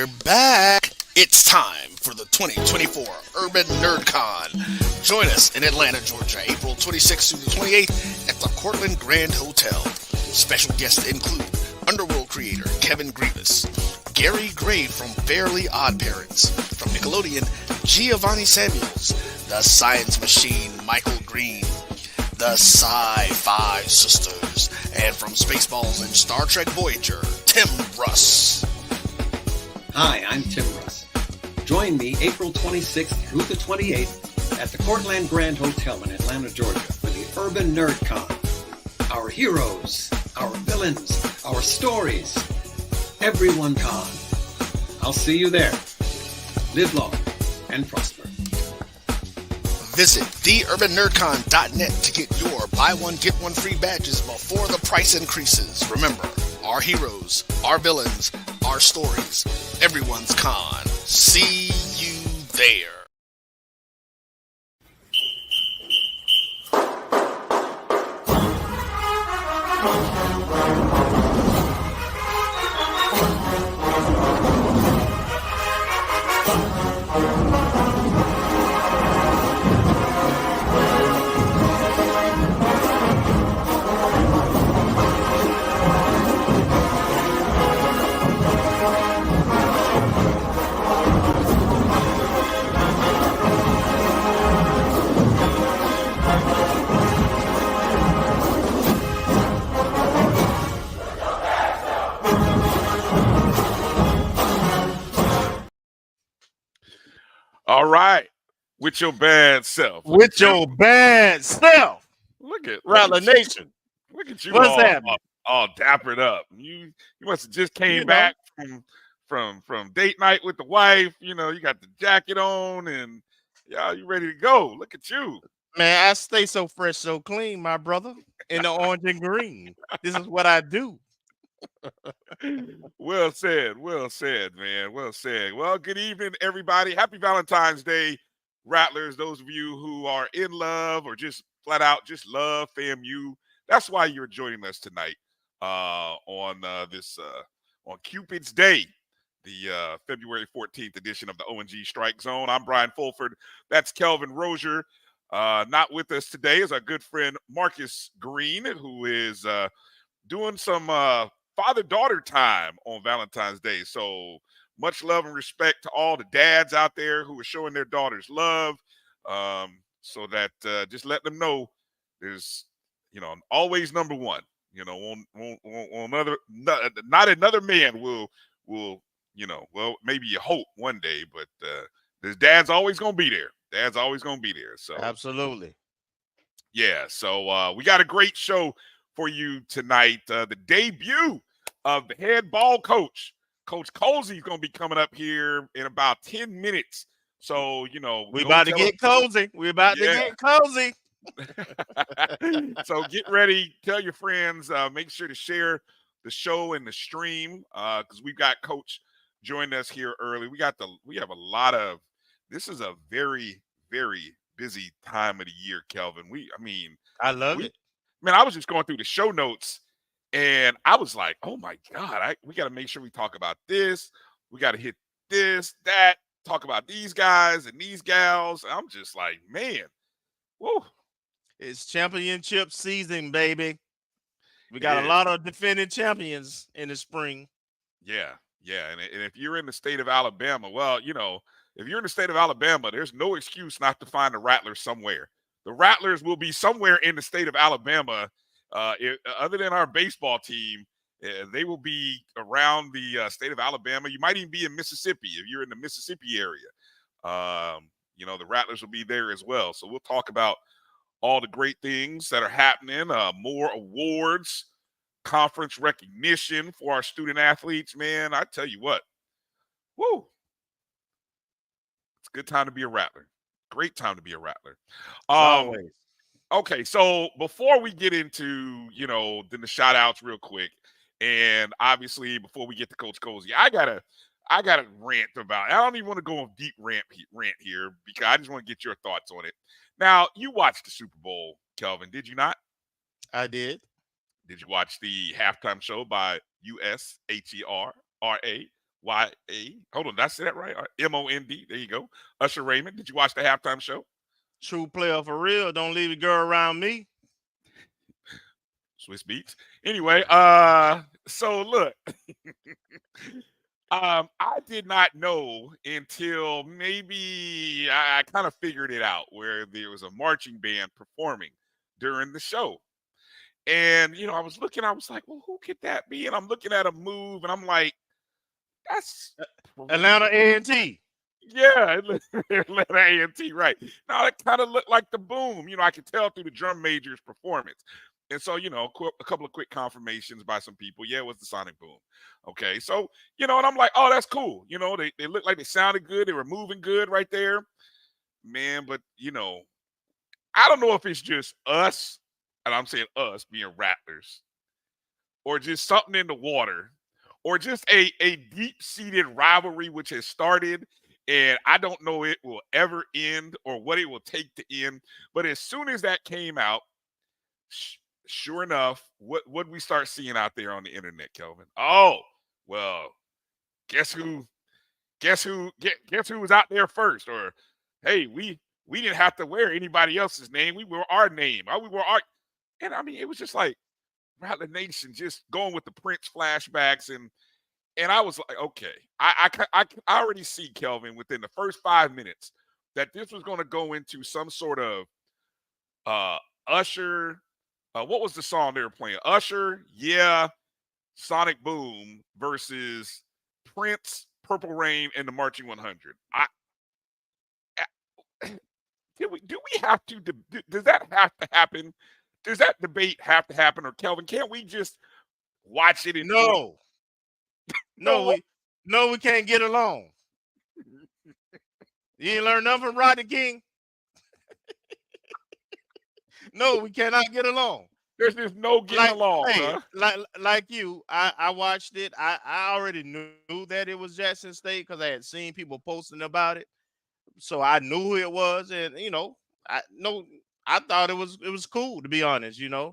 We're back. It's time for the 2024 Urban NerdCon. Join us in Atlanta, Georgia, April 26th through the 28th at the Cortland Grand Hotel. Special guests include Underworld creator Kevin Grievous, Gary Gray from Fairly Odd Parents, from Nickelodeon, Giovanni Samuels, the Science Machine Michael Green, the Sci-Fi Sisters, and from Spaceballs and Star Trek Voyager, Tim Russ. Hi, I'm Tim Russ. Join me April 26th through the 28th at the Cortland Grand Hotel in Atlanta, Georgia for the Urban NerdCon. Our heroes, our villains, our stories, everyone con. I'll see you there. Live long and prosper. Visit theurbannerdcon.net to get your buy one, get one free badges before the price increases. Remember, our heroes, our villains, our stories, everyone's con. See you there. All right. With your bad self. With your bad self. Look at Rattler Nation. Look at you. What's happening? All dappered up. You must have just came You know. back from date night with the wife. You got the jacket on and you ready to go. Look at you. Man, I stay so fresh, so clean, my brother, in the orange and green. This is what I do. Well said, man. Well said. Well, good evening, everybody. Happy Valentine's Day, Rattlers. Those of you who are in love or just flat out just love FAMU. That's why you're joining us tonight on Cupid's Day, the February 14th edition of the O&G StrikeZone. I'm Bryan Fulford. That's Kelvin Rozier. Not with us today is our good friend Marcus Green, who is doing some father-daughter time on Valentine's Day. So much love and respect to all the dads out there who are showing their daughters love. So that just let them know there's, always number one. Not another man will, well, maybe you hope one day, but there's dad's always gonna be there. Dad's always gonna be there. So Absolutely. yeah. So we got a great show for you tonight. The debut of the head ball coach, Coach Colzie, is going to be coming up here in about 10 minutes. So, we about to get cozy. We're about to get cozy. So get ready. Tell your friends. Make sure to share the show and the stream because we've got Coach joining us here early. We have a lot of. This is a very, very busy time of the year, Kelvin. I love it. Man, I was just going through the show notes, and I was like, "Oh my God, we got to make sure we talk about this. We got to hit this, that, talk about these guys and these gals." I'm just like, man, whoa! It's championship season, baby. We got a lot of defending champions in the spring. Yeah, and if you're in the state of Alabama, well, if you're in the state of Alabama, there's no excuse not to find the Rattlers somewhere. The Rattlers will be somewhere in the state of Alabama. Other than our baseball team, they will be around the state of Alabama. You might even be in Mississippi if you're in the Mississippi area. The Rattlers will be there as well. So we'll talk about all the great things that are happening, more awards, conference recognition for our student athletes. Man, I tell you what, woo, it's a good time to be a Rattler. Great time to be a Rattler. Always. Okay, so before we get into, then the shout outs real quick, and obviously before we get to Coach Colzie, I gotta rant about. I don't even want to go on deep rant here because I just want to get your thoughts on it. Now, you watched the Super Bowl, Kelvin, did you not? I did. Did you watch the halftime show by USHERA Y-A. Hold on, did I say that right? M-O-N-D. There you go. Usher Raymond. Did you watch the halftime show? True player for real. Don't leave a girl around me. Swiss Beats. Anyway, so look. I did not know until maybe I kind of figured it out where there was a marching band performing during the show. And I was looking, I was like, well, who could that be? And I'm looking at a move and I'm like, that's Atlanta A&T. yeah, Atlanta A&T, right. Now it kind of looked like the Boom. I could tell through the drum major's performance. And so, a couple of quick confirmations by some people. Yeah, it was the Sonic Boom. Okay. So, and I'm like, oh, that's cool. They looked like they sounded good. They were moving good right there. Man, but I don't know if it's just us, and I'm saying us being Rattlers, or just something in the water, or just a deep-seated rivalry which has started, and I don't know it will ever end or what it will take to end. But as soon as that came out, sure enough, what we start seeing out there on the internet, Kelvin? Oh, well, guess who? Guess who? Guess who was out there first? Or hey, we didn't have to wear anybody else's name. We were our name. We were our. And I mean, it was just like Rattler Nation just going with the Prince flashbacks, and I was like, okay, I already see, Kelvin, within the first 5 minutes that this was going to go into some sort of Usher. What was the song they were playing? Usher, yeah, Sonic Boom versus Prince, Purple Rain, and the Marching 100. Do we have to? Does that have to happen? Does that debate have to happen, or Kelvin? Can't we just watch it? No, No. we can't get along. You ain't learned nothing from Rodney King. No, we cannot get along. There's just no getting along, hey, huh? like you, I watched it. I already knew that it was Jackson State because I had seen people posting about it, so I knew who it was, and I thought it was cool, to be honest. Yeah.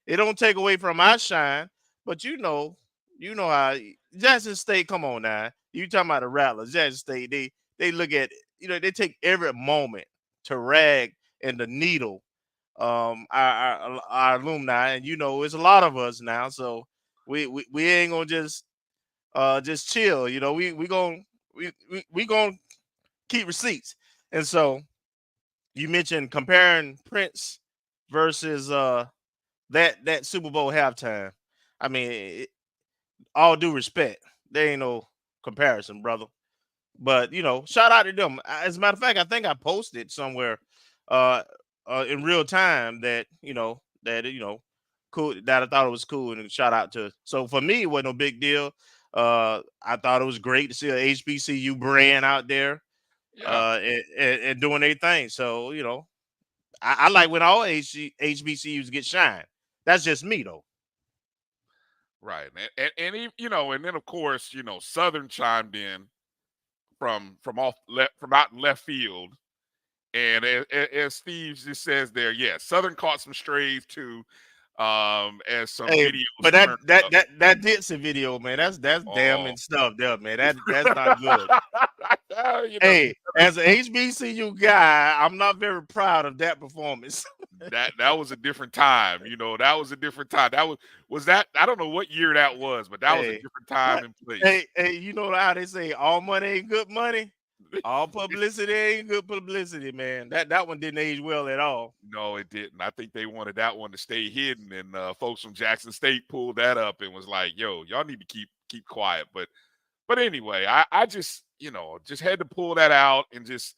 It don't take away from my shine, but how Jackson State. Come on now, you talking about the Rattlers? Jackson State, they look at they take every moment to rag and the needle our alumni, and it's a lot of us now, so we ain't gonna just chill. We gonna keep receipts. And so you mentioned comparing Prince versus that Super Bowl halftime. I mean, all due respect, there ain't no comparison, brother. But shout out to them. As a matter of fact, I think I posted somewhere in real time that cool, that I thought it was cool, and shout out to. So for me, it wasn't no big deal. I thought it was great to see a HBCU brand out there Yeah. and doing their thing. So I like when all HBCUs get shine. That's just me though. Right. And then of course, Southern chimed in from out in left field. And as Steve just says there, yeah, Southern caught some strays too. As some Hey, videos but turned up. that Dixie video, man, that's damning Oh. stuff there, man. That's not good. You know, Hey, as an HBCU guy, I'm not very proud of that performance. that was a different time. That was a different time. That was that. I don't know what year that was, but that was a Hey, different time and place. hey, you know how they say all money ain't good money? All publicity ain't good publicity, man. That one didn't age well at all. No, it didn't. I think they wanted that one to stay hidden, and folks from Jackson State pulled that up and was like, "Yo, y'all need to keep quiet." But anyway, I just just had to pull that out, and just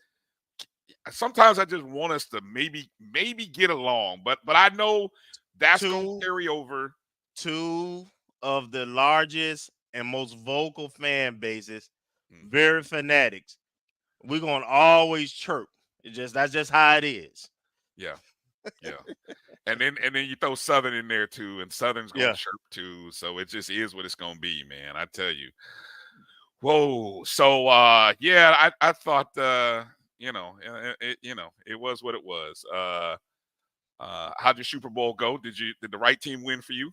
sometimes I just want us to maybe get along, but I know that's gonna Two carry over. two of the largest and most vocal fan bases, Mhm. very fanatics. We're gonna always chirp. That's just how it is. Yeah, yeah. And then you throw Southern in there too, and Southern's gonna Yeah. chirp too. So it just is what it's gonna be, man. I tell you. Whoa. So yeah, I thought it was what it was. How'd your Super Bowl go? Did the right team win for you?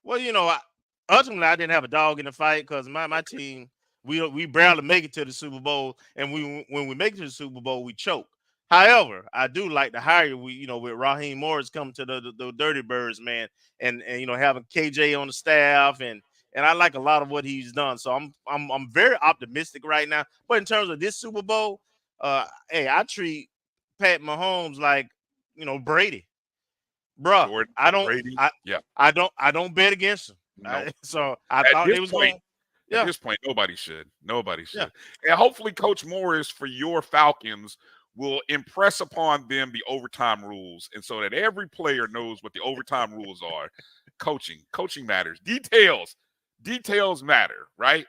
Well, ultimately, I didn't have a dog in the fight because my team we barely make it to the Super Bowl, and when we make it to the Super Bowl, we choke. However, I do like the hire with Raheem Morris coming to the Dirty Birds, man, and having KJ on the staff, and I like a lot of what he's done. So I'm very optimistic right now. But in terms of this Super Bowl, hey, I treat Pat Mahomes like Brady, bruh. Jordan, I don't Brady. I Yeah. I don't bet against him. No. So I At thought this they was point, going. at Yeah, this point, nobody should. Nobody yeah. should. And hopefully, Coach Morris for your Falcons will impress upon them the overtime rules, and so that every player knows what the overtime rules are. Coaching matters. Details matter, right?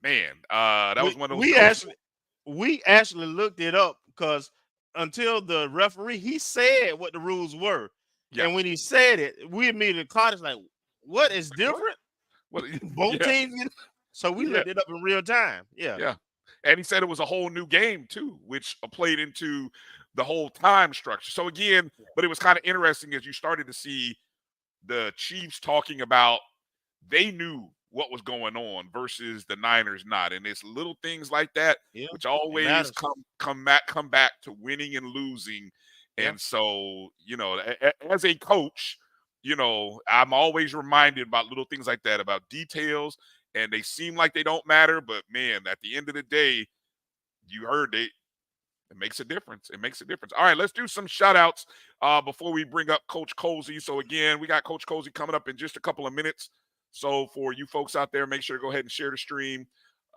Man, that was We one of those we coach. actually we actually looked it up because until the referee he said what the rules were, Yeah. and when he said it, we immediately caught it like, what is What? different? What? Both Yeah. teams, so we Yeah. looked it up in real time. Yeah, Yeah. And he said it was a whole new game too, which played into the whole time structure. So again, but it was kind of interesting as you started to see the Chiefs talking about they knew what was going on versus the Niners not. And it's little things like that yeah, which it always matters. come back to winning and losing. Yeah, And so, as a coach, I'm always reminded about little things like that, about details, and they seem like they don't matter, but man, at the end of the day, you heard it makes a difference. It makes a difference. All right, let's do some shout outs before we bring up Coach Colzie. So, again, we got Coach Colzie coming up in just a couple of minutes. So, for you folks out there, make sure to go ahead and share the stream.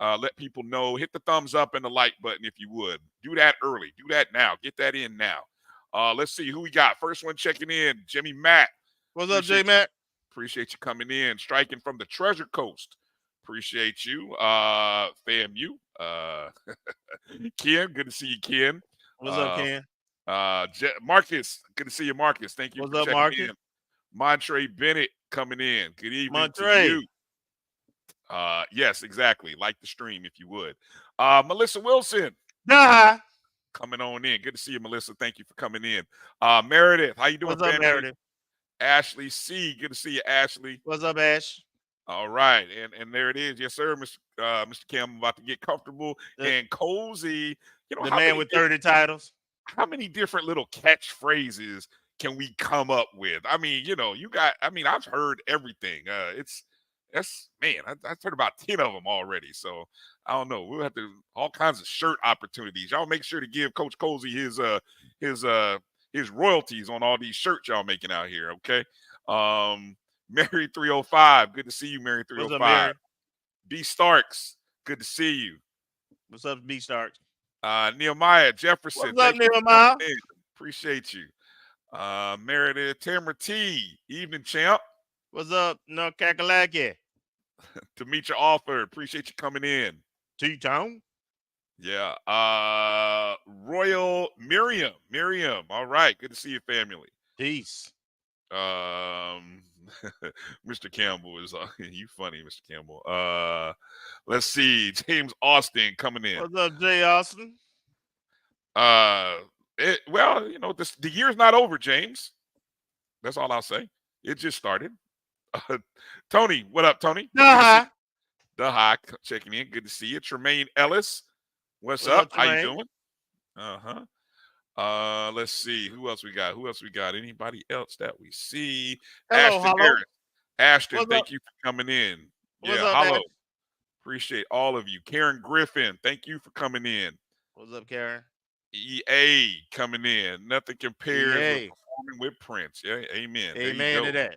Let people know. Hit the thumbs up and the like button if you would. Do that early. Do that now. Get that in now. Let's see who we got. First one checking in, Jimmy Matt. what's up, J Mac? Appreciate you coming in. Striking from the Treasure Coast. Appreciate you. FAMU. Ken, good to see you, Ken. What's up, Ken? Marcus, good to see you, Marcus. Thank you What's for up, checking Marcus? in. Montre Bennett coming in. Good evening to Montre. you. Yes, exactly. Like the stream if you would. Melissa Wilson Nah. coming on in. Good to see you, Melissa. Thank you for coming in. Meredith, how you doing, What's up, family? Meredith? Ashley C. Good to see you, Ashley. What's up, Ash? All right, and there it is. Yes, sir, Mr. Campbell, about to get comfortable and cozy. The man with 30 titles. How many different little catchphrases can we come up with? I mean, I've heard everything. I've heard about 10 of them already. So I don't know. We'll have to all kinds of shirt opportunities. Y'all make sure to give Coach Colzie his royalties on all these shirts y'all making out here. Okay. Mary 305. Good to see you, Mary 305. What's up, Mary? B Starks. Good to see you. What's up, B Starks? Nehemiah Jefferson. What's up, Nehemiah? Appreciate you. Meredith Tamara T. Evening, champ. What's up, no Kakalaki? Demetria Alford. Appreciate you coming in. T-Town. Yeah. Royal Miriam. All right. Good to see you, family. Peace. Mr. Campbell is you funny, Mr. Campbell. Let's see. James Austin coming in. What's up, Jay Austin? The year's not over, James. That's all I'll say. It just started. Tony, what up, Tony? The High checking in. Good to see you. Tremaine Ellis, what's up? How you doing? Let's see. Who else we got? Anybody else that we see? Ashton Harris. Ashton, thank you for coming in. What's up, hello. Ash? Appreciate all of you. Karen Griffin, thank you for coming in. What's up, Karen? EA coming in. Nothing compares with performing with Prince. Yeah, amen. Amen to that.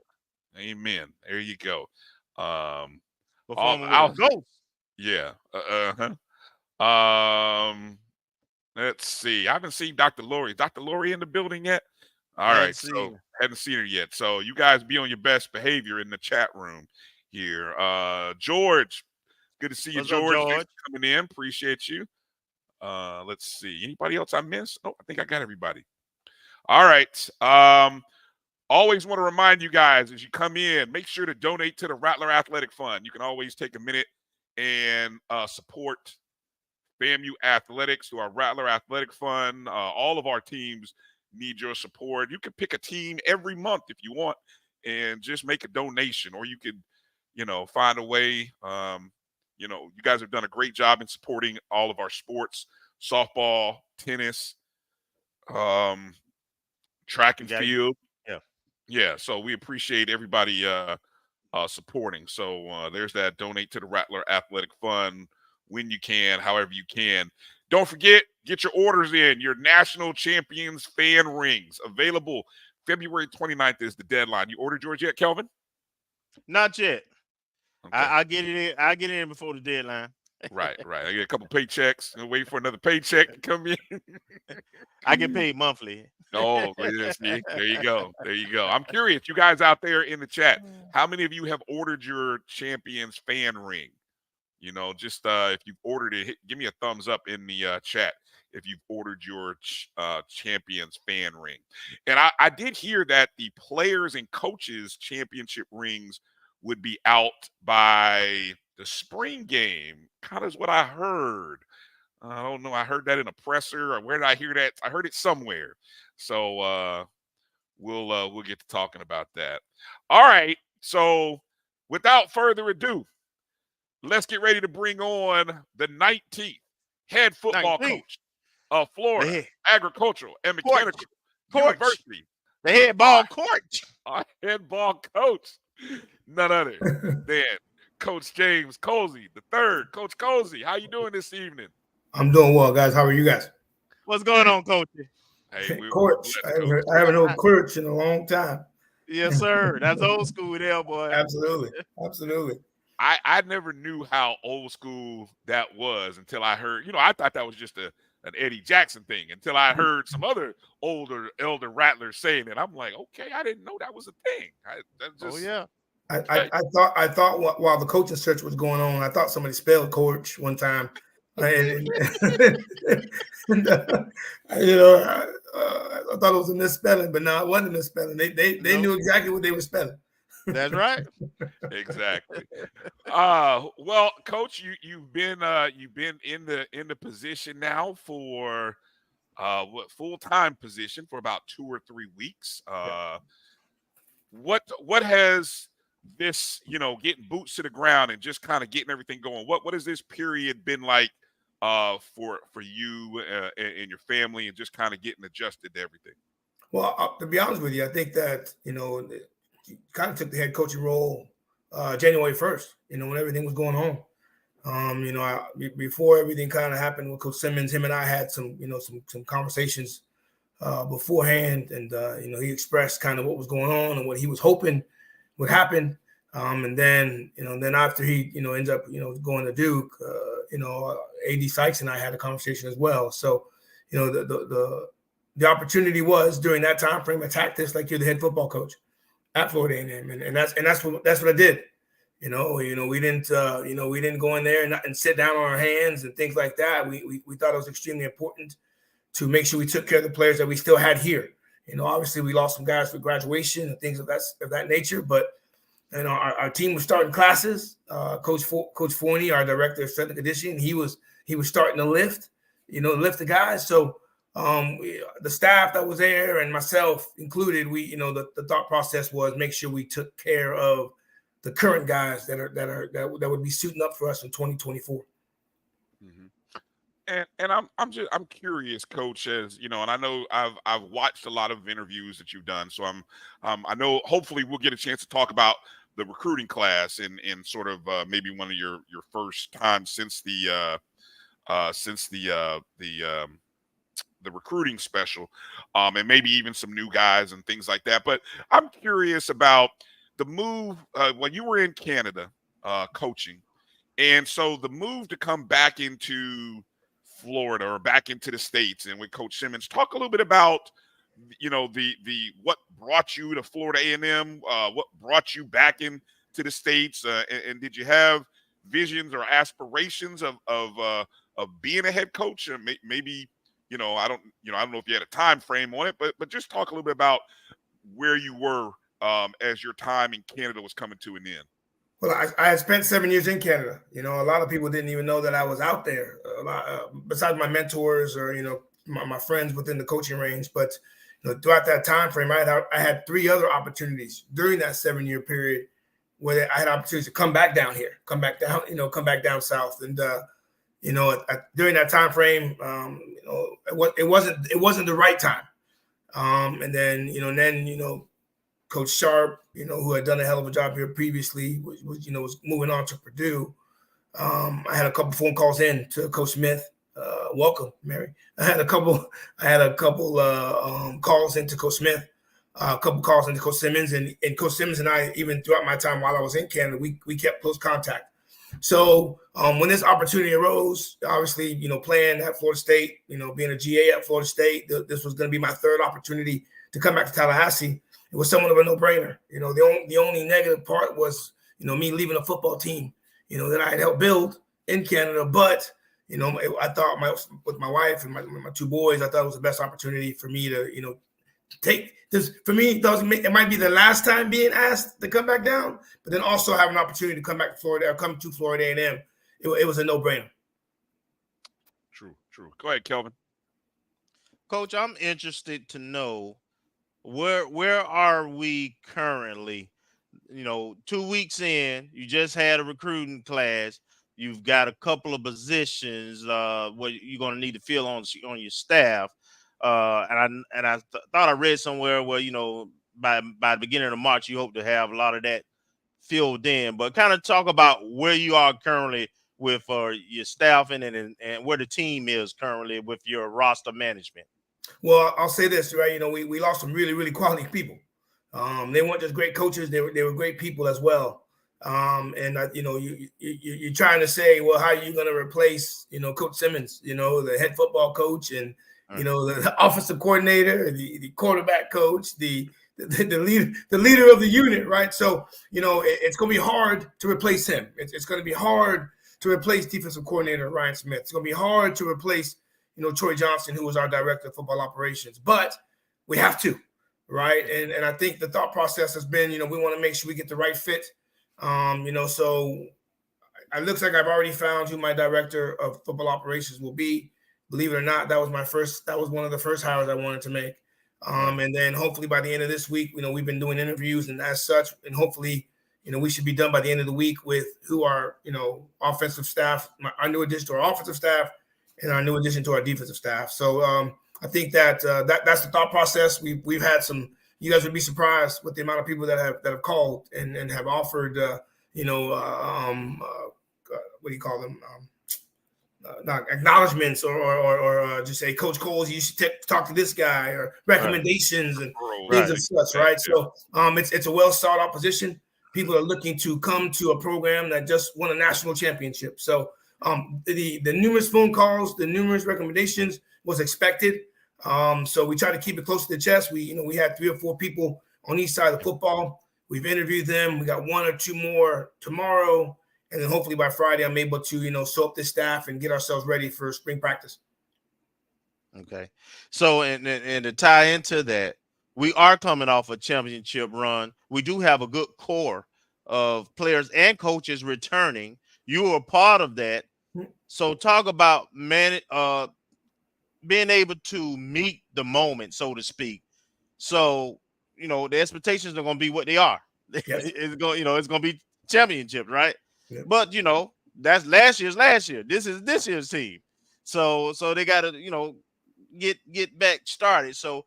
Amen. There you go. Performing with a ghost. Yeah. Let's see. I haven't seen Dr. Lori. Is Dr. Lori in the building yet? All right. So haven't seen her yet. So you guys be on your best behavior in the chat room here. George, good to see you, George. Thanks for coming in. Appreciate you. Let's see. Anybody else I missed? Oh, I think I got everybody. All right. Always want to remind you guys as you come in, make sure to donate to the Rattler Athletic Fund. You can always take a minute and support FAMU Athletics through our Rattler Athletic Fund. All of our teams need your support. You can pick a team every month if you want and just make a donation, or you could find a way. You guys have done a great job in supporting all of our sports, softball, tennis, track and field. Yeah. Yeah. So we appreciate everybody supporting. So there's that. Donate to the Rattler Athletic Fund when you can, however you can. Don't forget, get your orders in. Your National Champions fan rings available February 29th is the deadline. You ordered yours yet, Kelvin? Not yet. Okay. I get it in. I get it in before the deadline. Right. I get a couple paychecks and wait for another paycheck to come in. I get paid monthly. Oh, yes, see, there you go. I'm curious, you guys out there in the chat, how many of you have ordered your Champions fan ring? Just if you've ordered it, give me a thumbs up in the chat if you've ordered your Champions fan ring. And I did hear that the players and coaches championship rings would be out by the spring game. Kind of is what I heard. I don't know. I heard that in a presser, or where did I hear that? I heard it somewhere. So we'll get to talking about that. All right. So without further ado, let's get ready to bring on the 19th head football coach of Florida Agricultural and Mechanical University. The head ball coach. Our head ball coach, none other than Coach James Colzie III. Coach Colzie, how you doing this evening? I'm doing well, guys. How are you guys? What's going on, Coach? Hey, Coach. I haven't heard Coach in a long time. Yes, sir. That's old school there, boy. Absolutely. I never knew how old school that was until I heard, I thought that was just an Eddie Jackson thing until I heard some other elder rattlers saying it. I'm like, okay, I didn't know that was a thing. I thought while the coaching search was going on, I thought somebody spelled coach one time. I thought it was a misspelling, but no, it wasn't a misspelling. They knew exactly what they were spelling. That's right. Exactly. Well, Coach, you've been in the position now for full-time position for about 2 or 3 weeks. What has this, getting boots to the ground and just kind of getting everything going, what has this period been like for you and your family, and just kind of getting adjusted to everything? Well, to be honest with you, I think that kind of took the head coaching role January 1st, when everything was going on. Before everything kind of happened with Coach Simmons, him and I had some conversations beforehand, and he expressed kind of what was going on and what he was hoping would happen. And then after he ends up going to Duke, AD Sykes and I had a conversation as well. So the opportunity was during that time frame, attack this like you're the head football coach at Florida A&M, and that's what I did. We didn't go in there and sit down on our hands and things like that. We thought it was extremely important to make sure we took care of the players that we still had here. Obviously we lost some guys for graduation and things of that nature, but our team was starting classes. Coach Forney, our director of strength and conditioning, he was starting to lift the guys. So the staff that was there and myself included, the thought process was make sure we took care of the current guys that would be suiting up for us in 2024. Mm-hmm. And I'm curious, Coach, as and I know I've watched a lot of interviews that you've done, so I know hopefully we'll get a chance to talk about the recruiting class in sort of maybe one of your first times since the recruiting special, and maybe even some new guys and things like that. But I'm curious about the move when you were in Canada coaching, and so the move to come back into Florida or back into the States and with Coach Simmons. Talk a little bit about the what brought you to Florida A&M, what brought you back into the States, and did you have visions or aspirations of being a head coach? Or maybe I don't know if you had a time frame on it, but just talk a little bit about where you were as your time in Canada was coming to an end. Well, I had spent 7 years in Canada. A lot of people didn't even know that I was out there, besides my mentors or my friends within the coaching range. But throughout that time frame, I had 3 other opportunities during that 7-year period where I had opportunities to come back down here, come back down south. And, during that time frame, it wasn't the right time. And then, Coach Sharp, who had done a hell of a job here previously, was moving on to Purdue. I had a couple phone calls in to Coach Smith. Welcome, Mary. I had a couple calls into Coach Smith, a couple calls into Coach Simmons, and Coach Simmons and I, even throughout my time while I was in Canada, we kept close contact. So when this opportunity arose, obviously, playing at Florida State, being a GA at Florida State, this was going to be my third opportunity to come back to Tallahassee. It was somewhat of a no-brainer. The only negative part was, me leaving a football team, that I had helped build in Canada. But, I thought with my wife and my two boys, I thought it was the best opportunity for me to, take this. For me, it might be the last time being asked to come back down, but then also have an opportunity to come back to Florida or come to Florida A&M. It was a no-brainer. True. Go ahead, Kelvin. Coach, I'm interested to know where are we currently? 2 weeks in, you just had a recruiting class. You've got a couple of positions where you're going to need to fill on your staff. And I thought I read somewhere where, by the beginning of March, you hope to have a lot of that filled in. But kind of talk about where you are currently with your staffing and where the team is currently with your roster management. Well, I'll say this, right? We lost some really, really quality people. They weren't just great coaches; they were great people as well. You're trying to say, well, how are you going to replace, Coach Simmons, the head football coach, and the offensive coordinator, the quarterback coach, the leader of the unit, right? So it's going to be hard to replace him. It's going to be hard to replace defensive coordinator Ryan Smith. It's going to be hard to replace Troy Johnson, who was our director of football operations, but we have to, right? And I think the thought process has been, we want to make sure we get the right fit. So it looks like I've already found who my director of football operations will be. Believe it or not, that was one of the first hires I wanted to make. And then hopefully by the end of this week, we've been doing interviews and as such, and hopefully, we should be done by the end of the week with who our, offensive staff, our new addition to our offensive staff and our new addition to our defensive staff. So I think that's the thought process. We've had some. You guys would be surprised with the amount of people that have called and have offered, what do you call them? Not acknowledgments or just say, Coach Colzie, you should talk to this guy, or recommendations and things of such, right? So it's a well sought out position. People are looking to come to a program that just won a national championship. So the numerous phone calls, the numerous recommendations was expected. So we try to keep it close to the chest. We had 3 or 4 people on each side of the football. We've interviewed them. We got 1 or 2 more tomorrow. And then hopefully by Friday, I'm able to, sew up the staff and get ourselves ready for spring practice. Okay. So, and to tie into that, we are coming off a championship run. We do have a good core of players and coaches returning. You were a part of that. So talk about being able to meet the moment, so to speak. So, the expectations are going to be what they are. Yes. It's going to be championship, right? Yep. But, that's last year. This is this year's team. So they got to, get back started. So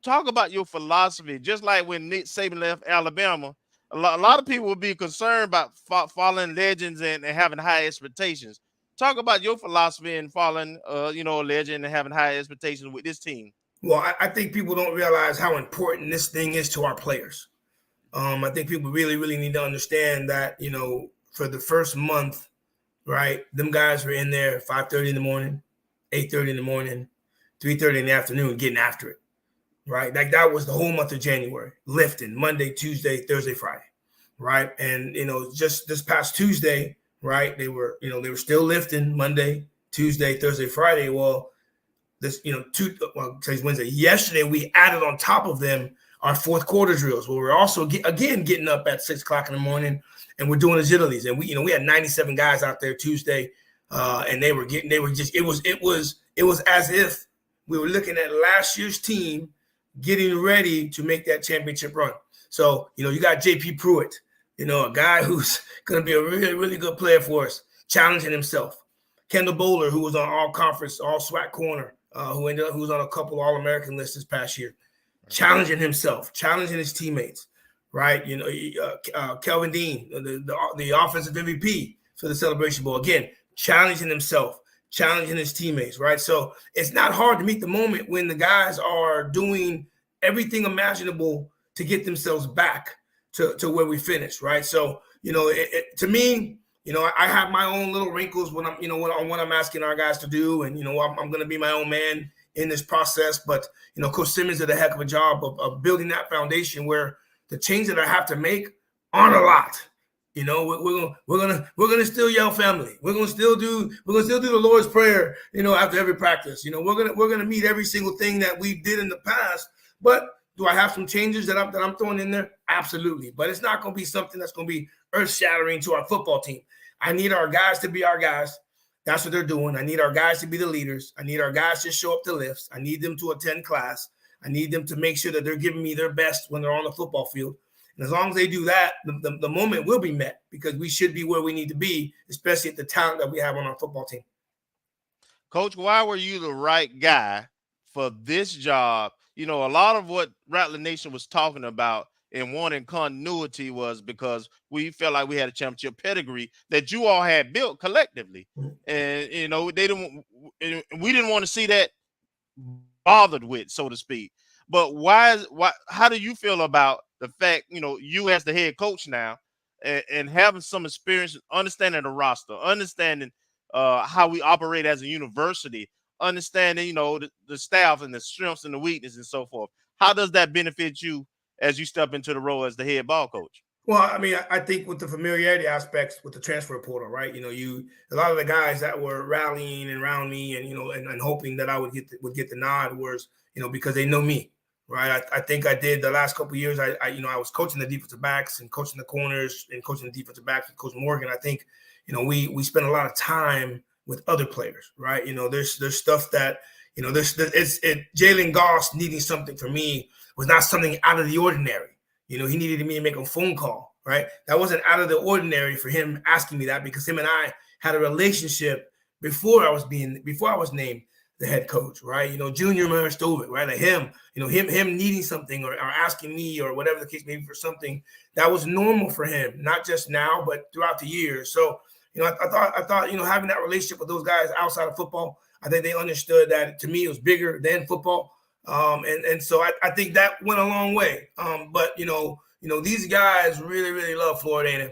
talk about your philosophy. Just like when Nick Saban left Alabama, a lot of people will be concerned about following legends and having high expectations. Talk about your philosophy and following, a legend and having high expectations with this team. Well, I think people don't realize how important this thing is to our players. I think people really, really need to understand that, for the first month, right, them guys were in there 5:30 in the morning, 8:30 in the morning, 3:30 in the afternoon getting after it, right? Like that was the whole month of January, lifting Monday, Tuesday, Thursday, Friday, right? And, just this past Tuesday, right, they were still lifting Monday, Tuesday, Thursday, Friday. Well, today's Wednesday. Yesterday, we added on top of them our fourth quarter drills, where we're also getting up at 6 o'clock in the morning, and we're doing agilities. And we had 97 guys out there Tuesday, and it was as if we were looking at last year's team getting ready to make that championship run. So, you got JP Pruitt, a guy who's going to be a really, really good player for us, challenging himself. Kendall Bowler, who was on all conference, all SWAC corner, who was on a couple All-American lists this past year, challenging himself, challenging his teammates, right? Kelvin Dean, the offensive MVP for the Celebration Bowl, again, challenging himself, challenging his teammates, right? So it's not hard to meet the moment when the guys are doing everything imaginable to get themselves back to where we finished, right? So, to me, I have my own little wrinkles when what I'm asking our guys to do, and I'm going to be my own man in this process. But Coach Simmons did a heck of a job of building that foundation where the changes that I have to make aren't a lot. We're gonna still yell family. We're gonna still do the Lord's Prayer. After every practice. We're gonna meet every single thing that we did in the past. But do I have some changes that I'm throwing in there? Absolutely. But it's not gonna be something that's gonna be earth-shattering to our football team. I need our guys to be our guys. That's what they're doing. I need our guys to be the leaders. I need our guys to show up to lifts. I need them to attend class. I need them to make sure that they're giving me their best when they're on the football field. And as long as they do that, the moment will be met, because we should be where we need to be, especially at the talent that we have on our football team. Coach, why were you the right guy for this job? A lot of what Rattler Nation was talking about and wanting continuity was because we felt like we had a championship pedigree that you all had built collectively. And, we didn't want to see that bothered with, so to speak. But how do you feel about the fact, you as the head coach now and having some experience, understanding the roster, understanding how we operate as a university, understanding, the staff and the strengths and the weaknesses and so forth. How does that benefit you as you step into the role as the head ball coach? Well, I think with the familiarity aspects with the transfer portal, right? A lot of the guys that were rallying around me and, and hoping that I would get the nod was, because they know me, right? I think I did the last couple of years. I was coaching the defensive backs and coaching the corners and coaching the defensive backs with Coach Morgan. I think, we spent a lot of time with other players, right? There's stuff that, Jalen Goss needing something from me was not something out of the ordinary. He needed me to make a phone call, right? That wasn't out of the ordinary for him asking me that, because him and I had a relationship before I was named the head coach, right? Junior Maristovic, right? Like him needing something or asking me or whatever the case may be for something that was normal for him, not just now, but throughout the years. So, I thought, having that relationship with those guys outside of football, I think they understood that to me it was bigger than football. And so I think that went a long way. But these guys really, really love Florida A&M.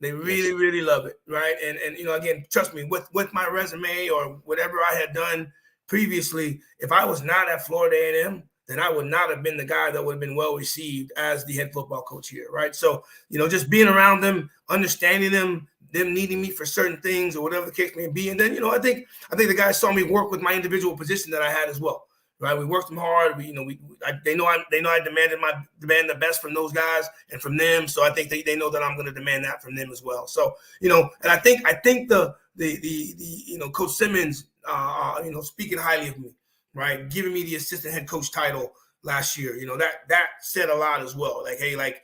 They really, really love it, right? And again, trust me, with my resume or whatever I had done previously, if I was not at Florida A&M, then I would not have been the guy that would have been well received as the head football coach here, right? So, just being around them, understanding them needing me for certain things or whatever the case may be. And then, I think the guys saw me work with my individual position that I had as well. Right, we worked them hard. They know I demand the best from those guys and from them. So I think they know that I'm going to demand that from them as well. So and I think the Coach Simmons speaking highly of me, right, giving me the assistant head coach title last year. That said a lot as well. Like, hey, like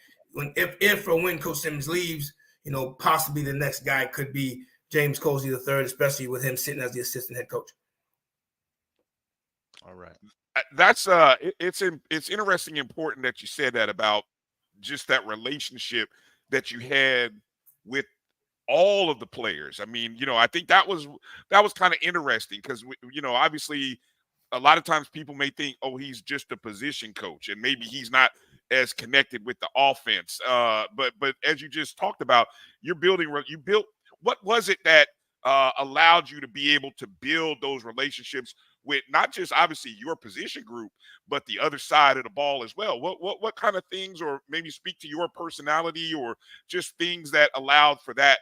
if or when Coach Simmons leaves, possibly the next guy could be James Colzie III, especially with him sitting as the assistant head coach. All right. That's it's interesting, important that you said that about just that relationship that you had with all of the players. I mean, I think that was kind of interesting because obviously a lot of times people may think, oh, he's just a position coach and maybe he's not as connected with the offense. But as you just talked about, you built. What was it that allowed you to be able to build those relationships with not just obviously your position group, but the other side of the ball as well? What kind of things, or maybe speak to your personality or just things that allowed for that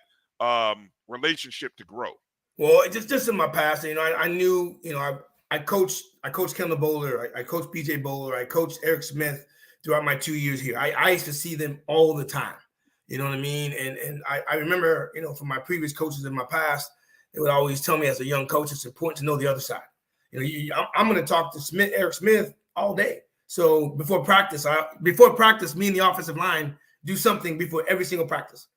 relationship to grow? Well, just in my past, I knew, I coached Kendall Bowler, I coached BJ Bowler, I coached Eric Smith throughout my 2 years here. I used to see them all the time. You know what I mean? And I remember, from my previous coaches in my past, they would always tell me as a young coach, it's important to know the other side. I'm going to talk to Eric Smith all day. So before practice, me and the offensive line, do something before every single practice.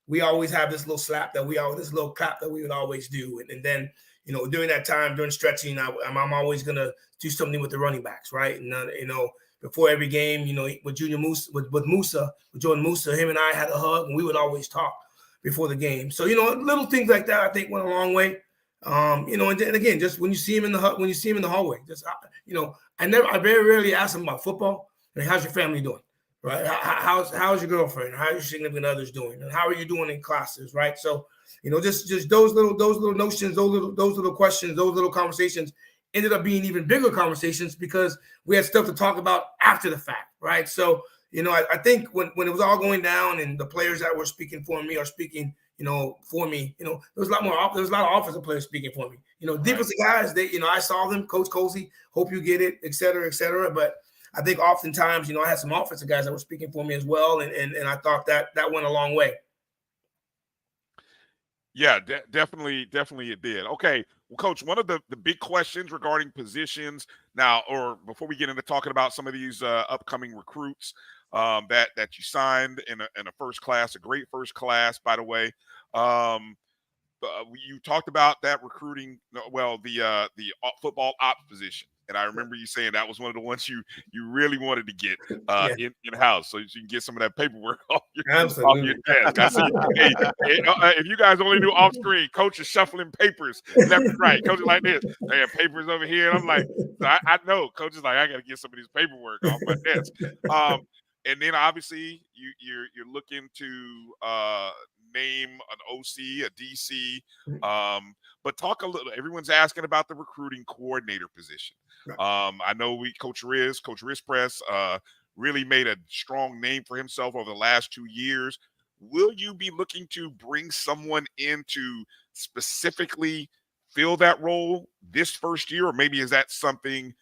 We always have this little clap that we would always do. And then, during that time, during stretching, I'm always going to do something with the running backs, right? And, before every game, with Jordan Musa, him and I had a hug, and we would always talk before the game. So, little things like that, I think, went a long way. And then again, just when you see him in the hallway, just, I very rarely ask him about football. Like, how's your family doing? Right? How's your girlfriend? How are your significant others doing? And how are you doing in classes? Right? So, just those little notions, those little questions, those little conversations ended up being even bigger conversations because we had stuff to talk about after the fact. Right? So, I think when it was all going down and the players that were speaking for me are speaking, for me, there was a lot of offensive players speaking for me. Defensive guys, I saw them, Coach Colzie, hope you get it, et cetera, et cetera. But I think oftentimes, I had some offensive guys that were speaking for me as well, and I thought that went a long way. Yeah, definitely it did. Okay, well, Coach, one of the big questions regarding positions now, or before we get into talking about some of these upcoming recruits that you signed in a first class, a great first class, by the way. You talked about that recruiting, the football ops position, and I remember you saying that was one of the ones you really wanted to get in house, so you can get some of that paperwork off your desk. I see, if you guys only knew off screen, Coach is shuffling papers left and right. Coach is like this, they have papers over here, and I'm like, I know Coach is like, I got to get some of these paperwork off my desk. And then obviously you're looking to name an OC, a DC, but talk a little. Everyone's asking about the recruiting coordinator position. I know Coach Riz Press really made a strong name for himself over the last 2 years. Will you be looking to bring someone in to specifically fill that role this first year, or maybe is that something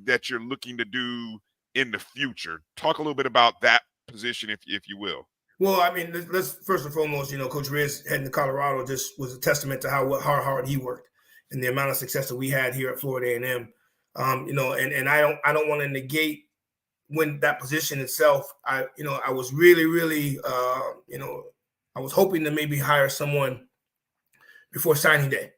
that you're looking to do in the future? Talk a little bit about that position, if you will. Well, I mean, let's first and foremost, Coach Riz heading to Colorado just was a testament to how hard he worked and the amount of success that we had here at Florida A&M. And I don't want to negate when that position itself. I was really, I was hoping to maybe hire someone before signing day,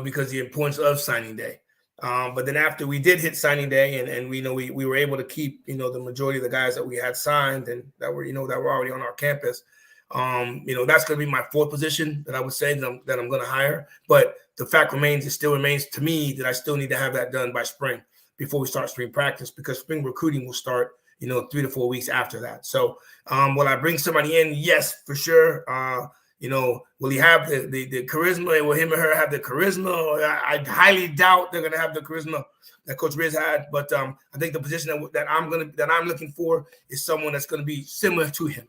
because the importance of signing day. But then after we did hit signing day, and we were able to keep the majority of the guys that we had signed and that were already on our campus. That's going to be my fourth position that I would say that I'm going to hire. But the fact remains, it still remains to me that I still need to have that done by spring before we start spring practice, because spring recruiting will start 3 to 4 weeks after that. So will I bring somebody in? Yes, for sure. Will he have the charisma? Will him or her have the charisma? I highly doubt they're going to have the charisma that Coach Riz had. But I think the position that I'm looking for is someone that's going to be similar to him,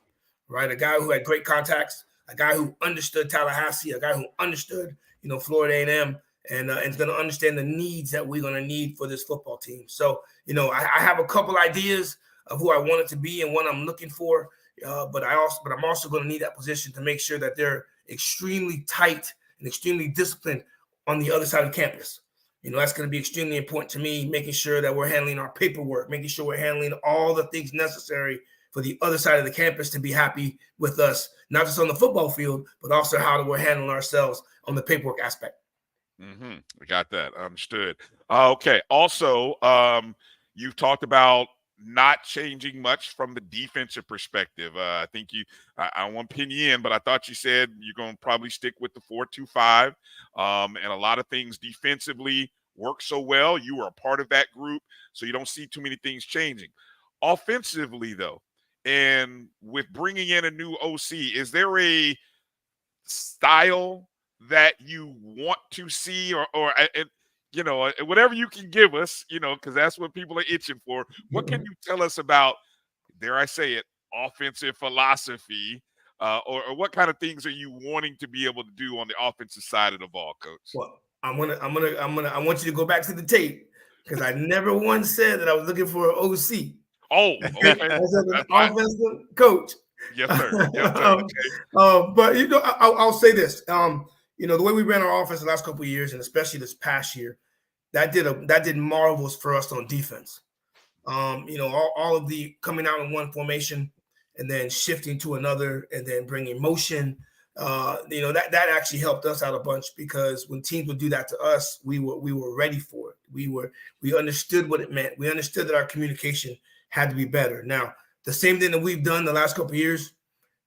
right? A guy who had great contacts, a guy who understood Tallahassee, a guy who understood Florida A&M, and is going to understand the needs that we're going to need for this football team. So I have a couple ideas of who I want it to be and what I'm looking for. But I'm also going to need that position to make sure that they're extremely tight and extremely disciplined on the other side of campus. That's going to be extremely important to me, making sure that we're handling our paperwork, making sure we're handling all the things necessary for the other side of the campus to be happy with us, not just on the football field, but also how we're handling ourselves on the paperwork aspect. We got that. Understood. Okay. Also, you've talked about not changing much from the defensive perspective. I think I don't want to pin you in, but I thought you said you're going to probably stick with the 4-2-5. And a lot of things defensively work so well. You were a part of that group, so you don't see too many things changing. Offensively, though, and with bringing in a new OC, is there a style that you want to see, or whatever you can give us, because that's what people are itching for. What can you tell us about, dare I say it, offensive philosophy, or what kind of things are you wanting to be able to do on the offensive side of the ball, Coach? Well, I want you to go back to the tape, because I never once said that I was looking for an OC. Oh, okay. As an offensive coach. Yes, sir. Yes, sir. Okay. But I'll say this. The way we ran our offense the last couple of years, and especially this past year, that did marvels for us on defense. All of the coming out in one formation and then shifting to another, and then bringing motion. That actually helped us out a bunch, because when teams would do that to us, we were ready for it. We understood what it meant. We understood that our communication had to be better. Now, the same thing that we've done the last couple of years,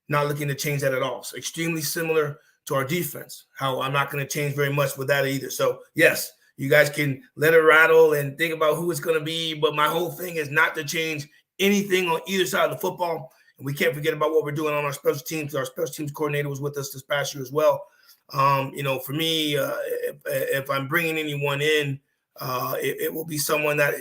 not looking to change that at all. So extremely similar to our defense, how I'm not going to change very much with that either. So yes, you guys can let it rattle and think about who it's going to be, but my whole thing is not to change anything on either side of the football. And we can't forget about what we're doing on our special teams. Our special teams coordinator was with us this past year as well. For me, if I'm bringing anyone in, it will be someone that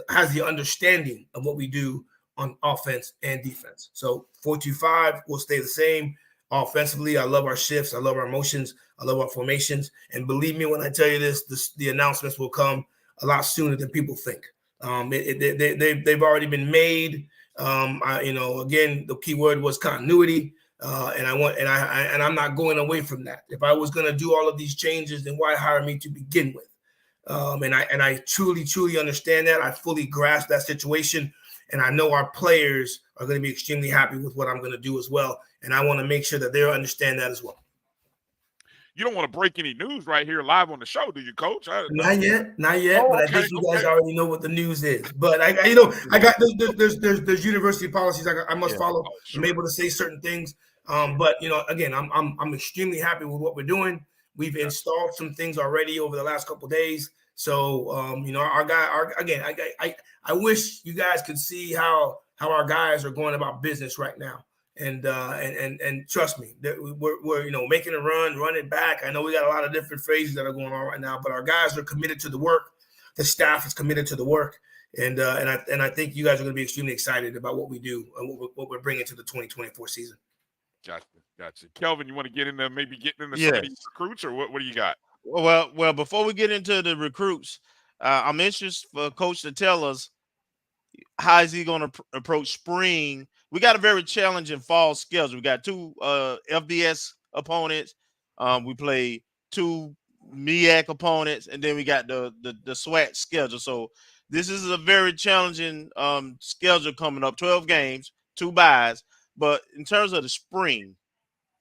has the understanding of what we do on offense and defense. So 4-2-5 will stay the same. Offensively, I love our shifts. I love our motions. I love our formations. And believe me when I tell you this, the announcements will come a lot sooner than people think. They've already been made. Again, the key word was continuity. And I'm not going away from that. If I was going to do all of these changes, then why hire me to begin with? And I truly understand that. I fully grasp that situation. And I know our players are going to be extremely happy with what I'm going to do as well. And I want to make sure that they understand that as well. You don't want to break any news right here live on the show, do you, Coach? Not yet. Oh, but okay, I think you guys already know what the news is. But I got there's university policies I must follow. Oh, sure. I'm able to say certain things. But again, I'm extremely happy with what we're doing. We've installed some things already over the last couple of days. So I wish you guys could see how our guys are going about business right now. And trust me, we're making a run it back. I know we got a lot of different phrases that are going on right now, but our guys are committed to the work. The staff is committed to the work, and I think you guys are going to be extremely excited about what we do and what we're bringing to the 2024 season. Gotcha. Kelvin, you want to get into some of these recruits, or what do you got? Well, before we get into the recruits, I'm interested for Coach to tell us how is he going to approach spring. We got a very challenging fall schedule. We got two FBS opponents. We play two MEAC opponents, and then we got the SWAT schedule. So this is a very challenging schedule coming up. 12 games, 2 byes. But in terms of the spring,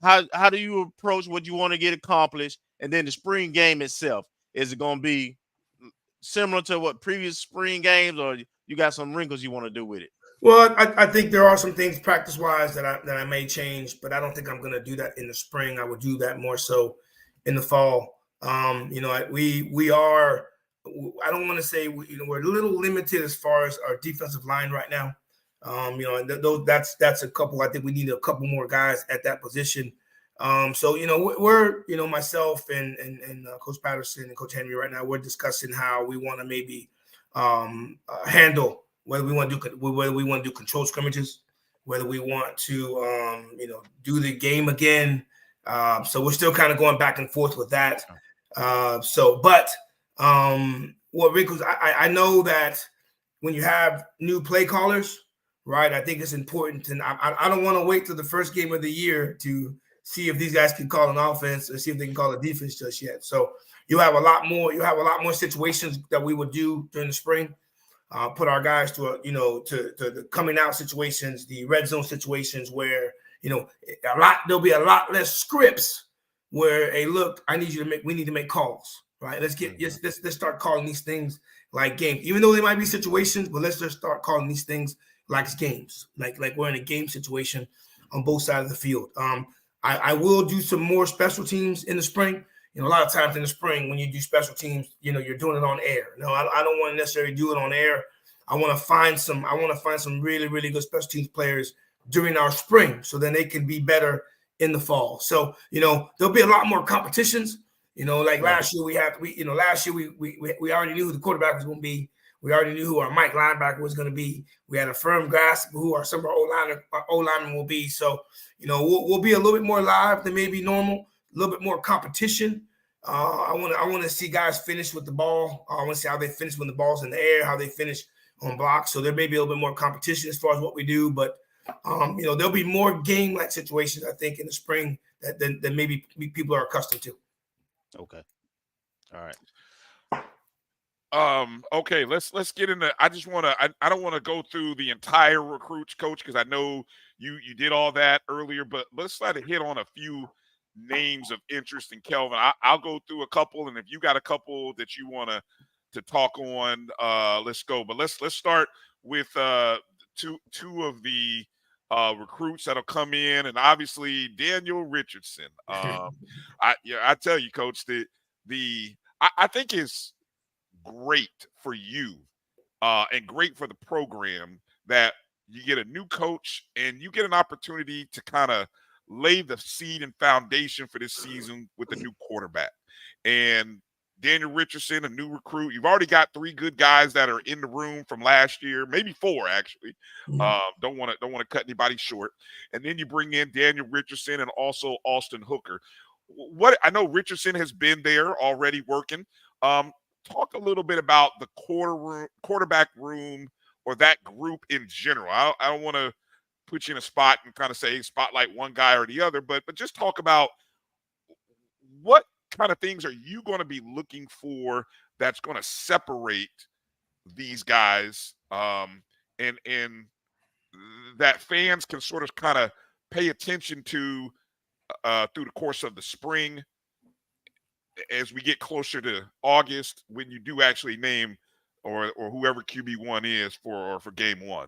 how do you approach what you want to get accomplished? And then the spring game itself, is it going to be similar to what previous spring games, or you got some wrinkles you want to do with it? Well, I think there are some things practice-wise that I may change, but I don't think I'm going to do that in the spring. I would do that more so in the fall. We are. I don't want to say we're a little limited as far as our defensive line right now. That's a couple. I think we need a couple more guys at that position. We're myself and Coach Patterson and Coach Henry right now, we're discussing how we want to maybe handle whether we want to do controlled scrimmages, whether we want to do the game again. So we're still kind of going back and forth with that. What wrinkles? I know that when you have new play callers, right? I think it's important, and I don't want to wait till the first game of the year to see if these guys can call an offense or see if they can call a defense just yet. So you have a lot more situations that we would do during the spring. Put our guys to the coming out situations, the red zone situations where there'll be a lot less scripts where, hey, look, we need to make calls, right? Let's start calling these things like games, even though they might be situations, but let's just start calling these things like games, like we're in a game situation on both sides of the field. I will do some more special teams in the spring. A lot of times in the spring when you do special teams, you're doing it on air. No, I don't want to necessarily do it on air. I want to find some really, really good special teams players during our spring, so then they can be better in the fall. So, there'll be a lot more competitions. Last year we already knew who the quarterback was going to be. We already knew who our Mike linebacker was going to be. We had a firm grasp of who some of our O-linemen will be. So, we'll be a little bit more live than maybe normal, a little bit more competition. I want to see guys finish with the ball. I want to see how they finish when the ball's in the air, how they finish on blocks. So there may be a little bit more competition as far as what we do. But, there'll be more game-like situations, I think, in the spring than maybe people are accustomed to. Okay. All right. Okay, let's get into. I just want to. I don't want to go through the entire recruits, coach, because I know you did all that earlier. But let's try to hit on a few names of interest in Kelvin. I'll go through a couple, and if you got a couple that you want to talk on, let's go. But let's start with two of the recruits that'll come in, and obviously Daniel Richardson. I tell you, coach, I think is great for you and great for the program that you get a new coach and you get an opportunity to kind of lay the seed and foundation for this season with a new quarterback. And Daniel Richardson, a new recruit. You've already got 3 good guys that are in the room from last year, maybe 4 actually. Don't want to cut anybody short. And then you bring in Daniel Richardson and also Austin Hooker. What I know, Richardson has been there already working. Talk a little bit about the quarterback room or that group in general. I don't want to put you in a spot and kind of say spotlight one guy or the other, but just talk about what kind of things are you going to be looking for that's going to separate these guys, and that fans can sort of kind of pay attention to through the course of the spring as we get closer to August when you do actually name or whoever QB1 is for game 1.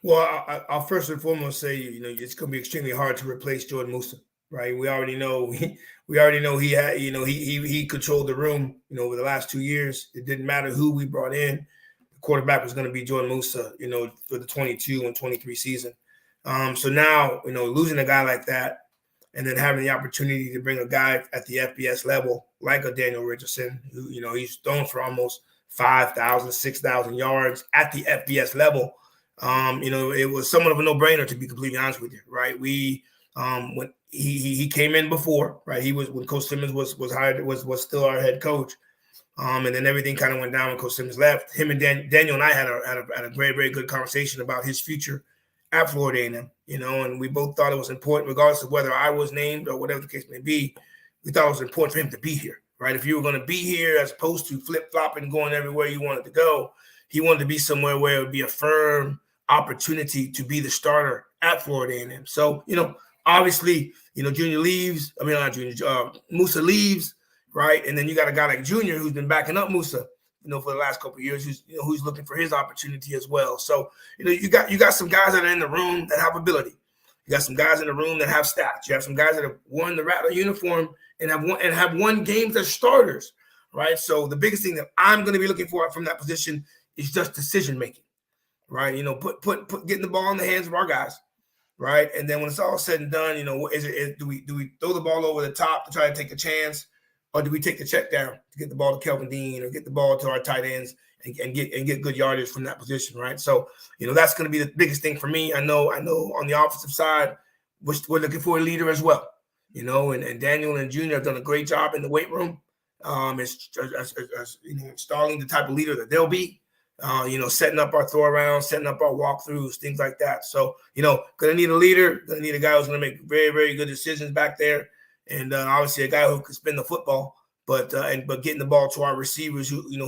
Well, I'll first and foremost say, it's going to be extremely hard to replace Jordan Musa, right? We already know he had, he controlled the room, over the last 2 years. It didn't matter who we brought in. The quarterback was going to be Jordan Musa, for the 22 and 23 season. So now, losing a guy like that and then having the opportunity to bring a guy at the FBS level like a Daniel Richardson, who, he's thrown for almost 5,000, 6,000 yards at the FBS level. It was somewhat of a no-brainer, to be completely honest with you, right? We when he came in before, right? He was when Coach Simmons was hired, was still our head coach, and then everything kind of went down when Coach Simmons left. Him and Daniel and I had a very, very good conversation about his future at Florida A&M, and we both thought it was important, regardless of whether I was named or whatever the case may be. We thought it was important for him to be here, right? If you were going to be here, as opposed to flip-flopping, going everywhere you wanted to go, he wanted to be somewhere where it would be a firm opportunity to be the starter at Florida A&M. So, obviously, Junior leaves. I mean, not Junior. Musa leaves, right? And then you got a guy like Junior who's been backing up Musa, for the last couple of years, who's looking for his opportunity as well. So, you got some guys that are in the room that have ability. You got some guys in the room that have stats. You have some guys that have worn the Rattler uniform and have won games as starters, right? So the biggest thing that I'm going to be looking for from that position is just decision making, right? Put getting the ball in the hands of our guys, right? And then when it's all said and done, do we throw the ball over the top to try to take a chance, or do we take the check down to get the ball to Kelvin Dean or get the ball to our tight ends and get good yardage from that position, right? So, that's going to be the biggest thing for me. I know on the offensive side, we're looking for a leader as well, and Daniel and Junior have done a great job in the weight room, installing the type of leader that they'll be, setting up our throw around, setting up our walkthroughs, things like that. So, going to need a leader, going to need a guy who's going to make very, very good decisions back there. And obviously a guy who can spin the football, but getting the ball to our receivers who you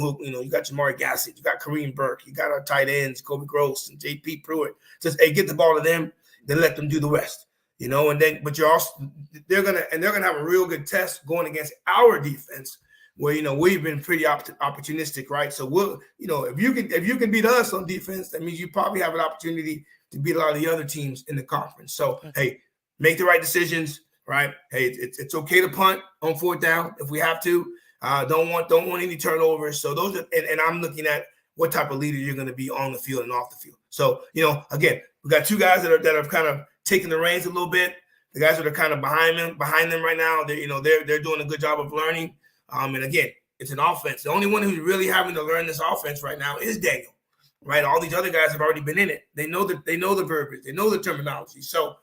got Jamari Gassett, you got Kareem Burke, you got our tight ends, Kobe Gross and JP Pruitt. Just get the ball to them, then let them do the rest. And then but you're also they're gonna have a real good test going against our defense, where we've been pretty opportunistic, right? So we'll if you can beat us on defense, that means you probably have an opportunity to beat a lot of the other teams in the conference. So hey, make the right decisions. Right. Hey, it's okay to punt on 4th down if we have to. Don't want any turnovers. So those are, and I'm looking at what type of leader you're going to be on the field and off the field. So, again, we got 2 guys that are kind of taking the reins a little bit. The guys that are kind of behind them right now, they're doing a good job of learning. And again, it's an offense. The only one who's really having to learn this offense right now is Daniel. Right. All these other guys have already been in it. They know the verbiage. They know the terminology. So,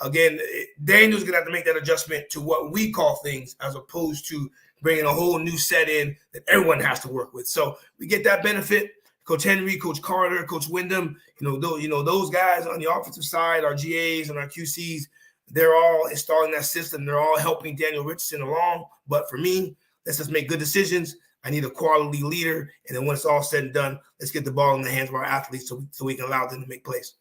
again, Daniel's going to have to make that adjustment to what we call things as opposed to bringing a whole new set in that everyone has to work with. So we get that benefit. Coach Henry, Coach Carter, Coach Wyndham, those guys on the offensive side, our GAs and our QCs, they're all installing that system. They're all helping Daniel Richardson along. But for me, let's just make good decisions. I need a quality leader. And then when it's all said and done, let's get the ball in the hands of our athletes so we can allow them to make plays.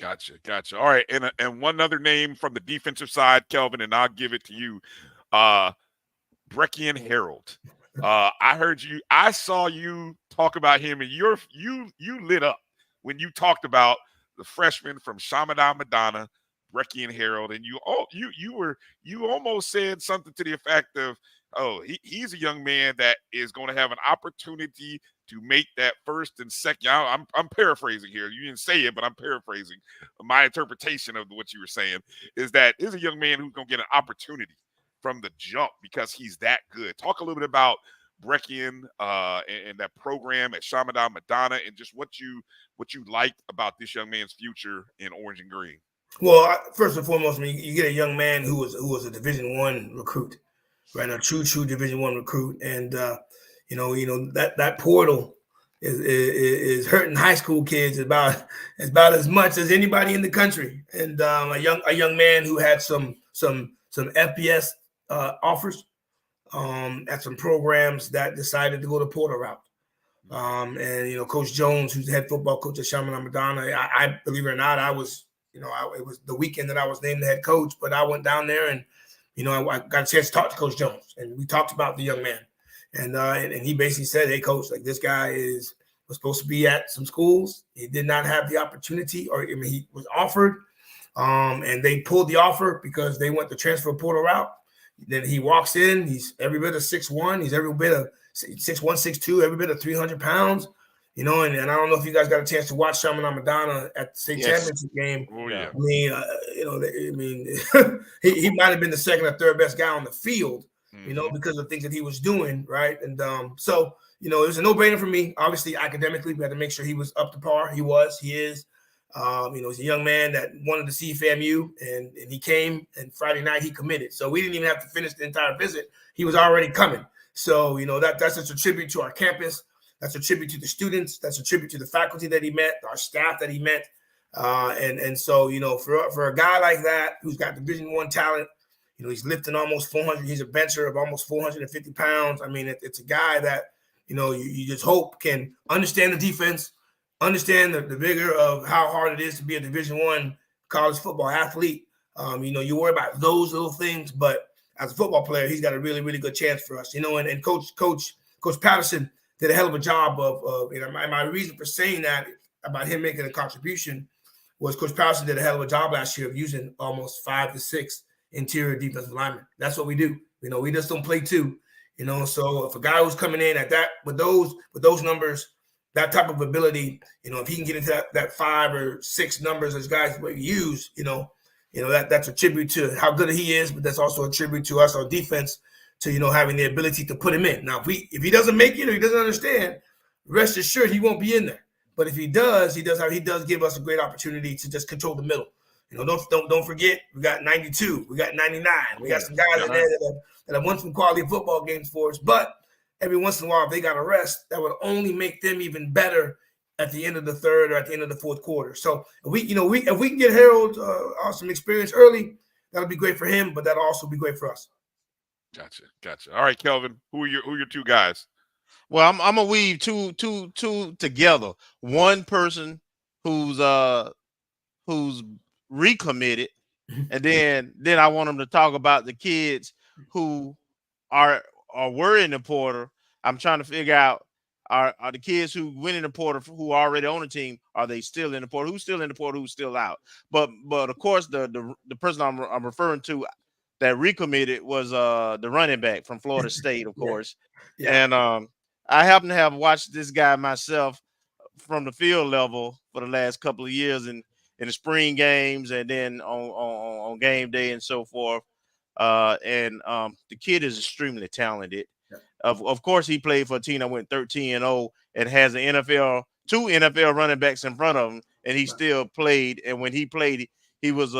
Gotcha. All right, and one other name from the defensive side, Kelvin, and I'll give it to you. Bryan Harold. I saw you talk about him, and you lit up when you talked about the freshman from Shamadam Madonna, Bryan Harold, and you almost said something to the effect of, oh, he's a young man that is going to have an opportunity to make that first and second. I'm paraphrasing here. You didn't say it, but I'm paraphrasing. My interpretation of what you were saying is that is a young man who's going to get an opportunity from the jump because he's that good. Talk a little bit about Bryan and that program at Shamadam Madonna and just what you liked about this young man's future in orange and green. Well, first and foremost, I mean, you get a young man who was a Division I recruit, right? A true Division I recruit, and that portal is hurting high school kids about as much as anybody in the country. And a young man who had some FBS offers at some programs that decided to go the portal route. And Coach Jones, who's the head football coach at Shamadam Madonna, I believe it or not, I was. It was the weekend that I was named the head coach, but I went down there and, I got a chance to talk to Coach Jones, and we talked about the young man, and he basically said, "Hey, Coach, like this guy was supposed to be at some schools. He did not have the opportunity, he was offered, and they pulled the offer because they went the transfer portal route. Then he walks in, he's every bit of 6'1", he's every bit of 6'1", 6'2", every bit of 300 pounds." And I don't know if you guys got a chance to watch Shamadam Madonna at the state championship game. Oh, yeah. I mean, he might have been the second or third best guy on the field, because of things that he was doing, right? And so it was a no-brainer for me. Obviously, academically, we had to make sure he was up to par. He is. He's a young man that wanted to see FAMU, and he came, and Friday night he committed. So we didn't even have to finish the entire visit. He was already coming. So, that's just a tribute to our campus. That's a tribute to the students. That's a tribute to the faculty that he met, our staff that he met. And so, for a guy like that who's got Division I talent, he's lifting almost 400. He's a bencher of almost 450 pounds. I mean, it's a guy that, you just hope can understand the defense, understand the vigor of how hard it is to be a Division I college football athlete. You worry about those little things, but as a football player, he's got a really, really good chance for us. And Coach Patterson did a hell of a job of my reason for saying that about him making a contribution was Coach Patterson did a hell of a job last year of using almost 5 to 6 interior defensive linemen. That's what we do. We just don't play two. So if a guy who's coming in at that with those numbers, that type of ability, if he can get into that 5 or 6 numbers as guys use, that's a tribute to how good he is, but that's also a tribute to us, our defense, to having the ability to put him in. Now, if he doesn't make it or he doesn't understand, rest assured he won't be in there. But if he does give us a great opportunity to just control the middle. Don't forget, we got 92, we got 99, we got some guys in there that have won some quality football games for us. But every once in a while, if they got a rest, that would only make them even better at the end of the third or at the end of the fourth quarter. So if we can get Harold some experience early, that'll be great for him, but that'll also be great for us. Gotcha. All right, Kelvin, who are your two guys? Well, I'm gonna weave two together. One person who's recommitted, and then I want them to talk about the kids who were in the portal. I'm trying to figure out are the kids who went in the portal who are already on the team, are they still in the portal? Who's still in the portal? Who's still out? But of course the person I'm referring to that recommitted was the running back from Florida State, of course. Yeah. And I happen to have watched this guy myself from the field level for the last couple of years in the spring games and then on game day and so forth. And the kid is extremely talented. Yeah. Of course, he played for a team that went 13-0 and has two NFL running backs in front of him, and he still played. And when he played, he was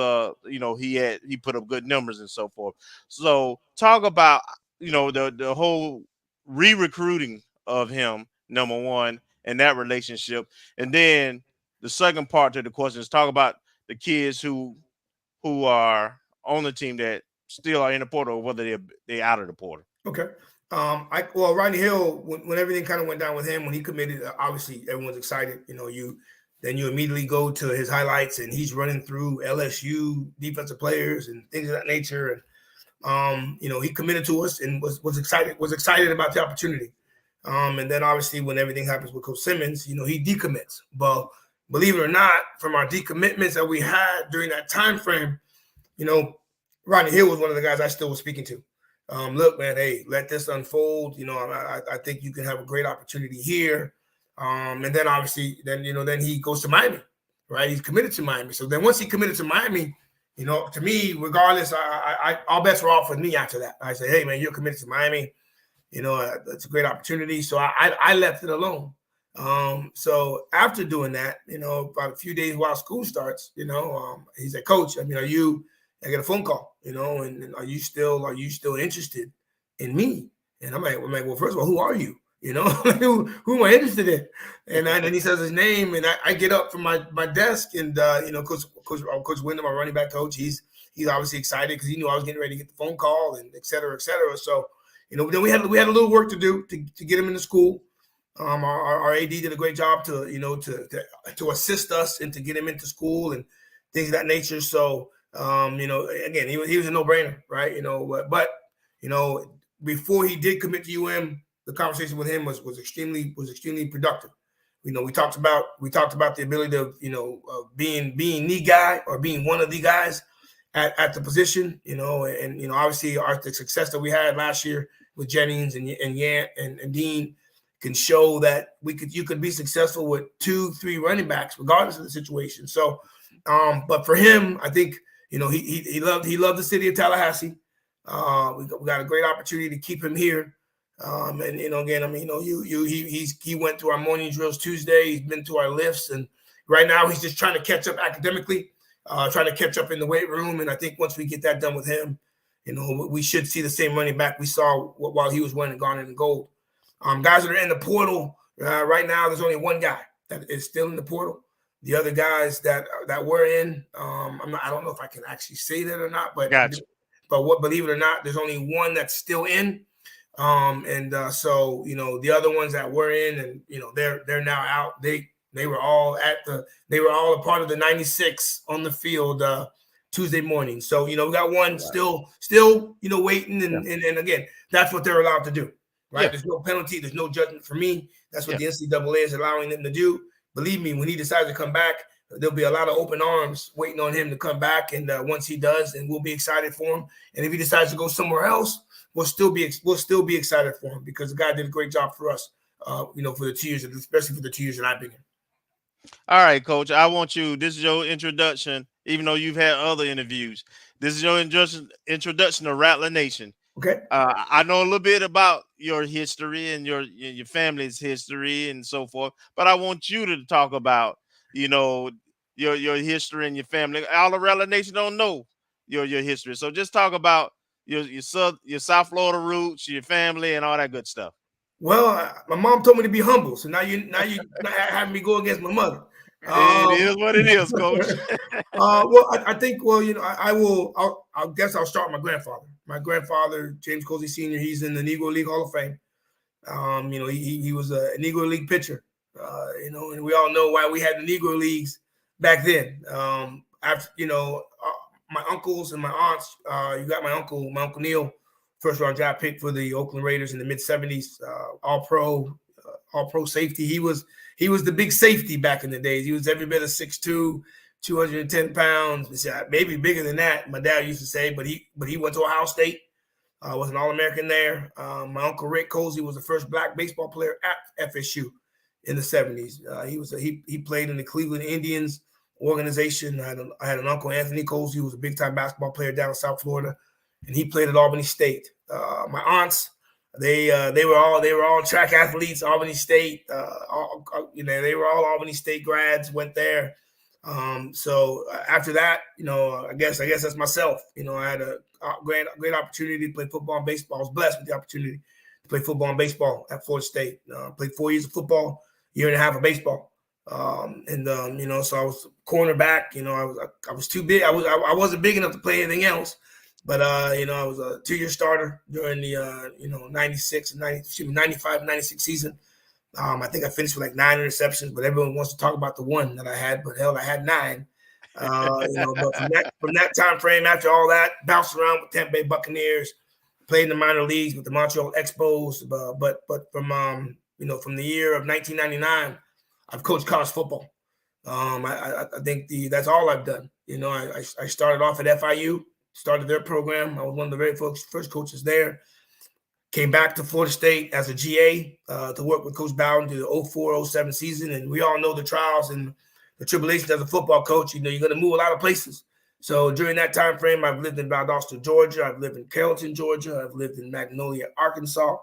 he put up good numbers and so forth. So talk about the whole re-recruiting of him, number one, and that relationship. And then the second part to the question is talk about the kids who are on the team that still are in the portal, or whether they're out of the portal. Okay. Rodney Hill, when everything kind of went down with him, when he committed, obviously everyone's excited. Then you immediately go to his highlights, and he's running through LSU defensive players and things of that nature. And he committed to us and was excited about the opportunity. And then obviously when everything happens with Coach Simmons, he decommits. But believe it or not, from our decommitments that we had during that time frame, Rodney Hill was one of the guys I still was speaking to. Look, man, hey, let this unfold. I think you can have a great opportunity here. And then obviously, then he goes to Miami, right? He's committed to Miami. So then once he committed to Miami, to me, regardless, all bets were off with me after that. I said, hey, man, you're committed to Miami. It's a great opportunity. So I left it alone. So after doing that, about a few days while school starts, he said, Coach, I get a phone call, and are you still interested in me? And I'm like, well, first of all, who are you? who am I interested in? And then he says his name, and I get up from my desk, and Coach Wyndham, our running back coach, he's obviously excited because he knew I was getting ready to get the phone call, and et cetera, et cetera. So, then we had a little work to do to get him into school. Our AD did a great job to assist us and to get him into school and things of that nature. So, again, he was a no-brainer, right? But before he did commit to UM, the conversation with him was extremely productive. We talked about the ability of being the guy or being one of the guys at the position, and obviously the success that we had last year with Jennings and Yant and Dean can show that you could be successful with 2-3 running backs regardless of the situation. So, but for him, I think he loved the city of Tallahassee. We got a great opportunity to keep him here. And again, he went to our morning drills Tuesday. He's been to our lifts, and right now he's just trying to catch up academically, trying to catch up in the weight room. And I think once we get that done with him, we should see the same running back we saw while he was wearing garnet and gold. Guys that are in the portal right now, there's only one guy that is still in the portal. The other guys that were in, I don't know if I can actually say that or not, but Gotcha. Believe it or not, there's only one that's still in. So the other ones that were in, and they're now out. They were all a part of the 96 on the field Tuesday morning. So we got one still waiting, and again, that's what they're allowed to do, right? Yeah. There's no penalty, there's no judgment for me. That's what the NCAA is allowing them to do. Believe me, when he decides to come back, there'll be a lot of open arms waiting on him to come back, and once he does, and we'll be excited for him. And if he decides to go somewhere else, we'll still be excited for him because the guy did a great job for us, for the 2 years, especially for the 2 years that I've been here. All right, Coach. I want you. This is your introduction, even though you've had other interviews. This is your introduction to Rattler Nation. Okay. I know a little bit about your history and your family's history and so forth, but I want you to talk about your history and your family. All the Rattler Nation don't know your history, so just talk about your South Florida roots, your family, and all that good stuff. Well, my mom told me to be humble, so now you having me go against my mother. It is what it is, Coach. I think. I guess I'll start with my grandfather. My grandfather, James Colzie Sr., he's in the Negro League Hall of Fame. He was a Negro League pitcher. And we all know why we had the Negro Leagues back then. My uncles and my aunts. You got my uncle Neil, first round draft pick for the Oakland Raiders in the mid '70s. All pro safety. He was the big safety back in the days. He was every bit of 6'2", 210 pounds, maybe bigger than that. My dad used to say, but he went to Ohio State. Was an All-American there. My uncle Rick Colzie was the first black baseball player at FSU in the '70s. He played in the Cleveland Indians organization. I had an uncle, Anthony Colzie, who was a big-time basketball player down in South Florida, and he played at Albany State. My aunts, they were all track athletes. Albany State, they were all Albany State grads. Went there. So after that, I guess that's myself. I had a great opportunity to play football and baseball. I was blessed with the opportunity to play football and baseball at Florida State. Played 4 years of football, year and a half of baseball. So I was cornerback. I was too big. I wasn't big enough to play anything else. But I was a 2-year starter during the 95, 96 season. I think I finished with like 9 interceptions, but everyone wants to talk about the one that I had. But hell, I had 9. But from that time frame, after all that, bounced around with Tampa Bay Buccaneers, played in the minor leagues with the Montreal Expos. But from from the year of 1999, I've coached college football. I think that's all I've done. I started off at FIU, started their program. I was one of the very first coaches there. Came back to Florida State as a GA to work with Coach Bowden through the 04-07 season. And we all know the trials and the tribulations as a football coach. You're going to move a lot of places. So during that time frame, I've lived in Valdosta, Georgia. I've lived in Carrollton, Georgia. I've lived in Magnolia, Arkansas,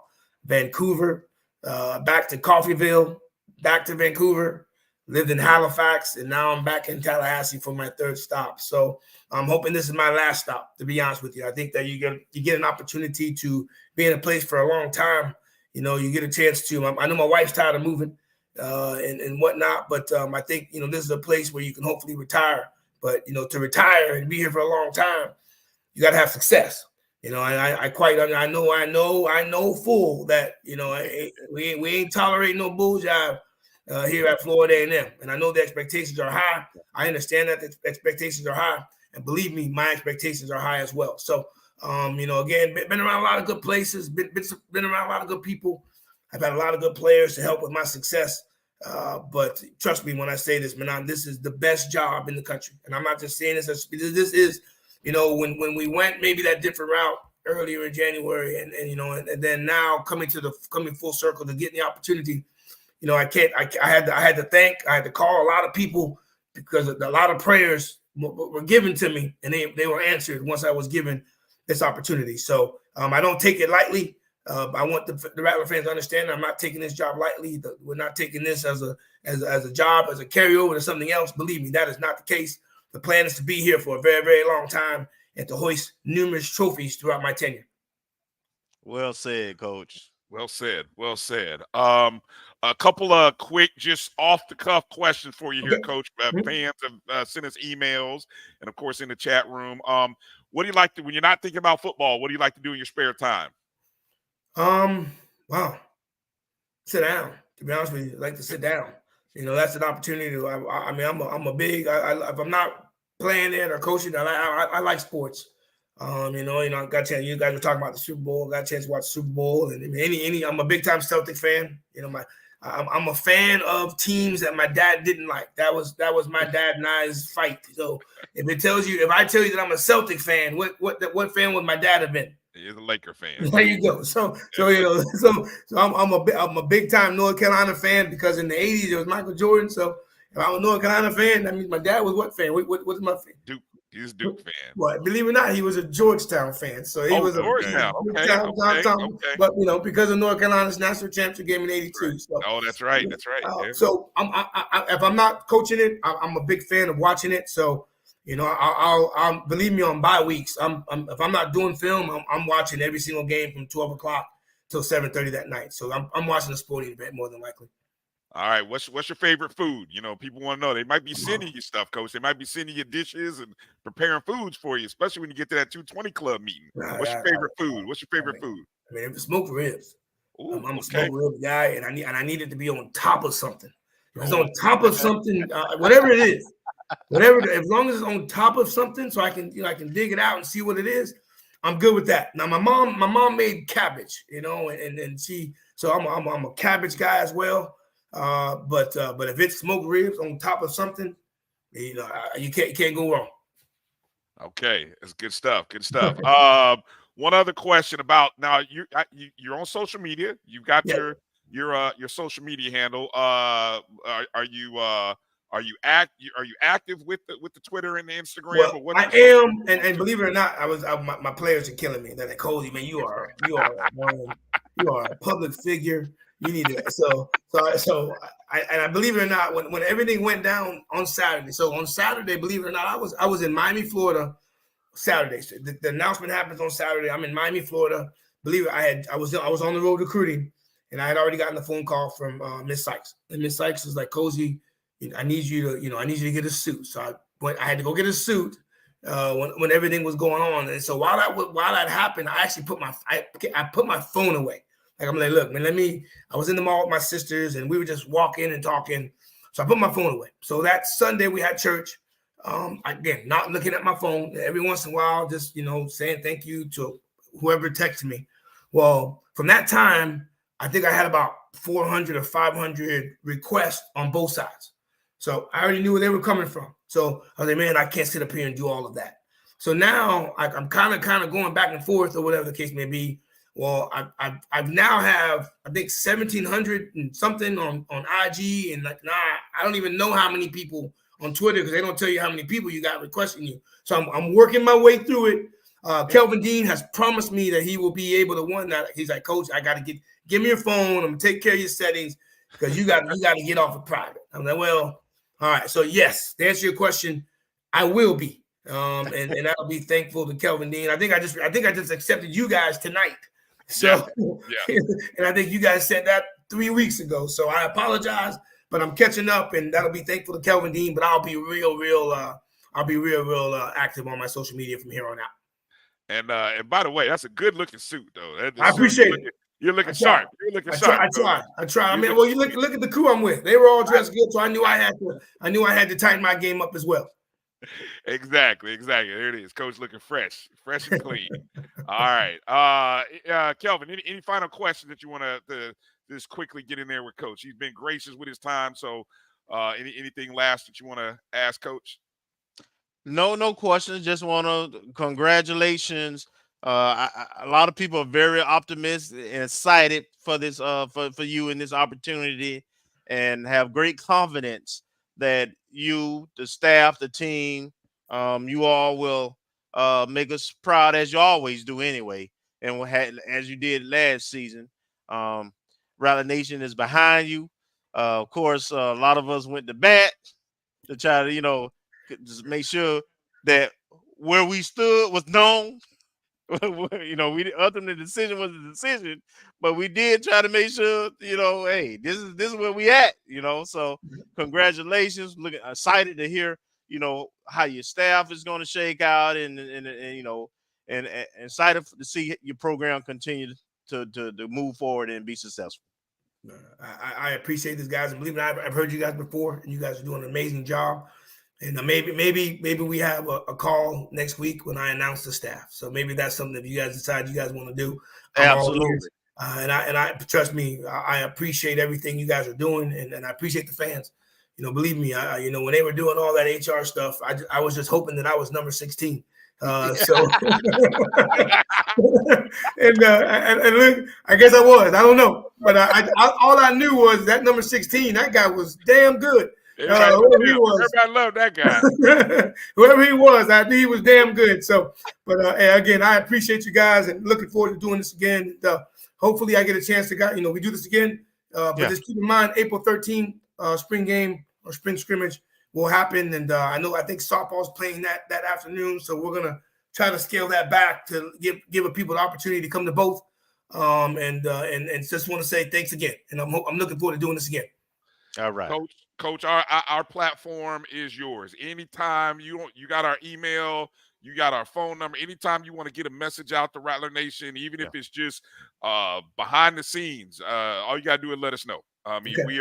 Vancouver, back to Coffeyville, back to Vancouver, lived in Halifax, and now I'm back in Tallahassee for my 3rd stop. So I'm hoping this is my last stop, to be honest with you. I think that you get an opportunity to be in a place for a long time. You get a chance to. I know my wife's tired of moving and whatnot, but I think, this is a place where you can hopefully retire. But, to retire and be here for a long time, you got to have success. I know full that, we ain't tolerating no bull job here at Florida A&M. And I know the expectations are high. I understand that the expectations are high. And believe me, my expectations are high as well. So, again, been around a lot of good places, been around a lot of good people. I've had a lot of good players to help with my success. But trust me when I say this, man, this is the best job in the country. And I'm not just saying this. This is, when we went maybe that different route earlier in January and then now coming full circle to get the opportunity, I had to call a lot of people because a lot of prayers were given to me and they were answered once I was given this opportunity. So I don't take it lightly. I want the Rattler fans to understand I'm not taking this job lightly. We're not taking this as a job, as a carryover to something else. Believe me, that is not the case. The plan is to be here for a very, very long time and to hoist numerous trophies throughout my tenure. Well said, Coach. Well said. Well said. A couple of quick, just off-the-cuff questions for you here, Coach. Fans have sent us emails and, of course, in the chat room. What do you like to, when you're not thinking about football, what do you like to do in your spare time? Wow. Sit down. To be honest with you, I like to sit down. That's an opportunity. I'm a big. If I'm not playing it or coaching, I like sports. I got a chance. You guys were talking about the Super Bowl. Got a chance to watch the Super Bowl, and I'm a big time Celtic fan. I'm a fan of teams that my dad didn't like. That was my dad and I's fight. So if I tell you that I'm a Celtic fan, what fan would my dad have been? He's a Laker fan. There you go. So I'm a big time North Carolina fan because in the 80s it was Michael Jordan. So if I'm a North Carolina fan, that means my dad was what fan? What's my fan? Duke. He's a Duke fan. Well, believe it or not, he was a Georgetown fan. So he was Georgetown. Okay. But because of North Carolina's national championship game in '82. Right. So, that's right. That's right. So if I'm not coaching it, I'm a big fan of watching it. So I'll believe me on bye weeks. If I'm not doing film, I'm watching every single game from 12 o'clock till 7:30 that night. So I'm watching a sporting event more than likely. All right, what's your favorite food? People want to know. They might be sending you stuff, Coach. They might be sending you dishes and preparing foods for you, especially when you get to that 220 Club meeting. What's your favorite food? What's your favorite food? If it's smoked ribs, Ooh, I'm a smoked rib guy, and I need it to be on top of something. If it's on top of something, whatever it is, as long as it's on top of something, so I can dig it out and see what it is, I'm good with that. Now my mom made cabbage, and she, so I'm a cabbage guy as well. But if it's smoked ribs on top of something, you can't go wrong. Okay, that's good stuff. Good stuff. One other question about now you're on social media. You've got your social media handle. Are you active with the Twitter and the Instagram? Well, or what I am, and believe it or not, my players are killing me. They're like, Colzie, man, you are a public figure. You need to I believe it or not, when everything went down on Saturday. So on Saturday, believe it or not, I was in Miami, Florida. Saturday, so the announcement happens on Saturday. I'm in Miami, Florida. Believe it, I was on the road recruiting, and I had already gotten a phone call from Miss Sykes. And Miss Sykes was like, Colzie, I need you to get a suit. So I had to go get a suit. when everything was going on. And so while that happened, I actually put my phone away. Like, I'm like, look, man, I was in the mall with my sisters and we were just walking and talking. So I put my phone away. So that Sunday we had church. Again, not looking at my phone. Every once in a while, just, saying thank you to whoever texted me. Well, from that time, I think I had about 400 or 500 requests on both sides. So I already knew where they were coming from. So I was like, man, I can't sit up here and do all of that. So now I'm kind of going back and forth or whatever the case may be. Well, I've now have, I think, 1,700 and something on IG, and I don't even know how many people on Twitter, because they don't tell you how many people you got requesting you. So I'm working my way through it. Kelvin Dean has promised me that he will be able to he's like, Coach, I got to give me your phone. I'm gonna take care of your settings because you got to get off of private. I'm like, well, all right. So yes, to answer your question, I will be, and I'll be thankful to Kelvin Dean. I think I just accepted you guys tonight. So, yeah. And I think you guys said that 3 weeks ago. So I apologize, but I'm catching up, and that'll be thankful to Kelvin Dean. But I'll be real active on my social media from here on out. And by the way, that's a good looking suit, though. I appreciate it. You're looking sharp. You're looking sharp. I try. I mean, well, you look at the crew I'm with. They were all dressed good, so I knew I had to tighten my game up as well. Exactly. There it is. Coach looking fresh and clean. All right. Kelvin, any final questions that you want to just quickly get in there with Coach? He's been gracious with his time. So anything last that you want to ask Coach? No questions. Just want to congratulations. A lot of people are very optimistic and excited for this, for you in this opportunity, and have great confidence that you, the staff, the team, you all will make us proud, as you always do anyway, and as you did last season. Rattler Nation is behind you. Of course, a lot of us went to bat to try to, just make sure that where we stood was known. We ultimately the decision was the decision, but we did try to make sure, hey, this is where we at, So congratulations. Looking excited to hear, how your staff is going to shake out, and excited to see your program continue to move forward and be successful. I appreciate this, guys, and believe me, I've heard you guys before, and you guys are doing an amazing job. And maybe we have a call next week when I announce the staff. So maybe that's something that you guys decide you guys want to do. Absolutely. And I trust me, I appreciate everything you guys are doing, and I appreciate the fans. Believe me, when they were doing all that HR stuff, I was just hoping that I was number 16. And look, I guess I was. I don't know, but all I knew was that number 16. That guy was damn good. Everybody loved that guy. Whoever he was, I knew he was damn good. So, but again, I appreciate you guys, and looking forward to doing this again. Hopefully, I get a chance to we do this again. But just keep in mind, April 13th, spring game or spring scrimmage will happen, and I think softball's playing that afternoon, so we're gonna try to scale that back to give people the opportunity to come to both. And just want to say thanks again, and I'm looking forward to doing this again. All right, Coach, our platform is yours. Anytime you got our email, you got our phone number. Anytime you want to get a message out to Rattler Nation, even if it's just behind the scenes, all you got to do is let us know. I mean, we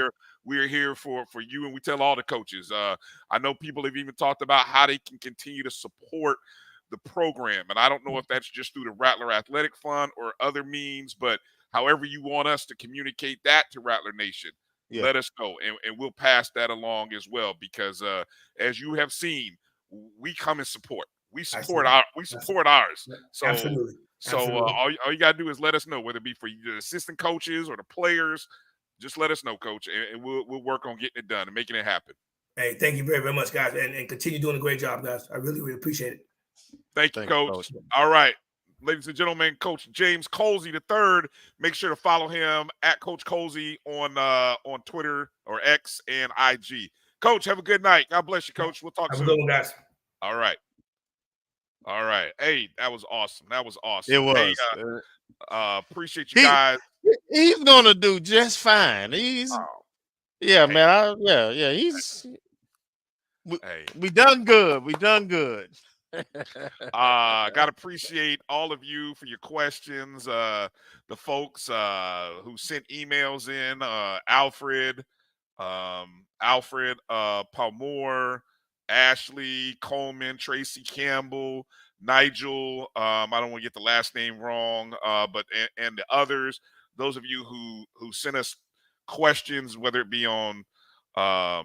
are here for you, and we tell all the coaches. I know people have even talked about how they can continue to support the program, and I don't know if that's just through the Rattler Athletic Fund or other means, but however you want us to communicate that to Rattler Nation. Let us know, and we'll pass that along as well, because as you have seen, we come and support. We support ours. So, absolutely. All you gotta do is let us know, whether it be for the assistant coaches or the players. Just let us know, Coach, and we'll work on getting it done and making it happen. Hey, thank you very, very much, guys, and continue doing a great job, guys. I really, really appreciate it. Thank you, Coach. All right. Ladies and gentlemen, Coach James Colzie III. Make sure to follow him at Coach Colzie on Twitter or X and IG. Coach, have a good night. God bless you, Coach. We'll talk soon. Have a good one, guys. All right. Hey, that was awesome. It was. Hey, appreciate you guys. He's gonna do just fine. Man. He's. We done good. Got to appreciate all of you for your questions. The folks who sent emails in, Alfred, Palmore, Ashley, Coleman, Tracy Campbell, Nigel. I don't want to get the last name wrong, but and the others. Those of you who sent us questions, whether it be on the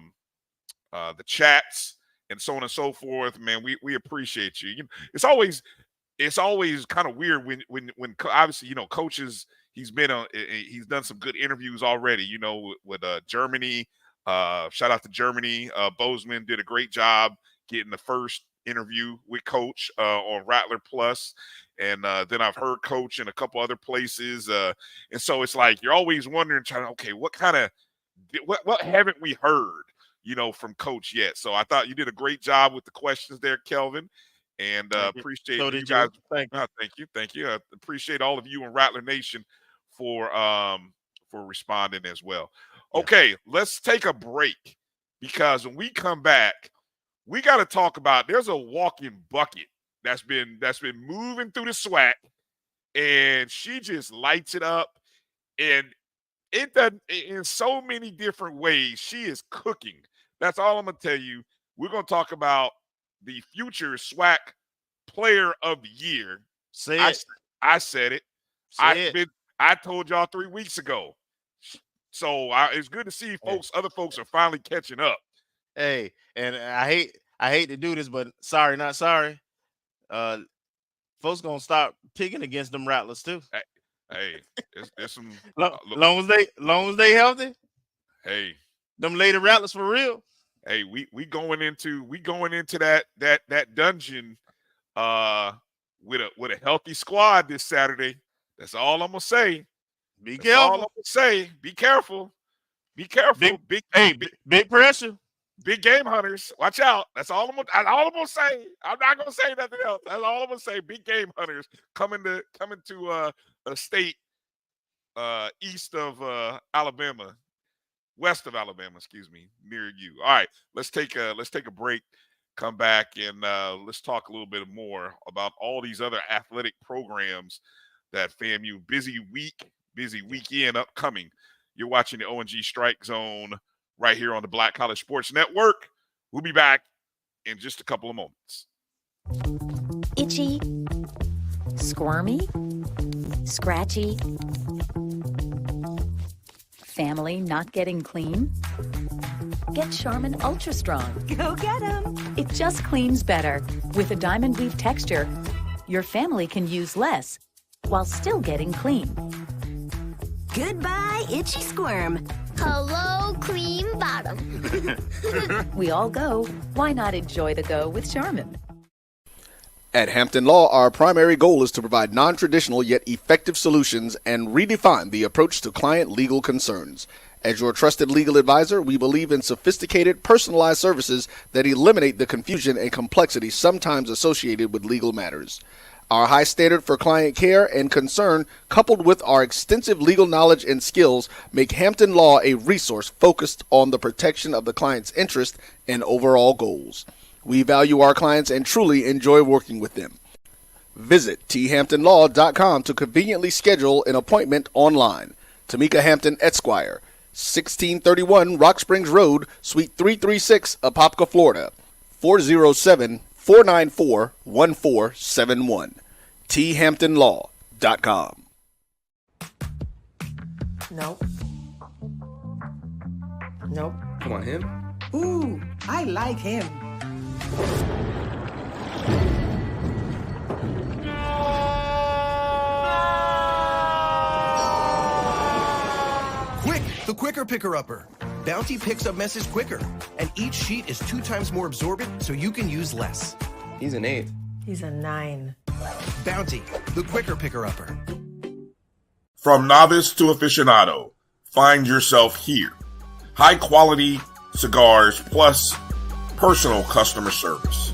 chats and so on and so forth, man, we appreciate you. It's always kind of weird when obviously, coaches, he's done some good interviews already, with Germany. Shout out to Germany. Bozeman did a great job getting the first interview with Coach on Rattler Plus. And then I've heard Coach in a couple other places. And so it's like you're always wondering, okay, what haven't we heard, from Coach yet? So I thought you did a great job with the questions there, Kelvin. And appreciate you guys. Thank you. I appreciate all of you in Rattler Nation for responding as well. Okay, let's take a break, because when we come back, we got to talk about, there's a walking bucket that's been moving through the SWAC, and she just lights it up, and it does in so many different ways. She is cooking. That's all I'm gonna tell you. We're gonna talk about the future SWAC Player of the Year. I said it. I told y'all 3 weeks ago. So it's good to see other folks are finally catching up. Hey, and I hate to do this, but sorry, not sorry. Folks gonna start picking against them Rattlers too. Hey, there's some long as they healthy. Hey, them lady Rattlers for real. Hey, we going into that dungeon with a healthy squad this Saturday. That's all I'm gonna say. Be careful. Be careful. Big pressure. Big game hunters. Watch out. That's all I'm gonna say. I'm not gonna say nothing else. That's all I'm gonna say. Big game hunters coming to a state east of Alabama. West of Alabama, excuse me, near you. All right, let's take a break, come back, and let's talk a little bit more about all these other athletic programs that FAMU, busy weekend upcoming. You're watching the O&G StrikeZone right here on the Black College Sports Network. We'll be back in just a couple of moments. Itchy, squirmy, scratchy, family not getting clean? Get Charmin Ultra Strong. Go get 'em. It just cleans better. With a diamond weave texture, your family can use less while still getting clean. Goodbye, itchy squirm. Hello, cream bottom. We all go. Why not enjoy the go with Charmin? At Hampton Law, our primary goal is to provide non-traditional yet effective solutions and redefine the approach to client legal concerns. As your trusted legal advisor, we believe in sophisticated, personalized services that eliminate the confusion and complexity sometimes associated with legal matters. Our high standard for client care and concern, coupled with our extensive legal knowledge and skills, make Hampton Law a resource focused on the protection of the client's interest and overall goals. We value our clients and truly enjoy working with them. Visit thamptonlaw.com to conveniently schedule an appointment online. Tamika Hampton Esquire, 1631 Rock Springs Road, Suite 336, Apopka, Florida, 407-494-1471. thamptonlaw.com. Nope. Come on, him? Ooh, I like him. Quick, the quicker picker-upper. Bounty picks up messes quicker, and each sheet is 2 times more absorbent, so you can use less. He's an 8. He's a 9. Bounty, the quicker picker-upper. From novice to aficionado, find yourself here. High quality cigars plus personal customer service.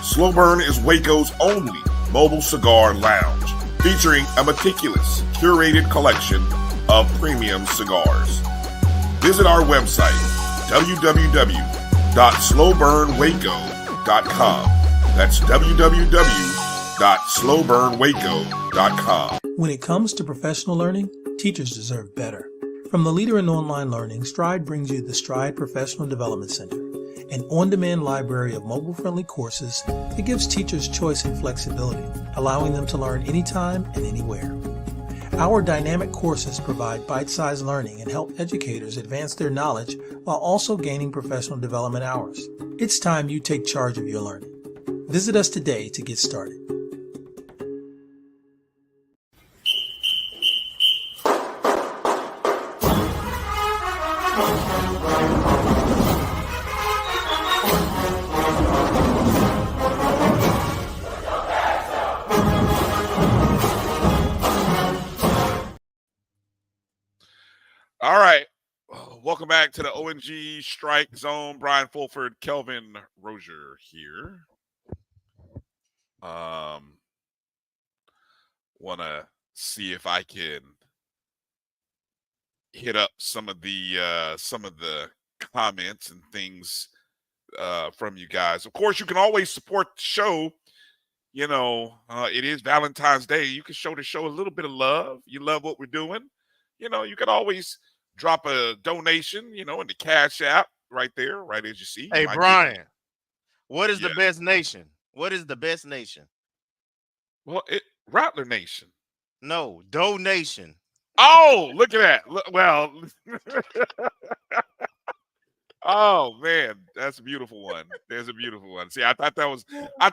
Slow Burn is Waco's only mobile cigar lounge, featuring a meticulous, curated collection of premium cigars. Visit our website, www.slowburnwaco.com. That's www.slowburnwaco.com. When it comes to professional learning, teachers deserve better. From the leader in online learning, Stride brings you the Stride Professional Development Center, an on-demand library of mobile-friendly courses that gives teachers choice and flexibility, allowing them to learn anytime and anywhere. Our dynamic courses provide bite-sized learning and help educators advance their knowledge while also gaining professional development hours. It's time you take charge of your learning. Visit us today to get started. All right. Welcome back to the O&G StrikeZone. Brian Fulford, Kelvin Rozier here. Want to see if I can hit up some of the comments and things from you guys. Of course, you can always support the show. You know, it is Valentine's Day. You can show the show a little bit of love. You love what we're doing. You know, you can always drop a donation, you know, in the Cash App right there, right as you see. Hey, Brian, what is the best nation? What is the best nation? Well, Rattler Nation. No, donation. Oh, look at that. Well, oh man, that's a beautiful one. There's a beautiful one. See, I thought that was a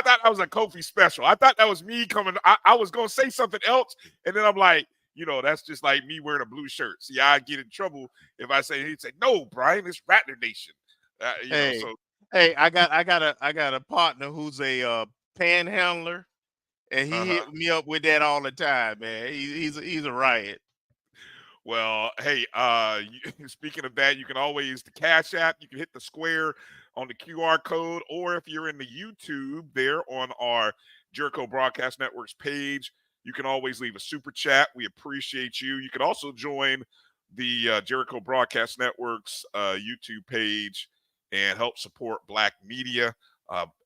Kofi special. I thought that was me coming. I was gonna say something else, and then I'm like, you know, that's just like me wearing a blue shirt. See, I get in trouble if I say, he'd say, no, Brian, it's Rattler Nation. Hey, I got a partner who's a panhandler, and he hit me up with that all the time, man. He's a riot. Well, hey, speaking of that, you can always the Cash App. You can hit the square on the QR code, or if you're in the YouTube there on our Jericho Broadcast Network's page, you can always leave a super chat. We appreciate you. You can also join the Jericho Broadcast Network's YouTube page and help support Black media,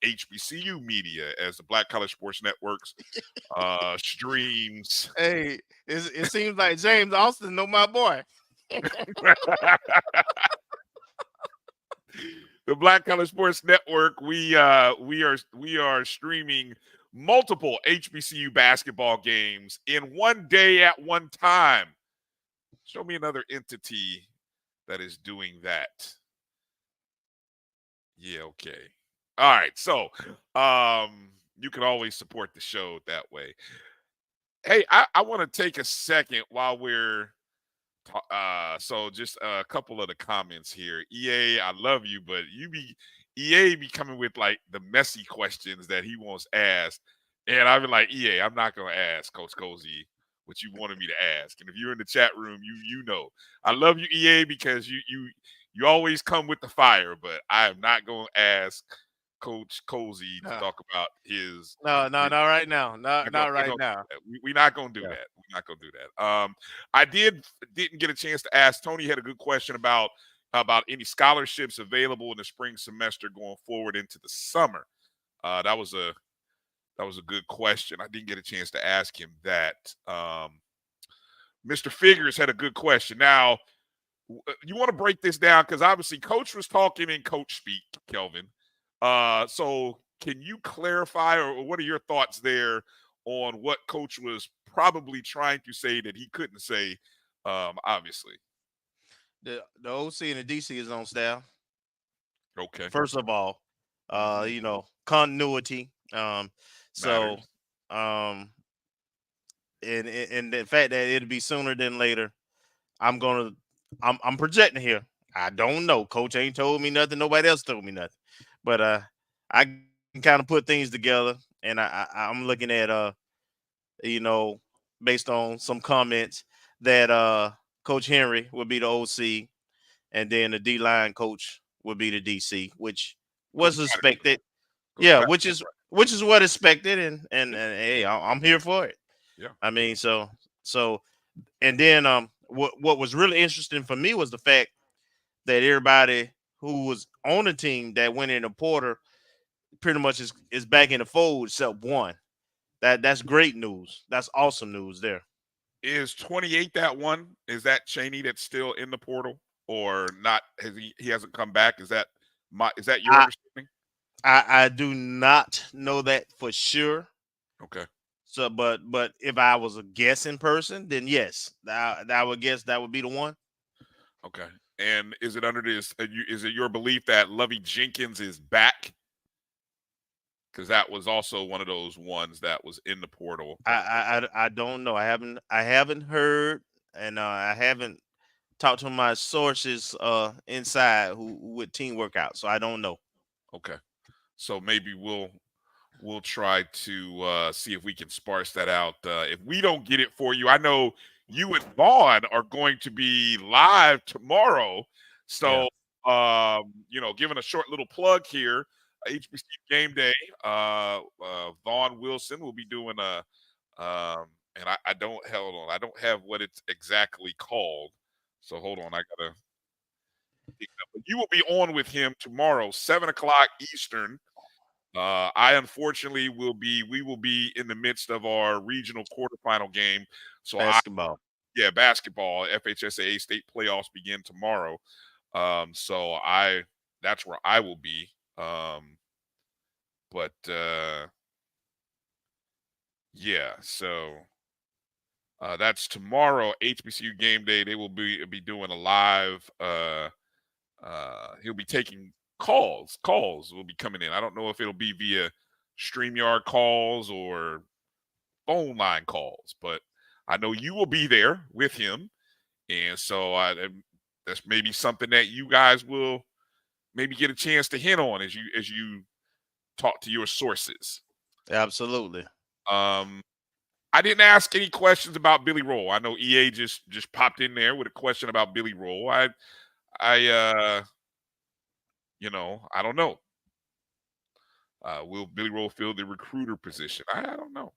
HBCU media, as the Black College Sports Network's streams. Hey, it seems like James Austin know my boy. The Black College Sports Network, we are streaming multiple HBCU basketball games in one day at one time. Show me another entity that is doing that. Yeah, okay. All right. So you can always support the show that way. Hey, I want to take a second while we're so just a couple of the comments here. EA, I love you, but EA be coming with like the messy questions that he wants asked. And I've been like, EA, I'm not gonna ask Coach Colzie what you wanted me to ask. And if you're in the chat room, you know. I love you, EA, because you always come with the fire, but I am not gonna ask Coach Colzie to talk about his not right now. Not right now. We're not gonna do that. We're not gonna do that. I didn't get a chance to ask. Tony had a good question about any scholarships available in the spring semester going forward into the summer. That was a good question. I didn't get a chance to ask him that. Mr. Figures had a good question. Now, you want to break this down because obviously Coach was talking in Coach speak, Kelvin. So can you clarify, or what are your thoughts there on what Coach was probably trying to say that he couldn't say, obviously? The OC and the DC is on staff. Okay. First of all, you know, continuity. And the fact that it'll be sooner than later, I'm projecting here. I don't know. Coach ain't told me nothing. Nobody else told me nothing. But I can kind of put things together, and I'm looking at you know, based on some comments that Coach Henry would be the OC, and then the D-line coach would be the DC, which was expected. Yeah, which is what expected, and hey, I'm here for it. Yeah, I mean, so and then what was really interesting for me was the fact that everybody who was on the team that went into Porter, pretty much is back in the fold except one. That's great news. That's awesome news there. Is 28 that one? Is that Cheney that's still in the portal or not? Has he hasn't come back? Is that your understanding? I do not know that for sure. Okay. So, but if I was a guessing person, then yes, I would guess that would be the one. Okay. And is it under this? Is it your belief that Lovey Jenkins is back? Because that was also one of those ones that was in the portal. I don't know. I haven't heard, and I haven't talked to my sources inside who would team workout, so I don't know. Okay. So maybe we'll try to see if we can sparse that out. If we don't get it for you, I know you and Vaughn are going to be live tomorrow. So, giving a short little plug here, HBCU Game Day. Vaughn Wilson will be doing and I don't hold on. I don't have what it's exactly called. So hold on, I gotta. But you will be on with him tomorrow, 7:00 Eastern. I unfortunately we will be in the midst of our regional quarterfinal game. So Basketball. Basketball. FHSAA state playoffs begin tomorrow. So that's where I will be. So that's tomorrow, HBCU Game Day. They will be doing a live he'll be taking calls will be coming in. I don't know if it'll be via StreamYard calls or phone line calls, but I know you will be there with him, and so that's maybe something that you guys will maybe get a chance to hint on as you talk to your sources. Absolutely. I didn't ask any questions about Billy Roll. I know EA just popped in there with a question about Billy Roll. I don't know. Will Billy Roll fill the recruiter position? I don't know.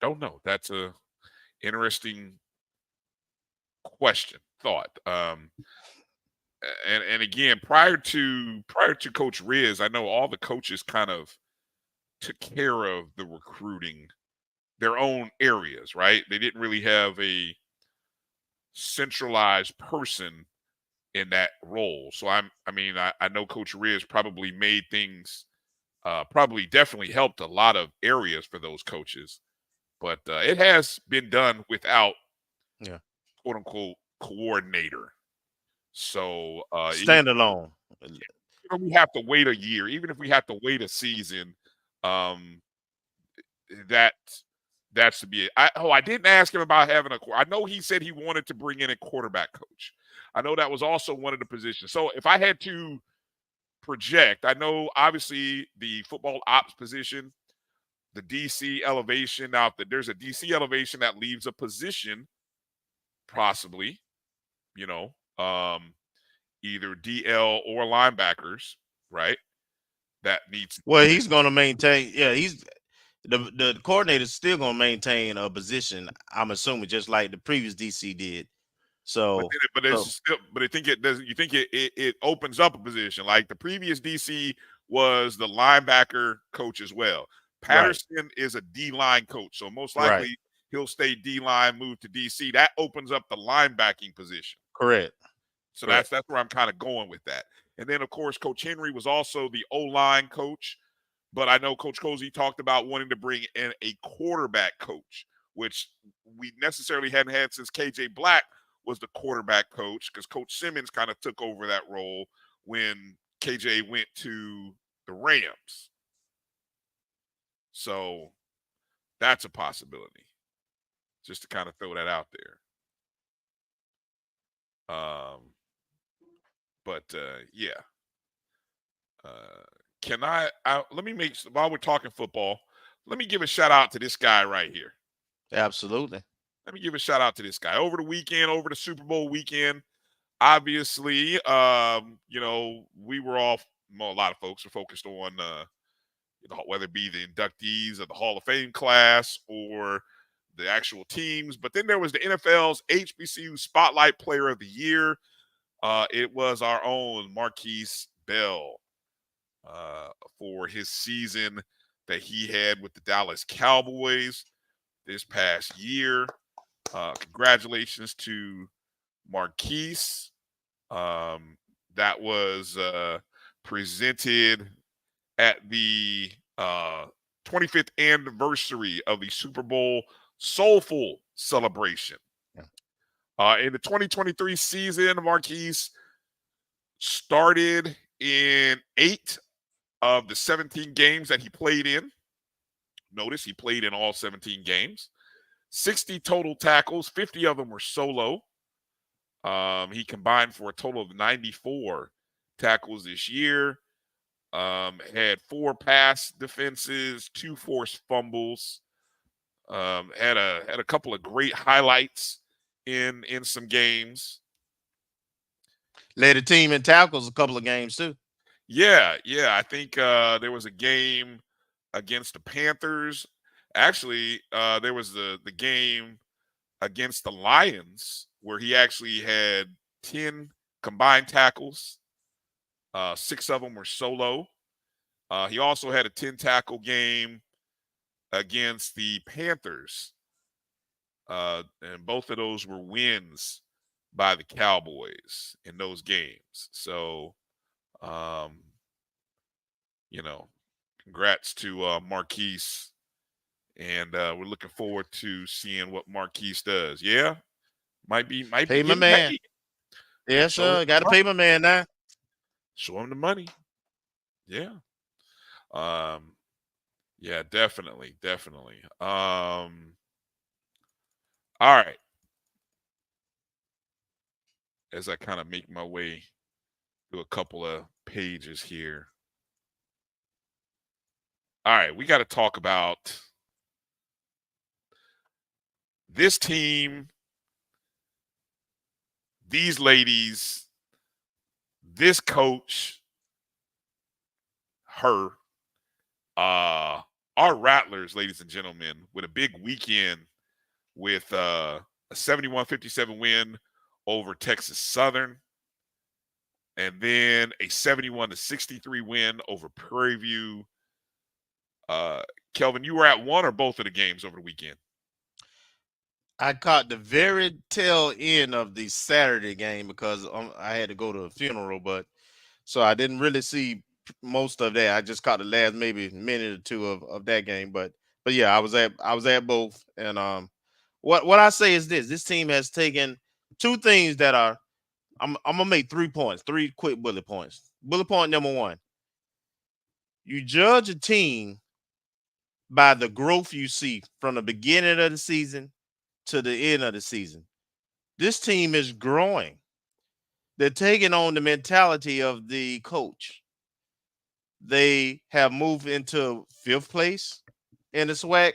Don't know. That's a interesting thought. And again, prior to Coach Riz, I know all the coaches kind of took care of the recruiting, their own areas, right? They didn't really have a centralized person in that role. So I know Coach Riz probably made things probably definitely helped a lot of areas for those coaches, but it has been done without quote unquote coordinator. So standalone. We have to wait a year, even if we have to wait a season. That's to be it. I didn't ask him about having I know he said he wanted to bring in a quarterback coach. I know that was also one of the positions. So if I had to project, I know obviously the football ops position, the DC elevation. Now, if there's a DC elevation that leaves a position, possibly, either DL or linebackers, right? That needs. Well, he's going to maintain. Yeah, he's the coordinator's still going to maintain a position. I'm assuming just like the previous DC did. So, I think it does. You think it opens up a position like the previous DC was the linebacker coach as well. Patterson is a D line coach, so most likely he'll stay D line, move to DC. That opens up the linebacking position. Correct. So that's where I'm kind of going with that. And then of course, Coach Henry was also the O-line coach, but I know Coach Colzie talked about wanting to bring in a quarterback coach, which we necessarily hadn't had since KJ Black was the quarterback coach, because Coach Simmons kind of took over that role when KJ went to the Rams. So that's a possibility, just to kind of throw that out there. Let me while we're talking football, let me give a shout out to this guy right here. Absolutely. Let me give a shout out to this guy. Over the Super Bowl weekend, obviously, we were a lot of folks were focused on, whether it be the inductees of the Hall of Fame class or the actual teams. But then there was the NFL's HBCU Spotlight Player of the Year. It was our own Marquise Bell for his season that he had with the Dallas Cowboys this past year. Congratulations to Marquise. That was presented at the 25th anniversary of the Super Bowl Soulful celebration. In the 2023 season, Marquise started in 8 of the 17 games that he played in. Notice he played in all 17 games. 60 total tackles, 50 of them were solo. He combined for a total of 94 tackles this year. Had 4 pass defenses, 2 forced fumbles. Had a couple of great highlights in some games. Led the team in tackles a couple of games too. Yeah. I think there was a game against the Panthers. Actually, there was the game against the Lions where he actually had 10 combined tackles. 6 of them were solo. He also had a 10 tackle game against the Panthers. And both of those were wins by the Cowboys in those games. So, congrats to Marquise. And we're looking forward to seeing what Marquise does. Yeah, might be pay my man. Paid. Yes, sir. Got to pay my man now. Show him the money. Yeah. Yeah, definitely. All right. As I kind of make my way through a couple of pages here. All right, we got to talk about this team, these ladies, this coach, her, our Rattlers, ladies and gentlemen, with a big weekend with a 71-57 win over Texas Southern, and then a 71-63 win over Prairie View. Kelvin, you were at one or both of the games over the weekend? I caught the very tail end of the Saturday game because I had to go to a funeral, so I didn't really see most of that. I just caught the last maybe minute or two of that game, but yeah, I was at both. And what I say is this team has taken 2 things that are I'm gonna make 3 points, 3 quick bullet points. Bullet point number 1: you judge a team by the growth you see from the beginning of the season to the end of the season. This team is growing. They're taking on the mentality of the coach. They have moved into 5th place in the SWAC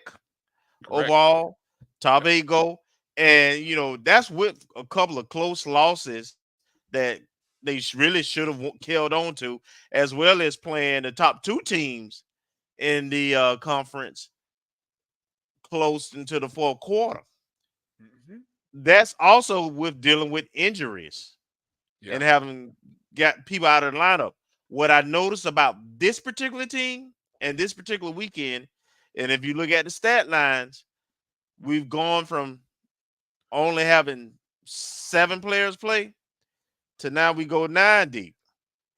overall, top 8 goal. And, that's with a couple of close losses that they really should have held on to, as well as playing the top 2 teams in the conference close into the 4th quarter. Mm-hmm. That's also with dealing with injuries and having got people out of the lineup. What I noticed about this particular team and this particular weekend, and if you look at the stat lines, we've gone from only having 7 players play to now we go 9 deep.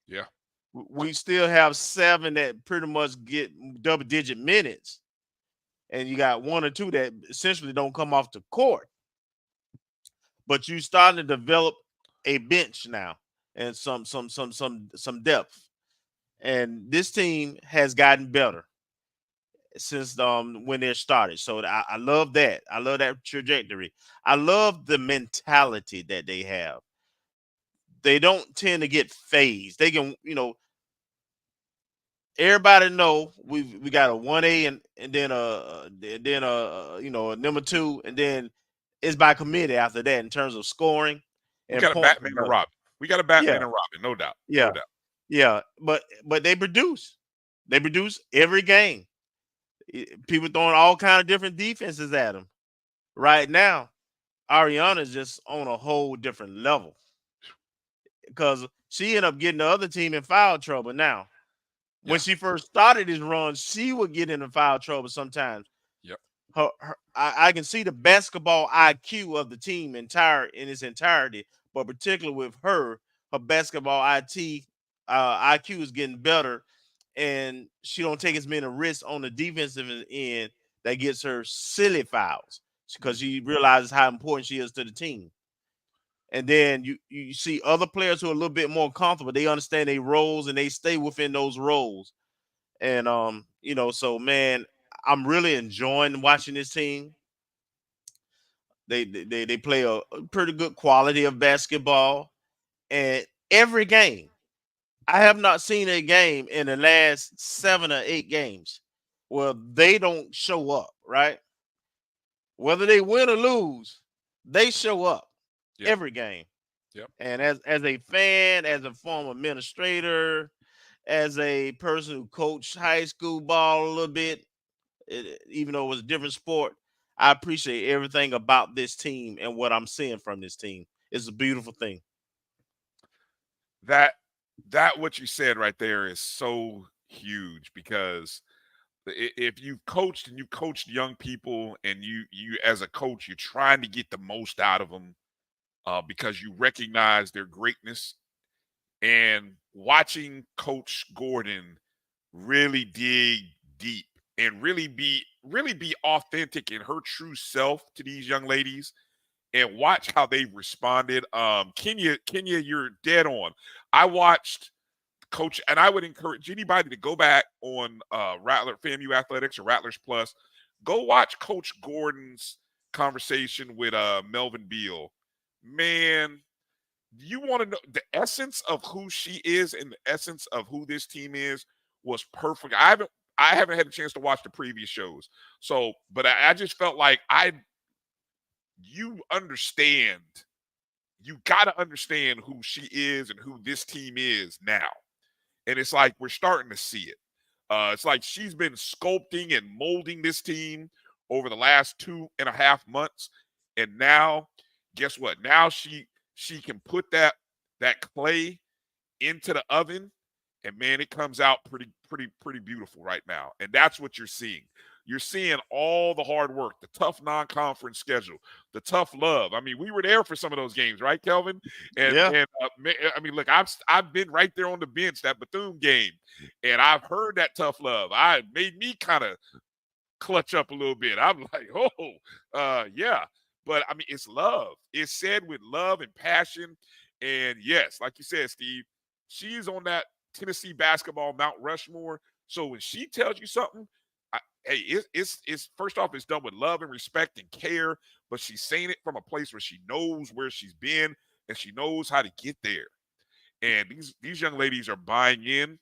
Yeah. We still have 7 that pretty much get double-digit minutes, and you got 1 or 2 that essentially don't come off the court. But you starting to develop a bench now and some depth. And this team has gotten better since when they started. So I love that. I love that trajectory. I love the mentality that they have. They don't tend to get phased. They can, everybody know we got a 1A and then a number 2, and then it's by committee after that in terms of scoring. We got a Batman and Robin. No doubt. Yeah. No doubt. Yeah, but they produce. They produce every game. People throwing all kind of different defenses at them. Right now, Ariana's just on a whole different level. because she ended up getting the other team in foul trouble. Now, when Yeah. she first started this run, she would get into foul trouble sometimes. Yep. I can see the basketball IQ of the team in its entirety, but particularly with her basketball IQ is getting better, and she don't take as many risks on the defensive end that gets her silly fouls because she realizes how important she is to the team. And then you see other players who are a little bit more comfortable. They understand their roles and they stay within those roles. And so man, I'm really enjoying watching this team. They play a pretty good quality of basketball, and every game. I have not seen a game in the last 7 or 8 games where they don't show up, right? Whether they win or lose, they show up every game. Yep. And as a fan, as a former administrator, as a person who coached high school ball a little bit, even though it was a different sport, I appreciate everything about this team and what I'm seeing from this team. It's a beautiful thing. That what you said right there is so huge, because if you've coached and you coached young people, and you as a coach, you're trying to get the most out of them, because you recognize their greatness. And watching Coach Gordon really dig deep and really be authentic in her true self to these young ladies, and watch how they responded. Kenya, you're dead on. I watched Coach, and I would encourage anybody to go back on FAMU Athletics or Rattlers Plus. Go watch Coach Gordon's conversation with Melvin Beal. Man, you want to know the essence of who she is and the essence of who this team is was perfect. I haven't had a chance to watch the previous shows, so but I just felt like you got to understand who she is and who this team is now. And it's like we're starting to see it. It's like she's been sculpting and molding this team over the last 2.5 months. And now, guess what? Now she can put that clay into the oven, and man, it comes out pretty beautiful right now. And that's what you're seeing. You're seeing all the hard work, the tough non-conference schedule, the tough love. I mean, we were there for some of those games, right, Kelvin? And I mean, look, I've been right there on the bench, that Bethune game, and I've heard that tough love. I made me kind of clutch up a little bit. I'm like, yeah. But I mean, it's love. It's said with love and passion. And yes, like you said, Steve, she's on that Tennessee basketball Mount Rushmore. So when she tells you something, it's first off, it's done with love and respect and care, but she's saying it from a place where she knows where she's been and she knows how to get there. And these young ladies are buying in.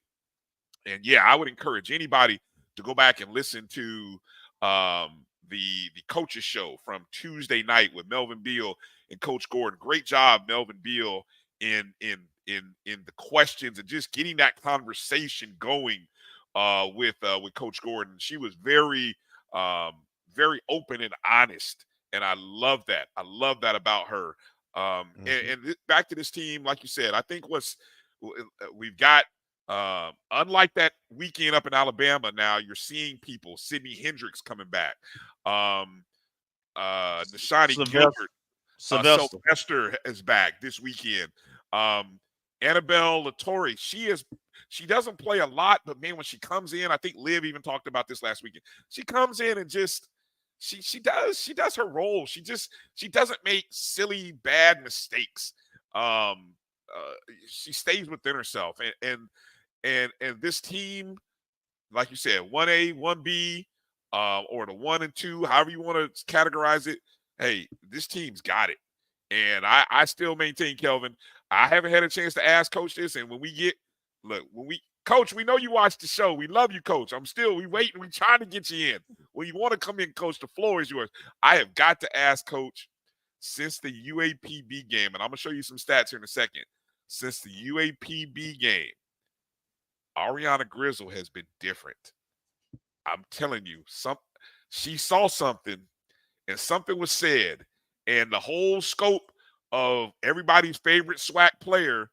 And yeah, I would encourage anybody to go back and listen to the coaches show from Tuesday night with Melvin Beal and Coach Gordon. Great job, Melvin Beal, in the questions and just getting that conversation going with Coach Gordon. She was very open and honest, and I love that. I love that about her. And back to this team, like you said, I think we've got. Unlike that weekend up in Alabama, now you're seeing people. Sydney Hendricks coming back. Nashani Gilbert. Sylvester is back this weekend. Annabelle Latore, she doesn't play a lot, but man, when she comes in, I think Liv even talked about this last weekend. She comes in and just she does her role. She doesn't make silly bad mistakes. She stays within herself, and this team, like you said, 1A, 1B, or the 1 and 2, however you want to categorize it. Hey, this team's got it. And I still maintain, Kelvin, I haven't had a chance to ask Coach this. And Coach, we know you watch the show. We love you, Coach. We waiting. We trying to get you in. When you want to come in, Coach, the floor is yours. I have got to ask, Coach, since the UAPB game, and I'm going to show you some stats here in a second. Since the UAPB game, Ariana Grizzle has been different. I'm telling you, she saw something, and something was said, and the whole scope of everybody's favorite SWAC player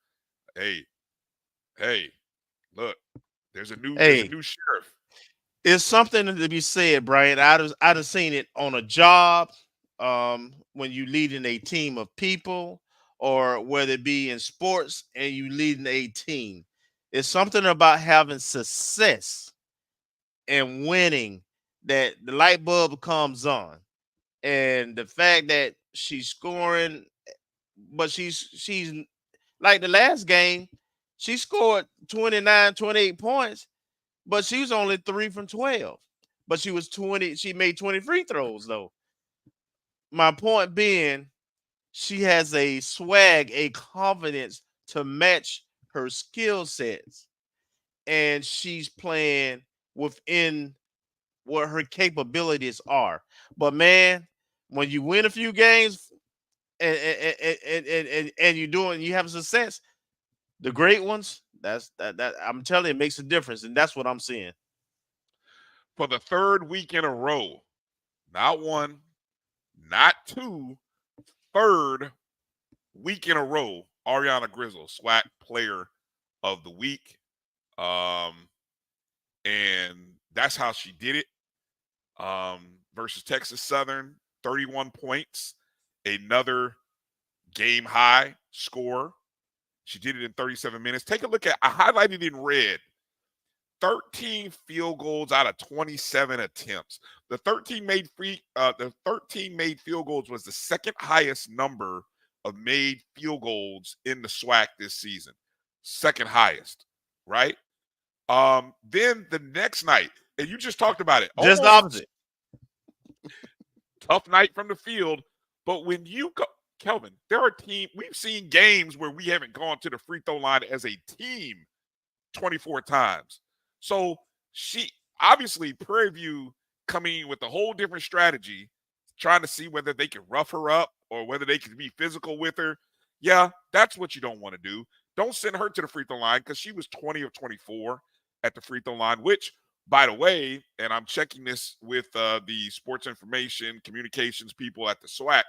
Hey, look, there's a new Hey, sheriff. it's something to be said, Brian. I'd have seen it on a job, when you leading a team of people, or whether it be in sports and you leading a team. It's something about having success and winning that the light bulb comes on. And the fact that she's scoring, but she's like the last game, she scored 29, 28 points, but she was only 3 from 12. But she made 20 free throws though. My point being, she has a swag, a confidence to match her skill sets. And she's playing within what her capabilities are. But man, when you win a few games and you have success, the great ones, that I'm telling you, it makes a difference, and that's what I'm seeing. For the third week in a row, not one, not two, third week in a row, Ariana Grizzle, SWAC Player of the Week. And that's how she did it. Versus Texas Southern, 31 points, another game high score. She did it in 37 minutes. Take a look at, I highlighted in red, 13 field goals out of 27 attempts. The 13 made field goals was the second highest number of made field goals in the SWAC this season. Second highest, right? Then the next night, and you just talked about it. Just the opposite. Tough night from the field. But when you go, Kelvin, there are we've seen games where we haven't gone to the free throw line as a team 24 times. So she obviously, Prairie View coming in with a whole different strategy, trying to see whether they can rough her up or whether they can be physical with her. Yeah, that's what you don't want to do. Don't send her to the free throw line, because she was 20 of 24 at the free throw line, which, by the way, and I'm checking this with the sports information communications people at the SWAC,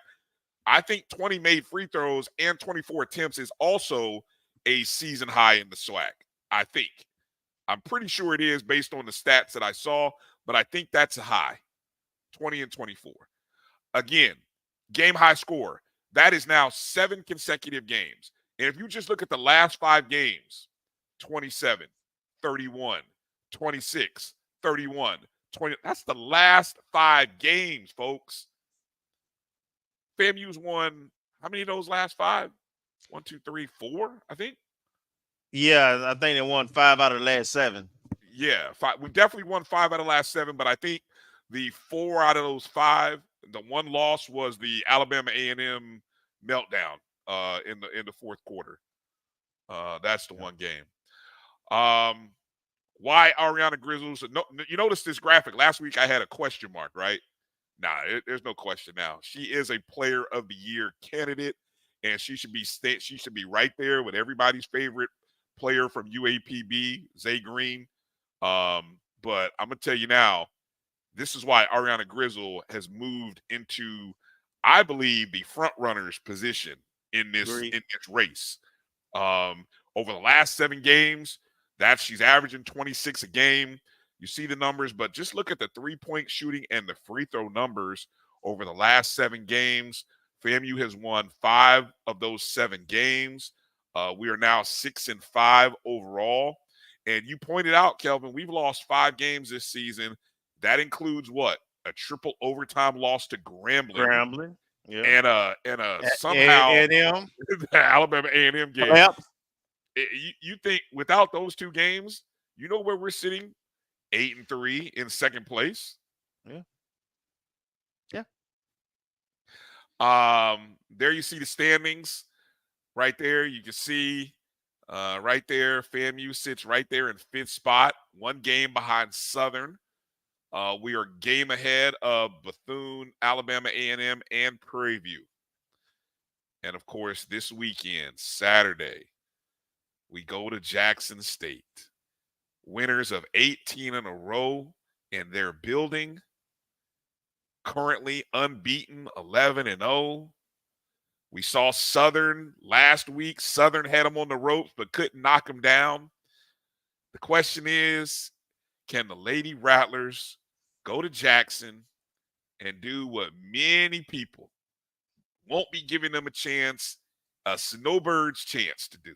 I think 20 made free throws and 24 attempts is also a season high in the SWAC. I think. I'm pretty sure it is based on the stats that I saw, but I think that's a high, 20 and 24. Again, game high score. That is now 7 consecutive games. And if you just look at the last 5 games, 27, 31, 26, 31, 20. That's the last 5 games, folks. FAMU's won how many of those last 5? 1, 2, 3, 4, I think. Yeah, I think they won 5 out of the last 7. Yeah, 5. We definitely won 5 out of the last 7, but I think the 4 out of those 5, the one loss was the Alabama A&M meltdown in the fourth quarter. That's the one game. Why Ariana Grizzle? No, you notice this graphic. Last week I had a question mark, right? Nah, there's no question now. She is a Player of the Year candidate, and she should be right there with everybody's favorite player from UAPB, Zay Green. But I'm gonna tell you now, this is why Ariana Grizzle has moved into, I believe, the front runner's position in this race. Over the last 7 games, she's averaging 26 a game. You see the numbers, but just look at the 3-point shooting and the free throw numbers over the last 7 games. FAMU has won 5 of those 7 games. We are now 6-5 overall. And you pointed out, Kelvin, we've lost 5 games this season. That includes what? A triple overtime loss to Grambling. Yeah. And a somehow A&M. Alabama A&M game. Yep. You think without those 2 games, you know where we're sitting? 8-3 in second place. Yeah. There you see the standings right there. You can see right there, FAMU sits right there in 5th spot, 1 game behind Southern. We are game ahead of Bethune, Alabama A&M, and Prairie View. And of course, this weekend, Saturday, we go to Jackson State. Winners of 18 in a row in their building. Currently unbeaten, 11-0. We saw Southern last week. Southern had them on the ropes but couldn't knock them down. The question is, can the Lady Rattlers go to Jackson and do what many people won't be giving them a snowbird's chance to do?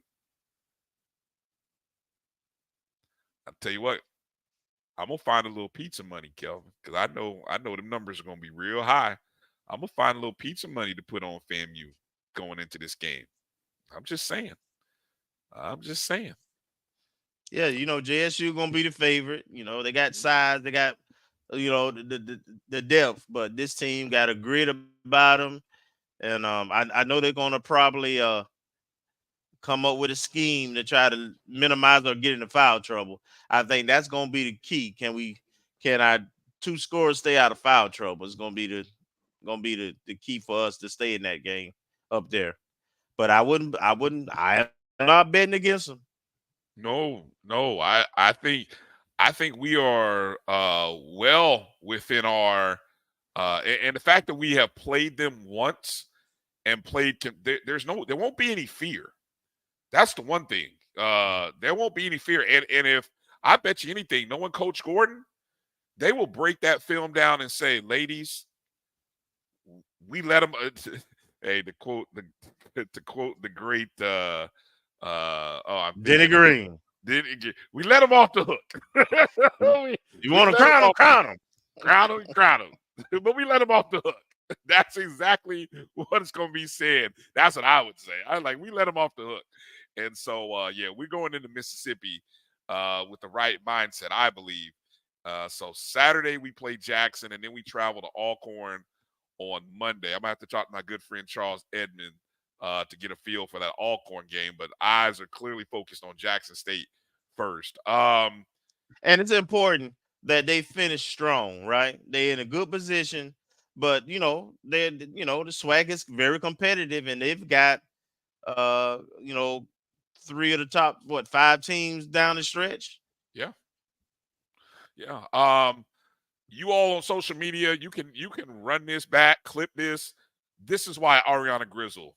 I'll tell you what, I'm gonna find a little pizza money, Kelvin, because I know the numbers are gonna be real high. I'm gonna find a little pizza money to put on FAMU going into this game. I'm just saying. Yeah, JSU gonna be the favorite. They got size, they got the depth, but this team got a grit about them, and I know they're gonna probably come up with a scheme to try to minimize or get into foul trouble. I think that's gonna be the key. Can our two scorers stay out of foul trouble? It's gonna be the key for us to stay in that game up there. But I'm not betting against them. No. I think we are well within our and the fact that we have played them once and there won't be any fear. That's the one thing. There won't be any fear. And if I bet you anything, knowing Coach Gordon, they will break that film down and say, ladies, we let them hey, to quote the great Denny Green. We let them off the hook. You want to crown them? Crown them. But we let them off the hook. That's exactly what is going to be said. That's what I would say. We let them off the hook. And so, we're going into Mississippi with the right mindset, I believe. So Saturday we play Jackson, and then we travel to Alcorn on Monday. I'm going to have to talk to my good friend Charles Edmond to get a feel for that Alcorn game, but eyes are clearly focused on Jackson State first. And it's important that they finish strong, right? They're in a good position, but the SWAC is very competitive, and they've got three of the top 5 teams down the stretch. Yeah. You all on social media, you can run this back, clip this. This is why Ariana Grizzle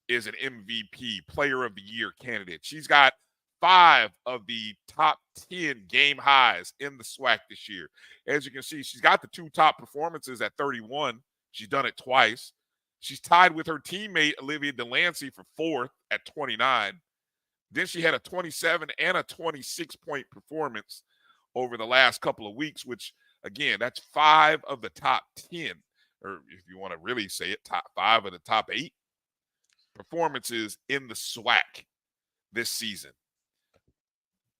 is an MVP, Player of the Year candidate. She's got 5 of the top 10 game highs in the SWAC this year. As you can see, she's got the 2 top performances at 31. She's done it twice. She's tied with her teammate Olivia Delancey for 4th at 29. Then she had a 27 and a 26-point performance over the last couple of weeks, which, again, that's 5 of the top 10, or if you want to really say it, top 5 of the top 8 performances in the SWAC this season.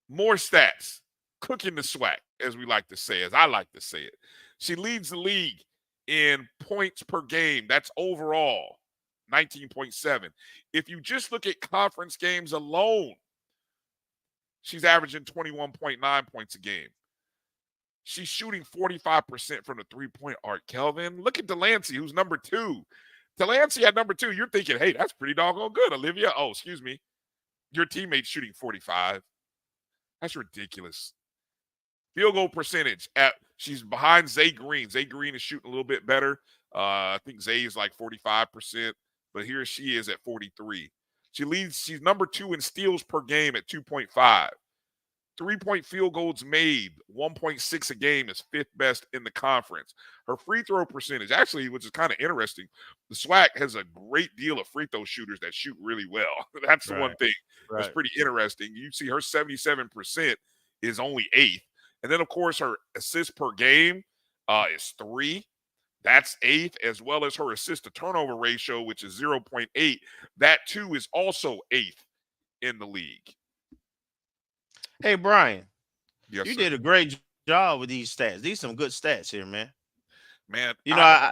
More stats, cooking the SWAC, as we like to say, as I like to say it. She leads the league in points per game. That's overall 19.7. If you just look at conference games alone, she's averaging 21.9 points a game. She's shooting 45% from the three-point arc. Kelvin, look at Delancey, who's number 2. Delancey at number 2, you're thinking, hey, that's pretty doggone good, Olivia. Oh, excuse me. Your teammate's shooting 45. That's ridiculous. Field goal percentage, she's behind Zay Green. Zay Green is shooting a little bit better. I think Zay is like 45%, but here she is at 43. She's number 2 in steals per game at 2.5. 3-point field goals made, 1.6 a game, is 5th best in the conference. Her free throw percentage, actually, which is kind of interesting, the SWAC has a great deal of free throw shooters that shoot really well. That's the one thing that's pretty interesting. You see her 77% is only 8th. And then, of course, her assists per game is 3. That's 8th, as well as her assist-to-turnover ratio, which is 0.8. That, too, is also 8th in the league. Hey, Brian, yes, you sir. did a great job with these stats. These are some good stats here, man. Man, I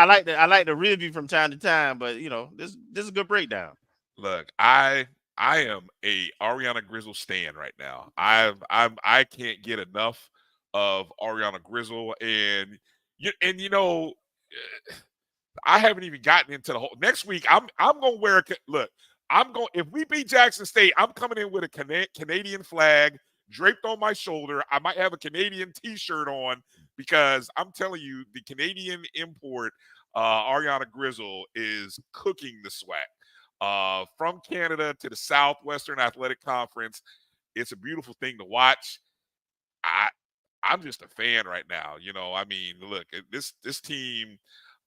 like to review from time to time, but this is a good breakdown. Look, I am a Ariana Grizzle stan right now. I can't get enough of Ariana Grizzle, and I haven't even gotten into the whole. Next week, I'm gonna wear if we beat Jackson State, I'm coming in with a Canadian flag draped on my shoulder. I might have a Canadian T-shirt on because I'm telling you, the Canadian import Ariana Grizzle is cooking the SWAC. From Canada to the Southwestern Athletic Conference, it's a beautiful thing to watch. I'm just a fan right now. I mean, look, this team,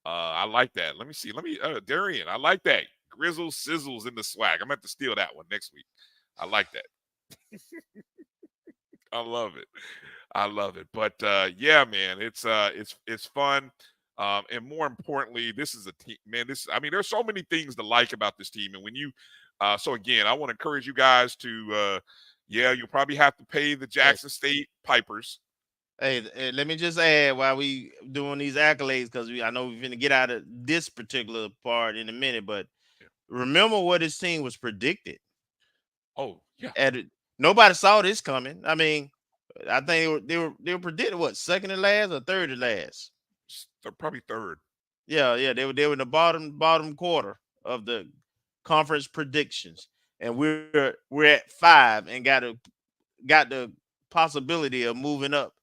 I like that. Let me see. Darian, I like that. Grizzle sizzles in the SWAC. I'm going to have to steal that one next week. I like that. I love it. I love it. But yeah, man, it's fun. And more importantly, this is a team, man. There's so many things to like about this team. And when you so again, I want to encourage you guys to yeah, you'll probably have to pay the Jackson State Pipers. Hey, let me just add while we doing these accolades, because I know we're going to get out of this particular part in a minute, but remember what this team was predicted. Oh, yeah. Nobody saw this coming. I mean, I think they were predicted what, second to last or third to last? They're probably third. Yeah, they were in the bottom quarter of the conference predictions, and we're at 5 and got the possibility of moving up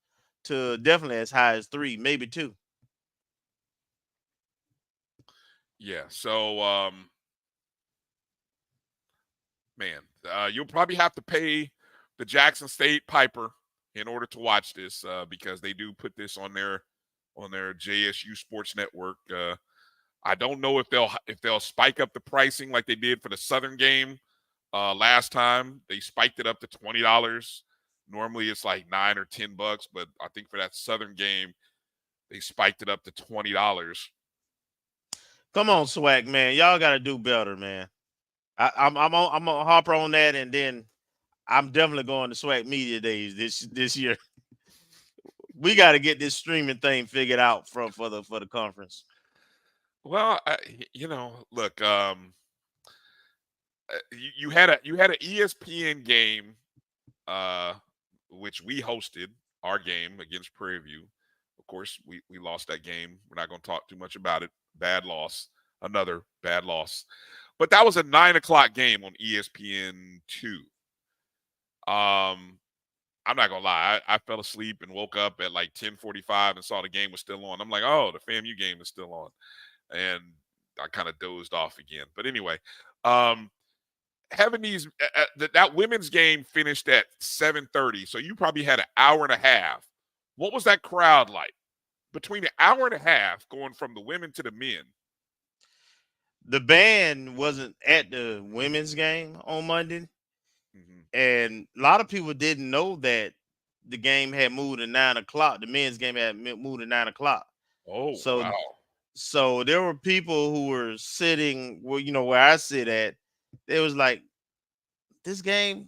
to definitely as high as 3, maybe 2. Yeah. So, man, you'll probably have to pay the Jackson State Piper in order to watch this, because they do put this on their JSU Sports Network. I don't know if they'll spike up the pricing like they did for the Southern game last time. They spiked it up to $20. Normally it's like $9 or $10, but I think for that Southern game, they spiked it up to $20. Come on, SWAC, man, y'all got to do better, man. I'm gonna hop on that, and then I'm definitely going to SWAC Media Days this year. We got to get this streaming thing figured out for the conference. Well, look, you had an ESPN game, which we hosted our game against Prairie View. Of course, we lost that game. We're not going to talk too much about it. Bad loss, another bad loss. But that was a 9:00 game on ESPN2. I'm not gonna lie, I fell asleep and woke up at like 10:45 and saw the game was still on. I'm like, oh, the FAMU game is still on, and I kind of dozed off again. But anyway, having these that women's game finished at 7:30, so you probably had an hour and a half. What was that crowd like between an hour and a half going from the women to the men? The band wasn't at the women's game on Monday. And a lot of people didn't know that the game had moved to 9:00. The men's game had moved to 9:00. Oh, so wow. So there were people who were sitting, well, where I sit at. It was like, this game,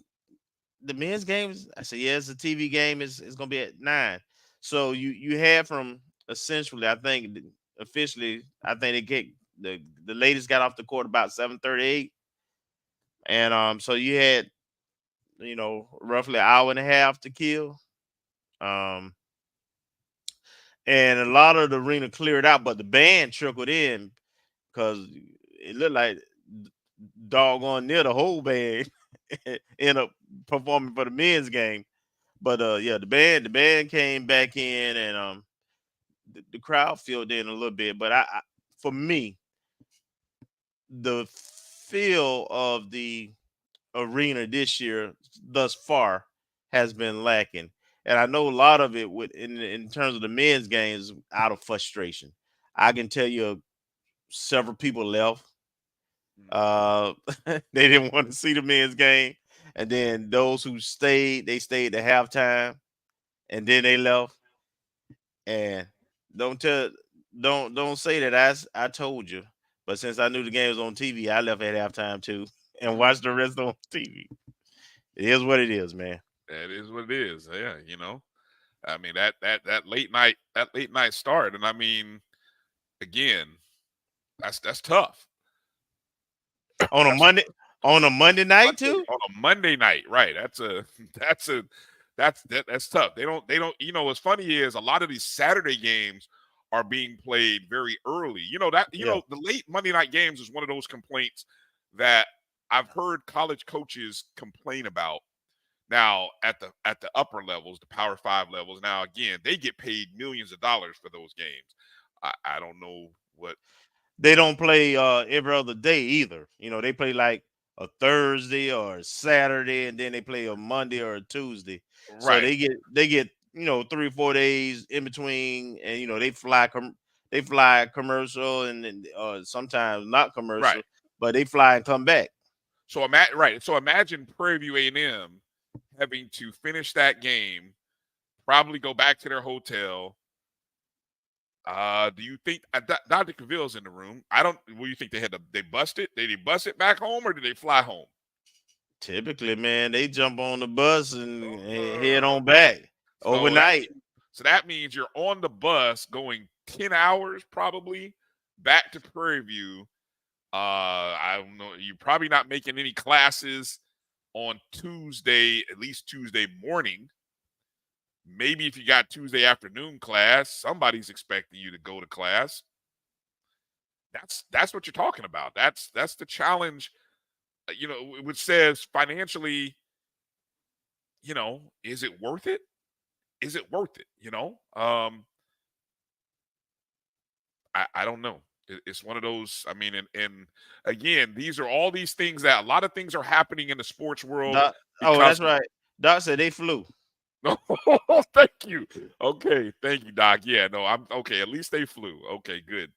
the men's games. I said, yeah, it's a TV game. It's gonna be at 9. So you had from essentially, I think officially, I think they get the ladies got off the court about 7:38, and so you had roughly an hour and a half to kill. And a lot of the arena cleared out, but the band trickled in because it looked like doggone near the whole band ended up performing for the men's game. But yeah, the band came back in, and the crowd filled in a little bit. But I for me, the feel of the arena this year thus far has been lacking, and I know a lot of it in terms of the men's games out of frustration. I can tell you several people left. They didn't want to see the men's game, and then those who stayed, they stayed to halftime, and then they left. And don't say that I told you, but since I knew the game was on TV, I left at halftime too and watched the rest on TV. It is what it is, man. That is what it is. Yeah, I mean that late night start, and I mean, again, that's tough. On a Monday night too. On a Monday night, right? That's tough. They don't. What's funny is a lot of these Saturday games are being played very early. The late Monday night games is one of those complaints that I've heard college coaches complain about. Now at the upper levels, the Power 5 levels. Now again, they get paid millions of dollars for those games. I don't know What? They don't play every other day either. You know, they play like a Thursday or a Saturday, and then they play a Monday or a Tuesday. So Right. they get 3 or 4 days in between, and they fly commercial and then sometimes not commercial, Right. but they fly and come back. So imagine Prairie View A&M having to finish that game, probably go back to their hotel. Do you think Dr. Cavill's in the room? What do you think they bust it? Did they bust it back home or did they fly home? Typically, man, they jump on the bus and head on back overnight. So that means you're on the bus going 10 hours probably back to Prairie View. I don't know. You're probably not making any classes on Tuesday, at least Tuesday morning. Maybe if you got Tuesday afternoon class, somebody's expecting you to go to class. That's what you're talking about. That's the challenge, which says financially, is it worth it? Is it worth it? I don't know. It's one of those. I mean, and again, these are all these things that a lot of things are happening in the sports world. Doc, that's right. Doc said they flew. Oh, thank you. Okay, thank you, Doc. Yeah, no, I'm okay. At least they flew. Okay, good.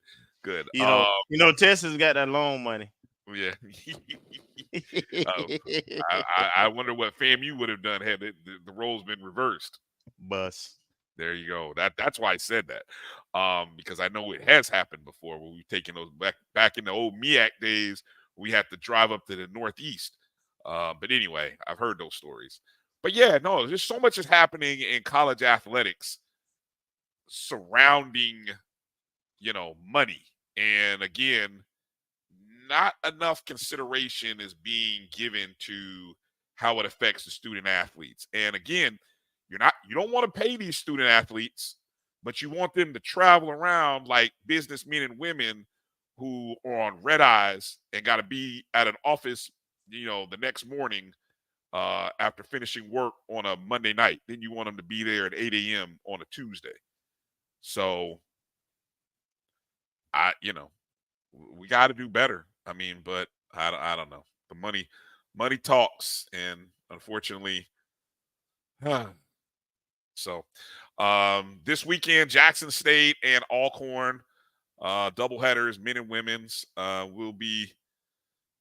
Texas got that loan money. Yeah. I wonder what FAMU would have done had the roles been reversed. Bus. There you go. That's why I said that. Because I know it has happened before where we've taken those back in the old MEAC days. We had to drive up to the Northeast. But anyway, I've heard those stories. But yeah, no, there's so much is happening in college athletics surrounding, money. And again, not enough consideration is being given to how it affects the student athletes. And again, you don't want to pay these student athletes, but you want them to travel around like businessmen and women who are on red eyes and got to be at an office, the next morning after finishing work on a Monday night. Then you want them to be there at 8 a.m. on a Tuesday. So we got to do better. I mean, but I don't know. The money talks, and unfortunately, so this weekend, Jackson State and Alcorn, doubleheaders, men and women's, will be.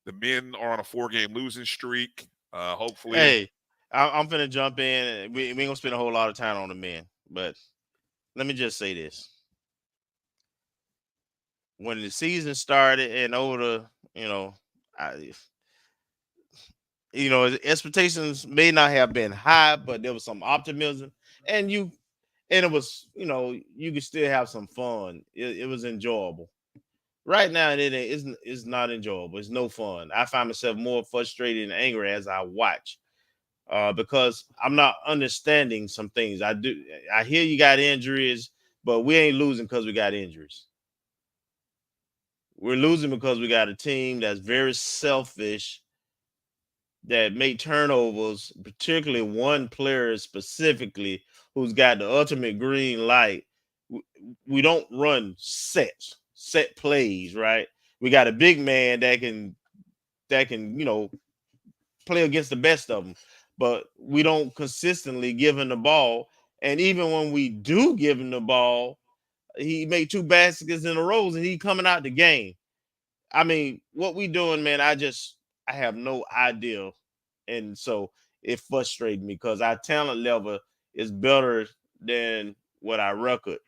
The men are on a 4-game losing streak. Hopefully, hey, I'm finna jump in. We ain't gonna spend a whole lot of time on the men, but let me just say this: when the season started and over expectations may not have been high, but there was some optimism, and it was, you could still have some fun. It was enjoyable. Right now, it's not enjoyable. It's no fun. I find myself more frustrated and angry as I watch, because I'm not understanding some things. I hear you got injuries, but we ain't losing because we got injuries. We're losing because we got a team that's very selfish, that make turnovers, particularly one player specifically who's got the ultimate green light. We don't run set plays, right? We got a big man that can play against the best of them, but we don't consistently give him the ball. And even when we do give him the ball, he made 2 baskets in a row and he coming out the game. I mean, what we doing, man, I have no idea. And so it frustrated me because our talent level is better than what our record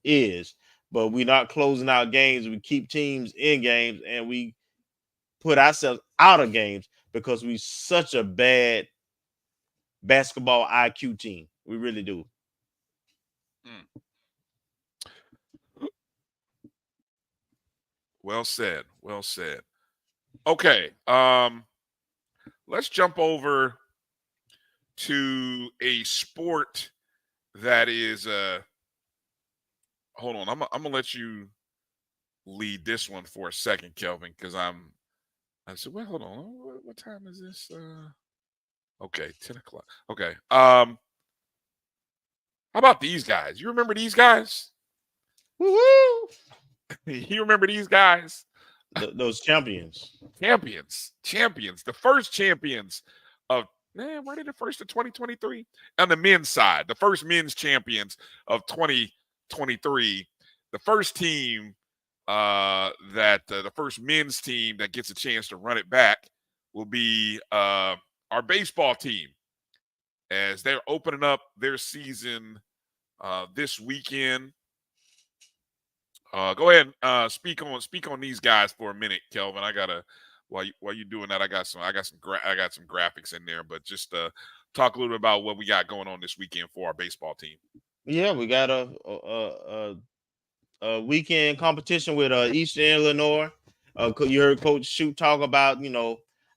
is, but we're not closing out games. We keep teams in games, and we put ourselves out of games because we such a bad basketball IQ team. We really do. Well said. Well said. Okay. Let's jump over to a sport that is hold on. I'm gonna let you lead this one for a second, Kelvin, because I said, well, hold on. What time is this? Okay, 10 o'clock. Okay. How about these guys? You remember these guys? Woo-hoo! You remember these guys? Those champions. Champions. The first champions of were they the first of 2023? On the men's side, the first men's champions of 2023. The first team the first men's team that gets a chance to run it back will be our baseball team, as they're opening up their season this weekend. Go ahead and speak on these guys for a minute, Kelvin. I gotta while you doing that, I got some graphics in there, but just talk a little bit about what we got going on this weekend for our baseball team. Yeah, we got a weekend competition with Eastern Illinois. You heard Coach Shute talk about,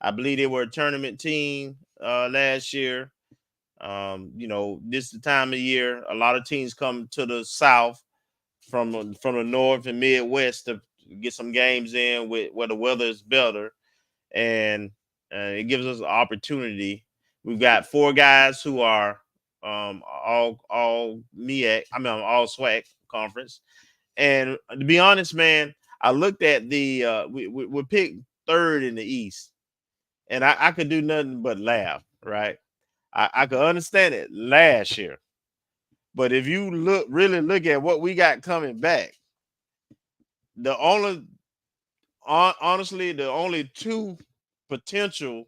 I believe they were a tournament team last year. This is the time of year a lot of teams come to the South from the North and Midwest to get some games in where the weather is better, and it gives us an opportunity. We've got 4 guys who are all MEAC, all SWAC conference. And to be honest, man, I looked at the we picked 3rd in the East, and I could do nothing but laugh, right? I could understand it last year, but if you really look at what we got coming back, honestly, the only 2 potential,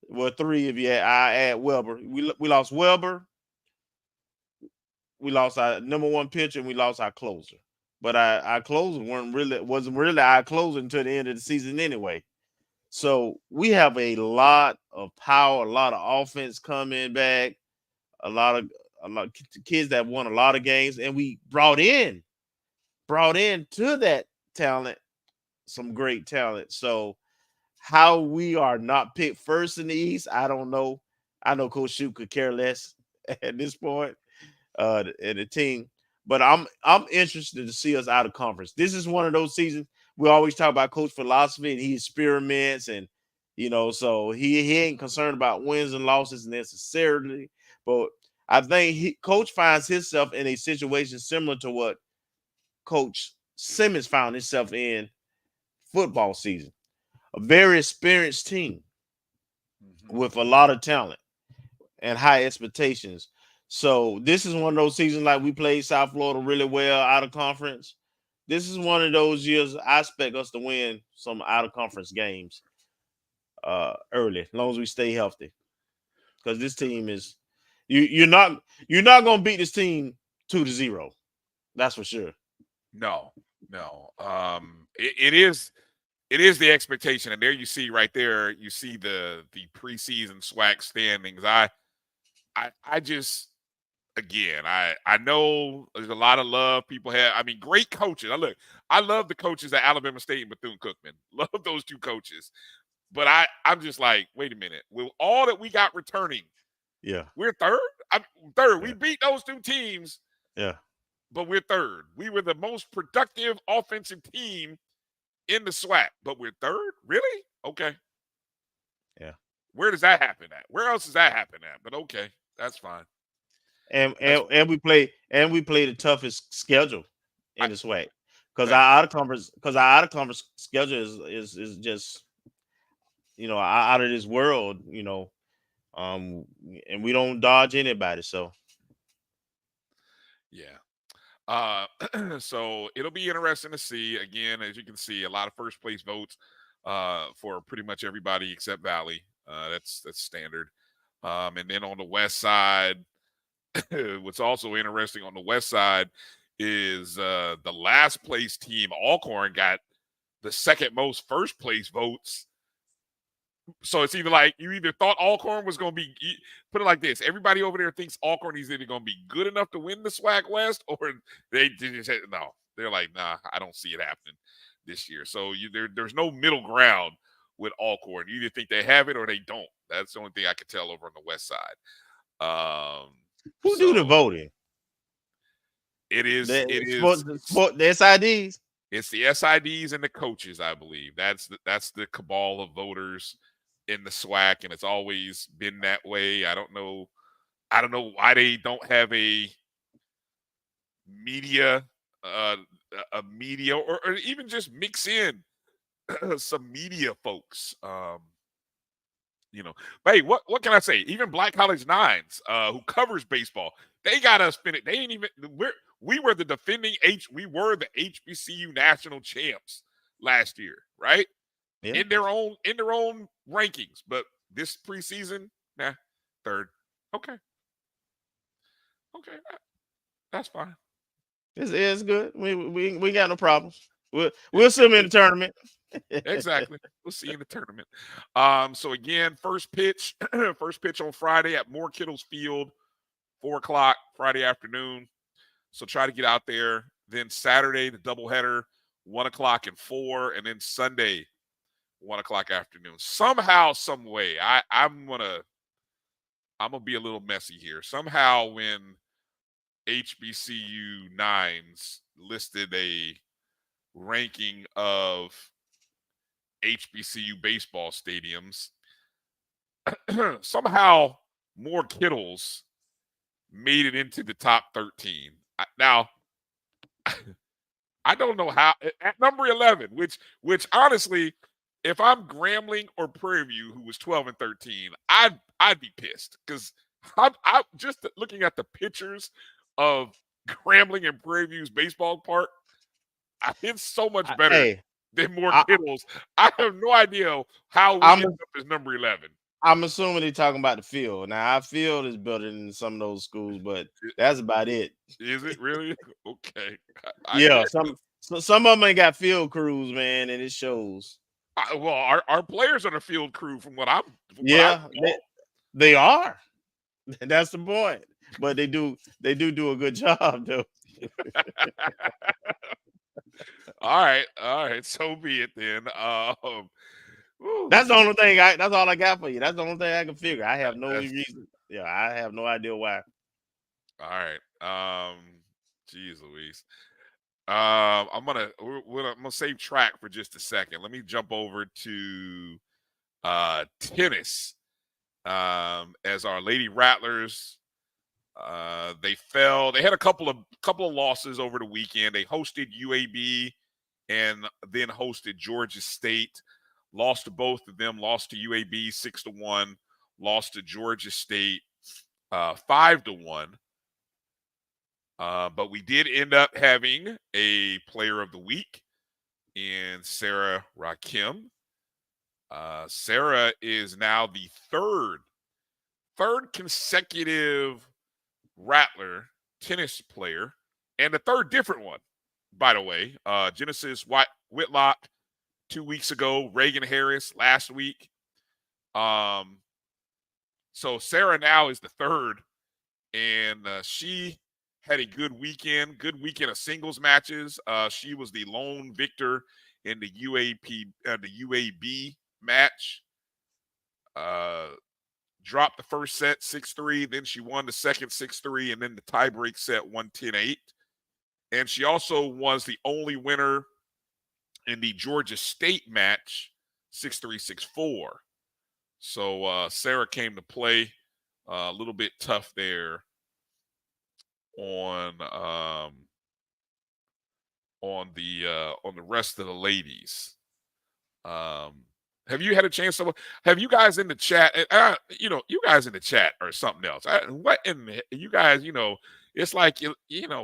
well, 3 if I add Weber. We lost Weber. We lost our number 1 pitcher, and we lost our closer. But our closer wasn't really our closer until the end of the season anyway. So we have a lot of power, a lot of offense coming back, a lot of kids that won a lot of games, and we brought in to that talent some great talent. So how we are not picked first in the East, I don't know. I know Coach Shute could care less at this point, and the team. But I'm interested to see us out of conference. This is one of those seasons we always talk about Coach philosophy, and he experiments, and so he ain't concerned about wins and losses necessarily. But I think Coach finds himself in a situation similar to what Coach Simmons found himself in football season. A very experienced team with a lot of talent and high expectations. So this is one of those seasons like we played South Florida really well out of conference. This is one of those years I expect us to win some out of conference games early, as long as we stay healthy. Because this team is you're not gonna beat this team 2-0. That's for sure. No. It is the expectation, and there you see right there, you see the preseason SWAC standings. I just, again, I know there's a lot of love people have. I mean, great coaches. I love the coaches at Alabama State and Bethune-Cookman. Love those 2 coaches. But I'm just like, wait a minute. With all that we got returning, yeah, we're third. Third. Yeah. We beat those 2 teams. Yeah. But we're third. We were the most productive offensive team in the SWAC, but we're third? Really? Okay. Yeah. Where does that happen at? Where else does that happen at? But okay, that's fine. And we play the toughest schedule in the SWAC. Because our out of conference schedule is just out of this world, and we don't dodge anybody. So yeah. So it'll be interesting to see. Again, as you can see, a lot of first place votes for pretty much everybody except Valley. That's standard. And then on the west side, what's also interesting on the west side is the last place team, Alcorn, got the second most first place votes. So it's either like you either thought Alcorn was going to be, put it like this, everybody over there thinks Alcorn is either going to be good enough to win the SWAC West, or they just said, no, they're like, nah, I don't see it happening this year. So there's no middle ground with Alcorn. You either think they have it or they don't. That's the only thing I can tell over on the west side. Who do the voting? It is the SIDs. It's the SIDs and the coaches, I believe. That's the cabal of voters in the SWAC, and it's always been that way. I don't know why they don't have a media a media or even just mix in some media folks. But hey, what can I say? Even Black College Nines, who covers baseball, they got us finished. They ain't even we were the defending we were the HBCU national champs last year, right? Yeah. In their own rankings. But this preseason, nah, third. Okay, that's fine. It's good. We got no problems. We'll see them in the tournament. Exactly. We'll see you in the tournament. So again, first pitch on Friday at Moore Kittles Field, 4:00 Friday afternoon. So try to get out there. Then Saturday, the doubleheader, 1:00 and 4, and then Sunday, 1:00 afternoon. Somehow, some way, I'm gonna be a little messy here. Somehow, when HBCU Nines listed a ranking of HBCU baseball stadiums, somehow Moore Kittles made it into the top 13. Now, I don't know how at number 11, which honestly, if I'm Grambling or Prairie View, who was 12 and 13, I'd be pissed because I'm just looking at the pictures of Grambling and Prairie View's baseball park. It's so much better than Moore Kittles. I have no idea how we ended up as number 11. I'm assuming they're talking about the field. Now, our field is better than some of those schools, but that's about it. Is it really? Okay. Yeah, some of them ain't got field crews, man, and it shows. Well, our players on the field crew, from what I'm. They are. That's the point. But they do a good job, though. All right. So be it then. That's the only thing. That's all I got for you. That's the only thing I can figure. I have no reason. Yeah, I have no idea why. All right. Geez Louise. I'm gonna save track for just a second. Let me jump over to tennis. As our Lady Rattlers, they fell. They had a couple of losses over the weekend. They hosted UAB and then hosted Georgia State. Lost to both of them. Lost to UAB 6-1. Lost to Georgia State 5-1. But we did end up having a player of the week in Sarah Rakim. Sarah is now the third consecutive Rattler tennis player, and the third different one, by the way. Genesis Whitlock 2 weeks ago, Reagan Harris last week. So Sarah now is the third, and she had a good weekend of singles matches. She was the lone victor in the UAB match. Dropped the first set 6-3, then she won the second 6-3, and then the tiebreak set 1-10-8. And she also was the only winner in the Georgia State match 6-3, 6-4. So Sarah came to play a little bit tough there on the rest of the ladies. Have you had a chance to? Have you guys in the chat? You guys in the chat are something else. You guys, it's like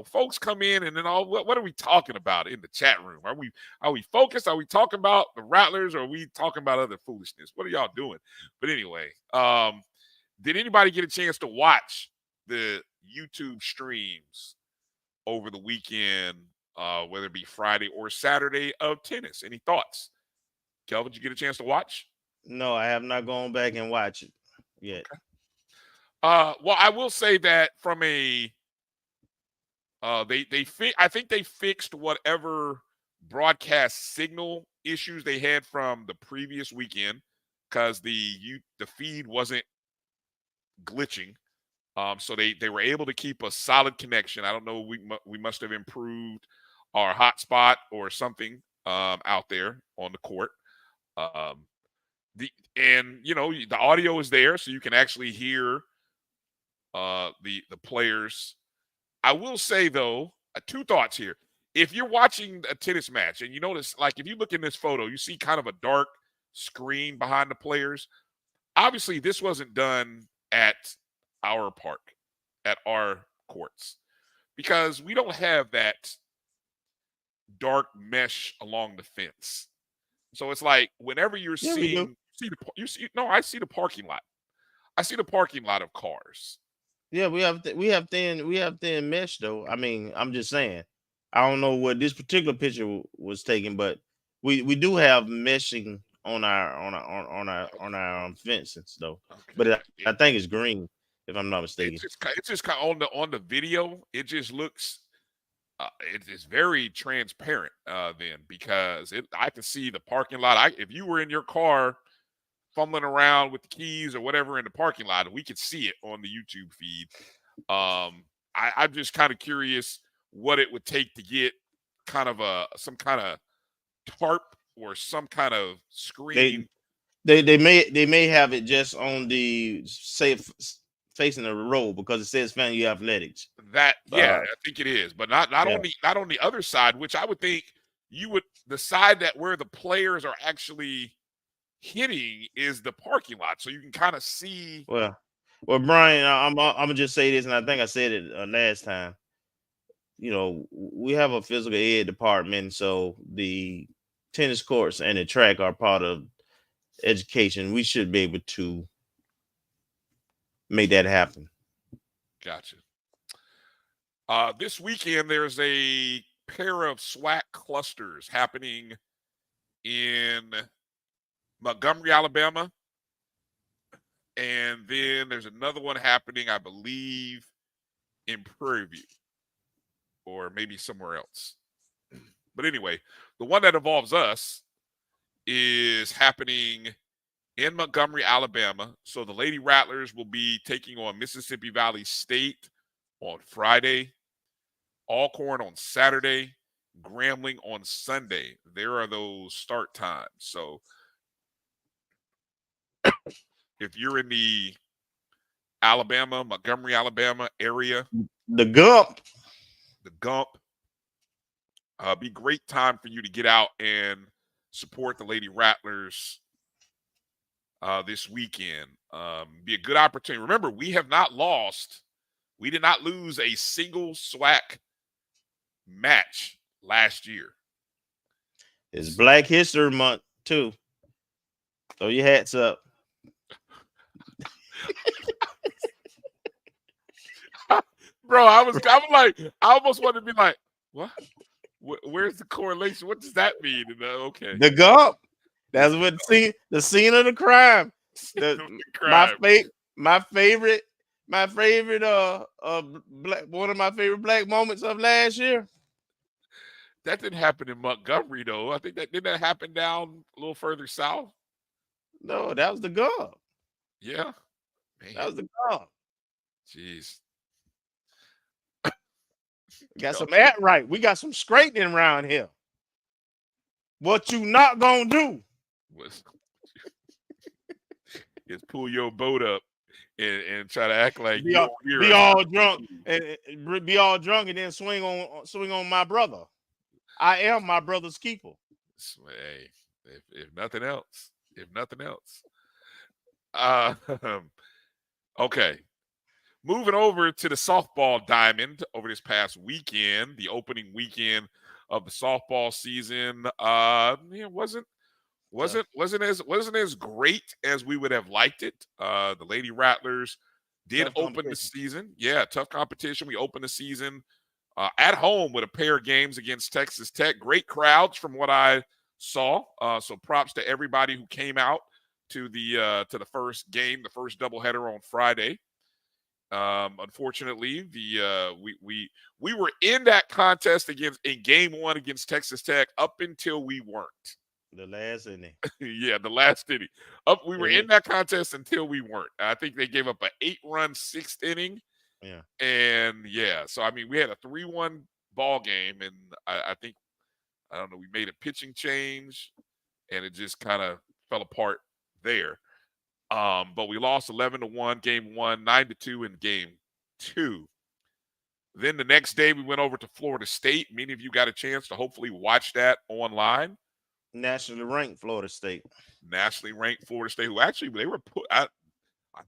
folks come in and then what are we talking about in the chat room? Are we focused? Are we talking about the Rattlers, or are we talking about other foolishness? What are y'all doing? But anyway, did anybody get a chance to watch the YouTube streams over the weekend, whether it be Friday or Saturday, of tennis? Any thoughts? Kelvin, did you get a chance to watch? No, I have not gone back and watched it yet. Okay. Well, I will say that from a I think they fixed whatever broadcast signal issues they had from the previous weekend, because the feed wasn't glitching. So they were able to keep a solid connection. I don't know, we must have improved our hotspot or something out there on the court. The audio is there, so you can actually hear the players. I will say, though, two thoughts here. if you're watching a tennis match and you notice, like if you look in this photo, you see kind of a dark screen behind the players. Obviously, this wasn't done at our park, at our courts, because we don't have that dark mesh along the fence. So it's like whenever you're Yeah, we do. I see the parking lot. I see the parking lot of cars. Yeah, we have thin mesh though. I mean, I'm just saying. I don't know what this particular picture was taken, but we do have meshing on our fences though. Okay. But I think it's green, if I'm not mistaken. It's just kind of on the video. It just looks it's very transparent then, because I can see the parking lot. If you were in your car fumbling around with the keys or whatever in the parking lot, we could see it on the YouTube feed. I'm just kind of curious what it would take to get kind of some kind of tarp or some kind of screen. They may have it just on the safe facing the road because it says FAMU Athletics. I think it is, but not on the other side, which I would think the side that where the players are actually hitting is the parking lot, so you can kind of see. Well, Brian, I'm gonna just say this, and I think I said it last time. You know, we have a physical ed department, so the tennis courts and the track are part of education. We should be able to make that happen. Gotcha. This weekend, there's a pair of SWAC clusters happening in Montgomery, Alabama. And then there's another one happening, I believe, in Prairie View or maybe somewhere else. But anyway, the one that involves us is happening in Montgomery, Alabama. So the Lady Rattlers will be taking on Mississippi Valley State on Friday, Alcorn on Saturday, Grambling on Sunday. There are those start times. So if you're in the Montgomery, Alabama area, the Gump, be great time for you to get out and support the Lady Rattlers this weekend. Be a good opportunity. Remember, we have not lost. We did not lose a single SWAC match last year. It's Black History Month too. Throw your hats up. Bro, I almost wanted to be like, what? Where's the correlation? What does that mean? Okay. The Gump. That's what the scene of the crime. My favorite one of my favorite black moments of last year. That didn't happen in Montgomery though. I think didn't happen down a little further south. No, that was the Gump. Yeah. Man. That was the Gump. Jeez. Got some right. We got some straightening around here. What you not gonna do is pull your boat up and try to act like be all drunk and then swing on my brother. I am my brother's keeper. Hey, if nothing else. Okay. Moving over to the softball diamond over this past weekend, the opening weekend of the softball season, wasn't as great as we would have liked it. The Lady Rattlers did open the season. Yeah, tough competition. We opened the season at home with a pair of games against Texas Tech. Great crowds from what I saw. So props to everybody who came out to the first game, the first doubleheader on Friday. Unfortunately, we were in that contest in game one against Texas Tech up until we weren't. The last inning. Yeah, the last inning. We were in that contest until we weren't. I think they gave up an 8-run 6th inning. Yeah. And so I mean, we had a 3-1 ball game, and I think we made a pitching change, and it just kind of fell apart there. But we lost 11-1 game 1, 9-2 in game 2. Then the next day we went over to Florida State. Many of you got a chance to hopefully watch that online. Nationally ranked Florida State. Nationally ranked Florida State, who actually they were put. I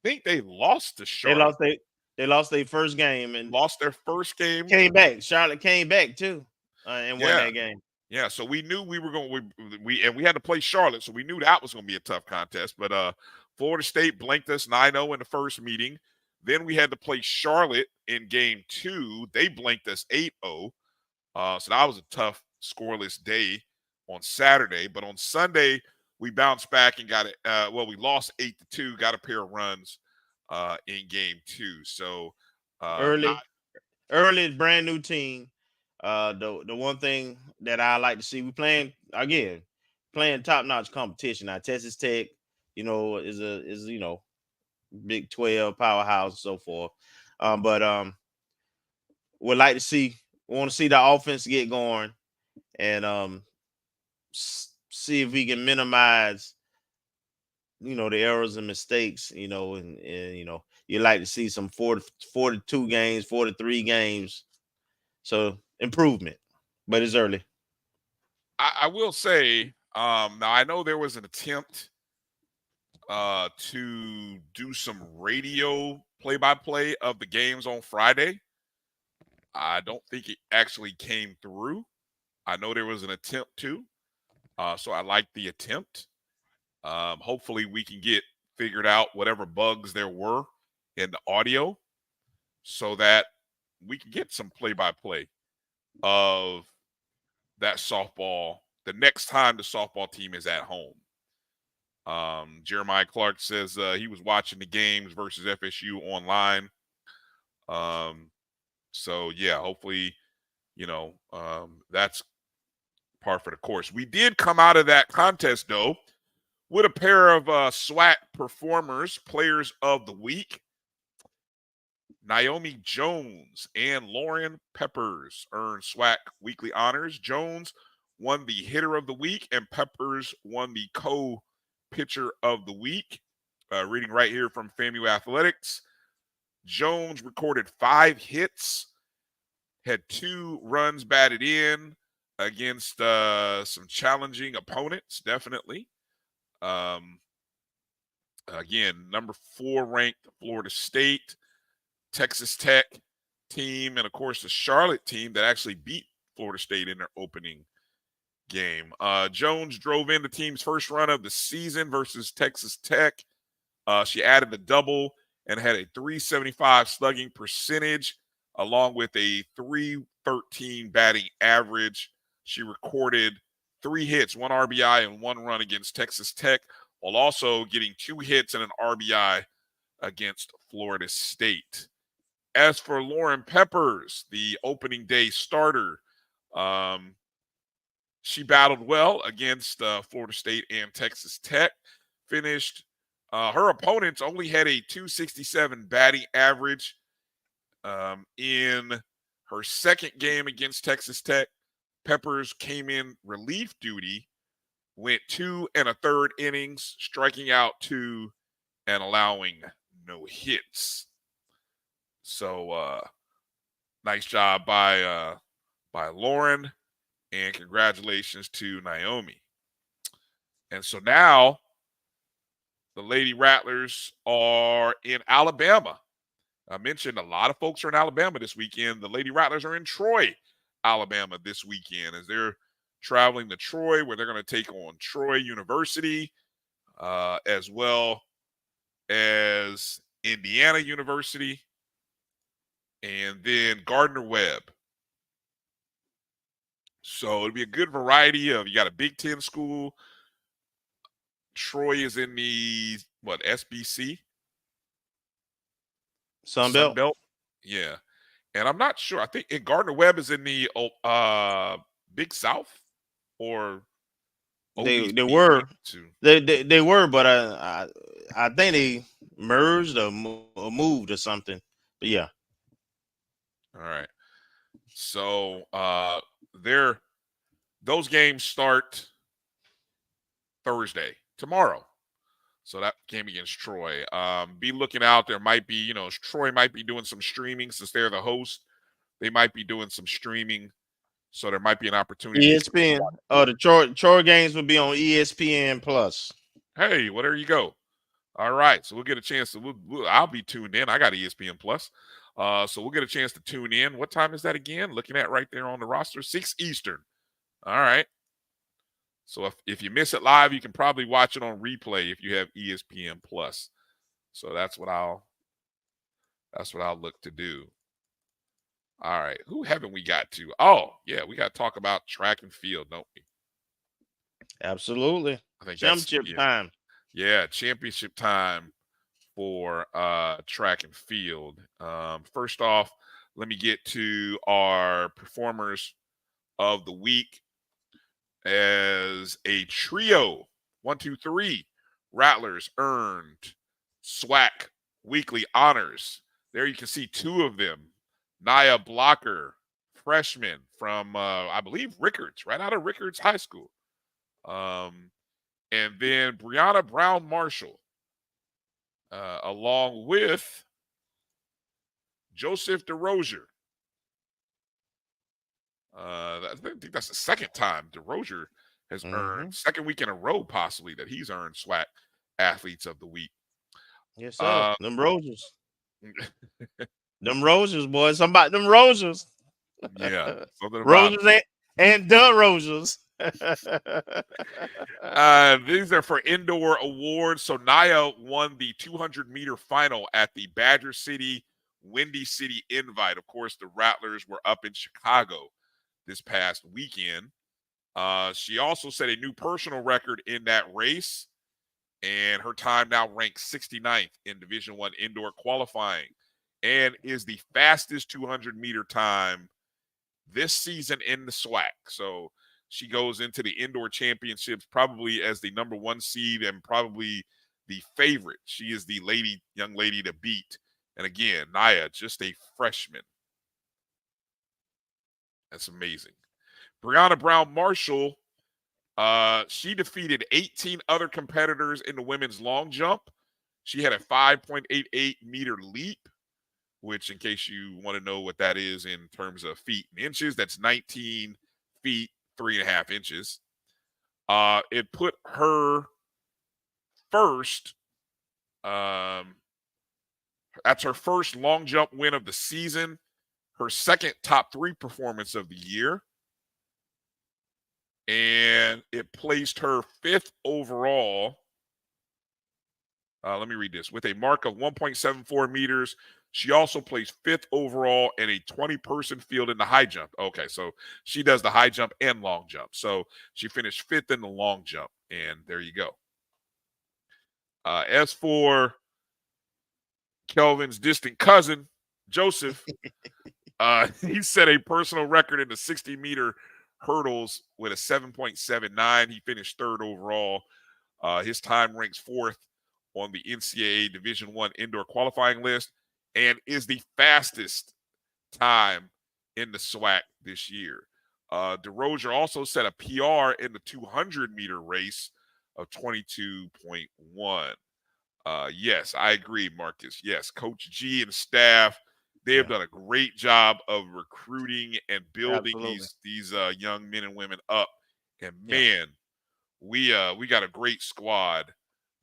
think they lost to They Charlotte. lost their first game and lost their first game. Came back. Charlotte came back too, and won that game. Yeah, so we knew we were going. We had to play Charlotte, so we knew that was going to be a tough contest. But Florida State blanked us 9-0 in the first meeting. Then we had to play Charlotte in game 2. They blanked us 8-0. So that was a tough scoreless day on Saturday. But on Sunday, we bounced back and got it. We lost 8-2, got a pair of runs in game 2. So early, brand new team. The one thing that I like to see, we playing top notch competition. Now Texas Tech, is Big 12 powerhouse and so forth. But would like to see, want to see the offense get going and see if we can minimize, the errors and mistakes, and you like to see some 42 games, 43 games. So improvement, but it's early. I will say, now I know there was an attempt to do some radio play-by-play of the games on Friday. I don't think it actually came through. I know there was an attempt to, so I like the attempt. Hopefully we can get figured out whatever bugs there were in the audio so that we can get some play-by-play of that softball the next time the softball team is at home. Jeremiah Clark says he was watching the games versus FSU online. So yeah, hopefully, that's par for the course. We did come out of that contest though with a pair of SWAC performers, players of the week. Naomi Jones and Lauren Peppers earned SWAC weekly honors. Jones won the hitter of the week and Peppers won the co-pitcher of the week. Reading right here from FAMU Athletics. Jones recorded 5 hits, had 2 runs batted in against some challenging opponents, definitely. Again, number 4 ranked Florida State, Texas Tech team, and of course the Charlotte team that actually beat Florida State in their opening game. Jones drove in the team's first run of the season versus Texas Tech. She added a double and had a .375 slugging percentage along with a .313 batting average. She recorded 3 hits, 1 RBI, and 1 run against Texas Tech, while also getting 2 hits and an RBI against Florida State. As for Lauren Peppers, the opening day starter, she battled well against Florida State and Texas Tech. Finished, her opponents only had a .267 batting average in her second game against Texas Tech. Peppers came in relief duty, went 2 1/3 innings, striking out 2 and allowing no hits. So nice job by Lauren, and congratulations to Naomi. And so now the Lady Rattlers are in Alabama. I mentioned a lot of folks are in Alabama this weekend. The Lady Rattlers are in Troy, Alabama this weekend as they're traveling to Troy, where they're going to take on Troy University, as well as Indiana University, and then Gardner-Webb. So it'll be a good variety of, you got a Big Ten school. Troy is in the, SBC? Sun Belt? Yeah. And I'm not sure. I think Gardner-Webb is in the Big South, or they were. They were, but I think they merged or moved or something. But yeah. All right. So those games start Thursday, tomorrow. So that game against Troy. Be looking out. There might be, Troy might be doing some streaming since they're the host They might be doing some streaming, so there might be an opportunity. ESPN. Oh, the chore games will be on ESPN Plus. Hey, well, there you go. All right, so we'll get a chance to. I'll be tuned in. I got ESPN Plus, so we'll get a chance to tune in. What time is that again? Looking at right there on the roster, 6 Eastern. All right. So if you miss it live, you can probably watch it on replay if you have ESPN Plus. So that's what I'll look to do. All right, who haven't we got to? Oh, yeah, we got to talk about track and field, don't we? Absolutely. I think Championship time. Yeah, championship time for track and field. First off, let me get to our performers of the week. As a trio, 1, 2, 3, Rattlers earned SWAC weekly honors. There you can see 2 of them. Nia Blocker, freshman from, I believe, Rickards, right out of Rickards High School. And then Brianna Brown Marshall, along with Joseph DeRozier. I think that's the second time DeRozier has earned, second week in a row possibly, that he's earned SWAC Athletes of the Week. Yes, sir. Them Roses. Them Roses, boys. Somebody, them Roses. Yeah. Roses and the Roses. These are for indoor awards. So Nia won the 200-meter final at the Badger City, Windy City Invite. Of course, the Rattlers were up in Chicago this past weekend. She also set a new personal record in that race, and her time now ranks 69th in Division I indoor qualifying, and is the fastest 200-meter time this season in the SWAC. So she goes into the indoor championships probably as the number 1 seed and probably the favorite. She is the young lady to beat. And again, Nia, just a freshman. That's amazing. Brianna Brown Marshall, she defeated 18 other competitors in the women's long jump. She had a 5.88 meter leap, which, in case you want to know what that is in terms of feet and inches, that's 19 feet, 3.5 inches. It put her first. That's her first long jump win of the season, her second top 3 performance of the year, and it placed her 5th overall. Let me read this. With a mark of 1.74 meters, she also placed 5th overall in a 20-person field in the high jump. Okay, so she does the high jump and long jump. So she finished 5th in the long jump, and there you go. As for Kelvin's distant cousin, Joseph, he set a personal record in the 60-meter hurdles with a 7.79. He finished 3rd overall. His time ranks 4th on the NCAA Division I indoor qualifying list and is the fastest time in the SWAC this year. DeRozier also set a PR in the 200-meter race of 22.1. Yes, I agree, Marcus. Yes, Coach G and staff, they have done a great job of recruiting and building these young men and women up. And man, we got a great squad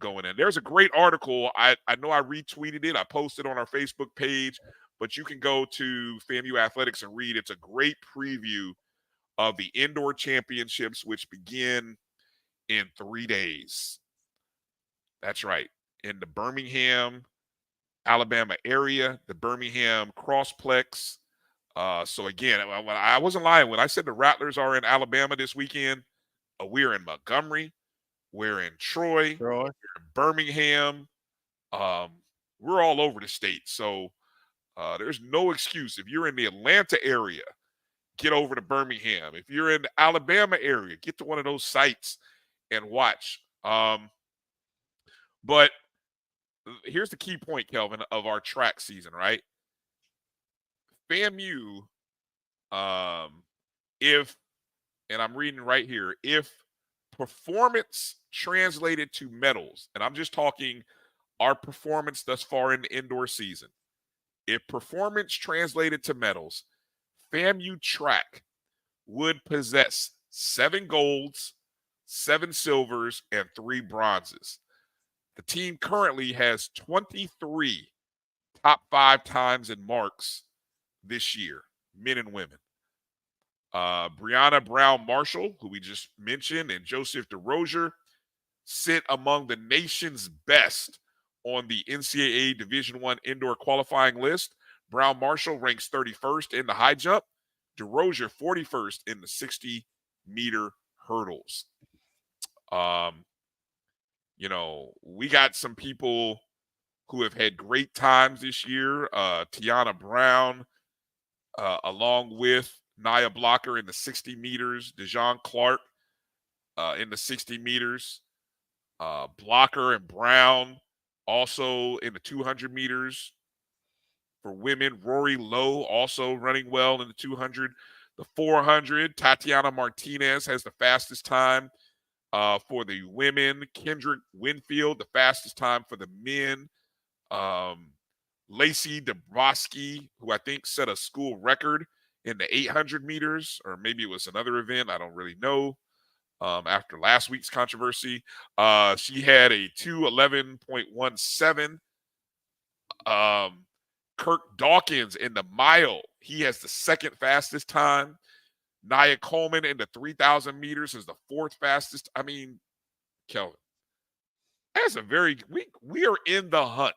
going in. There's a great article. I know I retweeted it. I posted on our Facebook page, but you can go to FAMU Athletics and read. It's a great preview of the indoor championships, which begin in 3 days. That's right. In the Birmingham, Alabama area, the Birmingham Crossplex. So again, I wasn't lying when I said the Rattlers are in Alabama this weekend. We're in Montgomery, we're in Troy, we're in Birmingham. We're all over the state. So there's no excuse. If you're in the Atlanta area, get over to Birmingham. If you're in the Alabama area, get to one of those sites and watch. But here's the key point, Kelvin, of our track season, right? FAMU, and I'm reading right here, if performance translated to medals, and I'm just talking our performance thus far in the indoor season, if performance translated to medals, FAMU track would possess 7 golds, 7 silvers, and 3 bronzes. The team currently has 23 top 5 times in marks this year, men and women. Brianna Brown Marshall, who we just mentioned, and Joseph DeRozier sit among the nation's best on the NCAA Division I indoor qualifying list. Brown Marshall ranks 31st in the high jump, DeRozier 41st in the 60-meter hurdles. We got some people who have had great times this year. Tiana Brown, along with Nia Blocker in the 60 meters, Dejon Clark in the 60 meters, Blocker and Brown also in the 200 meters. For women, Rory Lowe also running well in the 200. The 400, Tatiana Martinez has the fastest time for the women. Kendrick Winfield, the fastest time for the men. Lacey Dabrowski, who I think set a school record in the 800 meters, or maybe it was another event. I don't really know. After last week's controversy, she had a 2:11.17. Kirk Dawkins in the mile, he has the second fastest time. Nia Coleman in the 3,000 meters is the 4th fastest. I mean, Kelvin, that's a very we are in the hunt.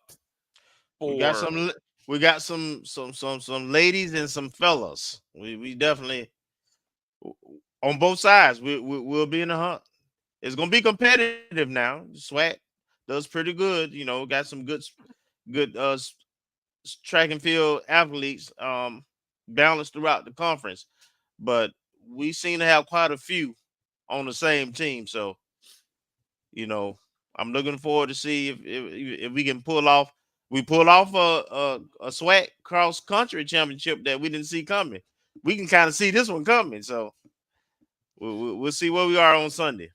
We got some ladies and some fellas. We definitely on both sides. We'll be in the hunt. It's gonna be competitive now. SWAC does pretty good. Got some good track and field athletes balanced throughout the conference, but we seem to have quite a few on the same team. So, I'm looking forward to see if we can pull off a SWAC cross country championship that we didn't see coming. We can kind of see this one coming. So we'll see where we are on Sunday.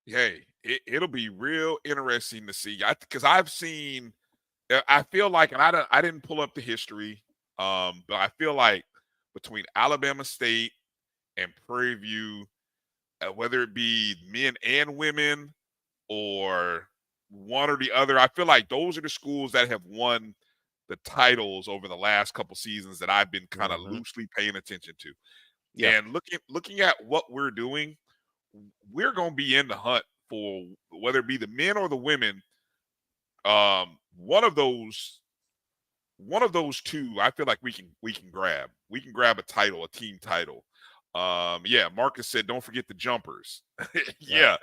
Hey, it'll be real interesting to see. Because I've seen. I feel like, and I didn't pull up the history, but I feel like between Alabama State and Prairie View, whether it be men and women or one or the other, I feel like those are the schools that have won the titles over the last couple seasons that I've been kind of loosely paying attention to. Yeah. And looking at what we're doing, we're going to be in the hunt for whether it be the men or the women. One of those two, I feel like we can grab. We can grab a title, a team title. Marcus said, don't forget the jumpers. Yeah.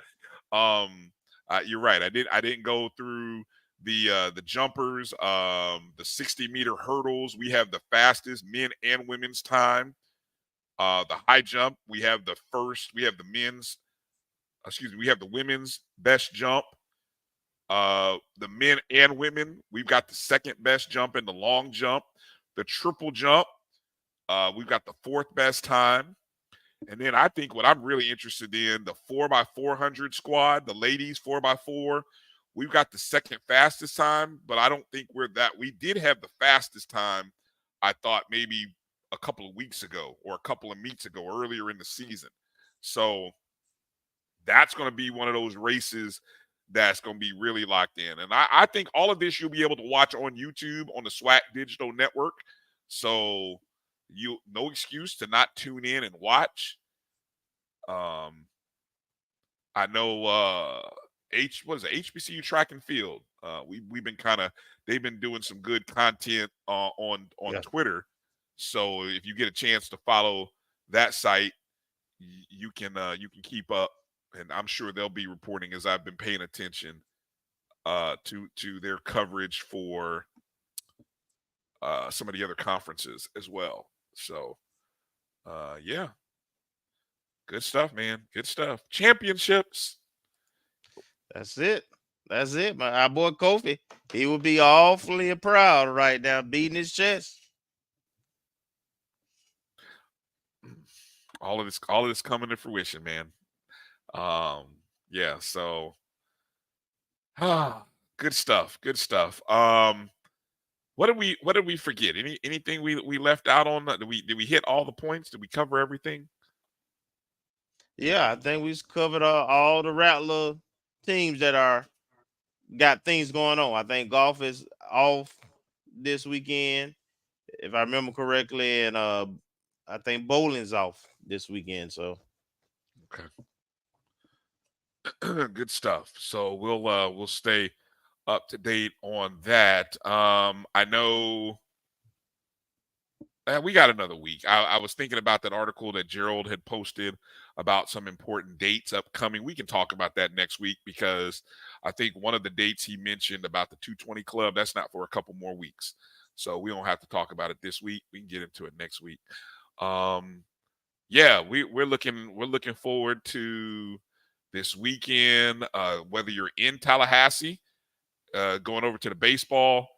You're right. I didn't go through the jumpers, the 60-meter hurdles. We have the fastest men and women's time. The high jump, we have the women's best jump. The men and women, we've got the second best jump in the long jump. The triple jump, we've got the 4th best time. And then I think what I'm really interested in, the 4x400 squad, the ladies 4x4, we've got the second fastest time, but I don't think we did have the fastest time, I thought maybe a couple of weeks ago or a couple of meets ago earlier in the season. So that's going to be one of those races that's going to be really locked in. And I think all of this you'll be able to watch on YouTube on the SWAC Digital Network. So no excuse to not tune in and watch. I know HBCU track and field. We've been they've been doing some good content on Twitter. So if you get a chance to follow that site, you can keep up. And I'm sure they'll be reporting as I've been paying attention to their coverage for some of the other conferences as well. So, good stuff, man. Good stuff. Championships. That's it. Our boy Kofi, he will be awfully proud right now, beating his chest. All of this coming to fruition, man. So good stuff. What did we forget? Anything we left out on? Did we hit all the points? Did we cover everything? Yeah, I think we've covered all the Rattler teams that got things going on. I think golf is off this weekend, if I remember correctly, and I think bowling's off this weekend. So okay. Good stuff. So we'll stay up to date on that. I know we got another week. I was thinking about that article that Gerald had posted about some important dates upcoming. We can talk about that next week because I think one of the dates he mentioned about the 220 Club, that's not for a couple more weeks. So we don't have to talk about it this week. We can get into it next week. Yeah, we're looking forward to this weekend. Whether you're in Tallahassee, going over to the baseball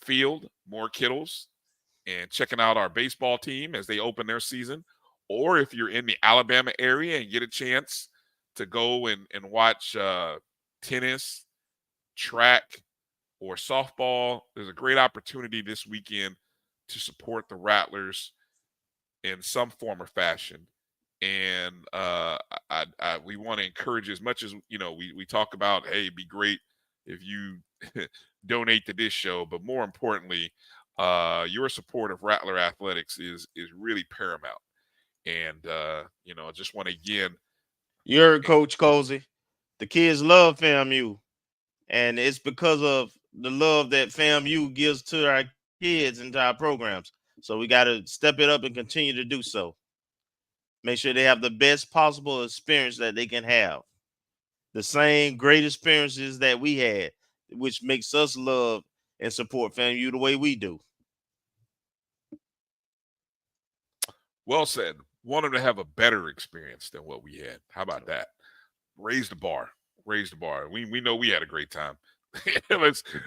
field, more Kittles, and checking out our baseball team as they open their season, or if you're in the Alabama area and get a chance to go and watch tennis, track, or softball, there's a great opportunity this weekend to support the Rattlers in some form or fashion. And we want to encourage, as much as we talk about, hey, it'd be great if you donate to this show, but more importantly, your support of Rattler Athletics is really paramount. And I just want to again, you're Coach Colzie. The kids love FAMU, and it's because of the love that FAMU gives to our kids and to our programs. So we got to step it up and continue to do so. Make sure they have the best possible experience that they can have. The same great experiences that we had, which makes us love and support FAMU the way we do. Well said. Want them to have a better experience than what we had. How about that? Raise the bar. Raise the bar. We know we had a great time.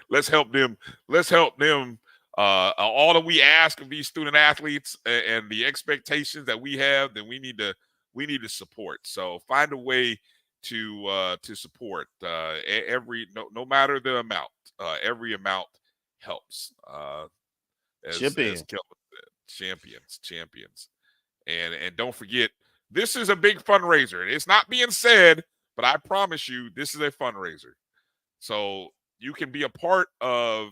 let's help them. Let's help them. All that we ask of these student athletes and the expectations that we have, then we need to support. So find a way to support no matter the amount. Every amount helps. As Kelvin said, champions. And don't forget, this is a big fundraiser. It's not being said, but I promise you, this is a fundraiser. So you can be a part of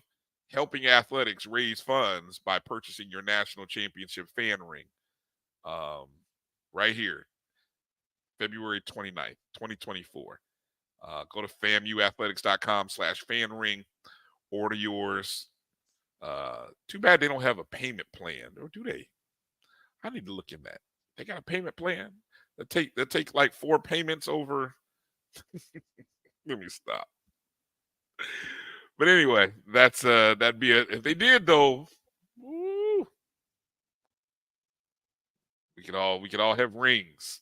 helping athletics raise funds by purchasing your national championship fan ring right here, February 29th, 2024. Go to FAMUathletics.com/fan ring, order yours. Too bad they don't have a payment plan, or do they? I need to look in that. They got a payment plan. They'll take like 4 payments over. Let me stop. But anyway, that'd be it. If they did though, woo, we could all have rings.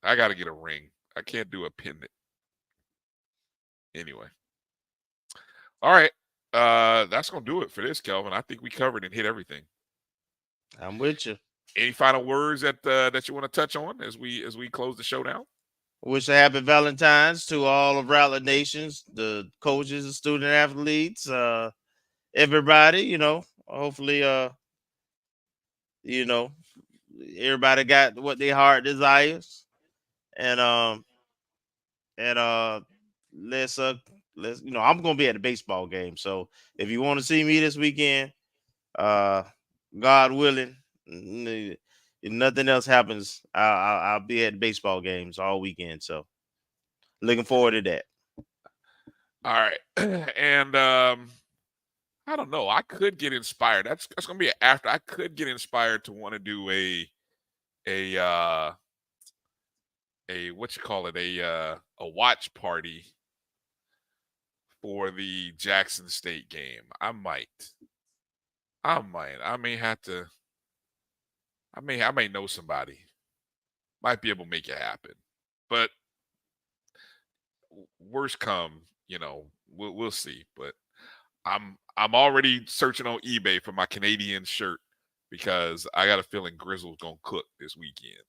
I gotta get a ring. I can't do a pendant. Anyway. All right. That's gonna do it for this, Kelvin. I think we covered and hit everything. I'm with you. Any final words that you want to touch on as we close the show down? Wish a happy Valentine's to all of Rattler Nations, the coaches, the student athletes, everybody. Hopefully, everybody got what their heart desires, and let's I'm gonna be at the baseball game. So if you want to see me this weekend, God willing, if nothing else happens, I'll be at the baseball games all weekend. So looking forward to that. All right. And I don't know. I could get inspired. That's gonna be after. I could get inspired to want to do a what you call it, a watch party for the Jackson State game. I might. I may have to. I may know somebody. Might be able to make it happen. But worst come, we'll see. But I'm already searching on eBay for my Canadian shirt because I got a feeling Grizzle's gonna cook this weekend.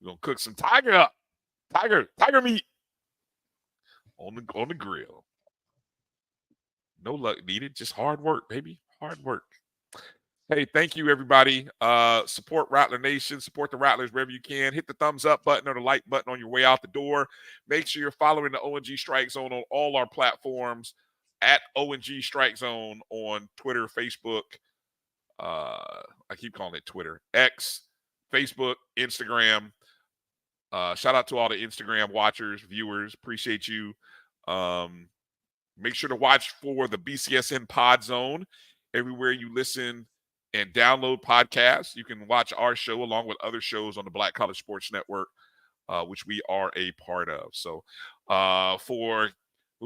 We're gonna cook some tiger meat on the grill. No luck needed, just hard work, baby. Hard work. Hey, thank you, everybody. Support Rattler Nation. Support the Rattlers wherever you can. Hit the thumbs up button or the like button on your way out the door. Make sure you're following the O&G StrikeZone on all our platforms at O&G StrikeZone on Twitter, Facebook. I keep calling it Twitter. X, Facebook, Instagram. Shout out to all the Instagram watchers, viewers. Appreciate you. Make sure to watch for the BCSN Pod Zone everywhere you listen and download podcasts. You can watch our show along with other shows on the Black College Sports Network, which we are a part of. So we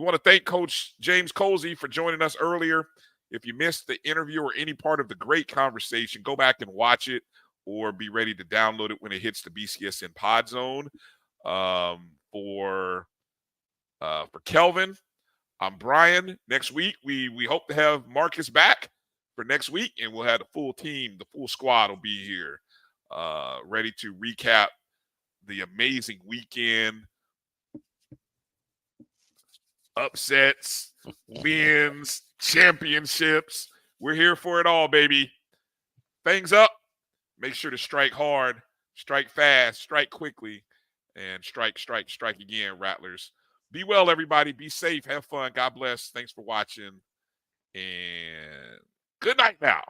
want to thank Coach James Colzie for joining us earlier. If you missed the interview or any part of the great conversation, go back and watch it or be ready to download it when it hits the BCSN Pod Zone. For Kelvin, I'm Bryan. Next week, we hope to have Marcus back for next week, and we'll have the full team, the full squad will be here, ready to recap the amazing weekend, upsets, wins, championships. We're here for it all, baby. Things up. Make sure to strike hard, strike fast, strike quickly, and strike again, Rattlers. Be well, everybody. Be safe. Have fun. God bless. Thanks for watching. And good night now.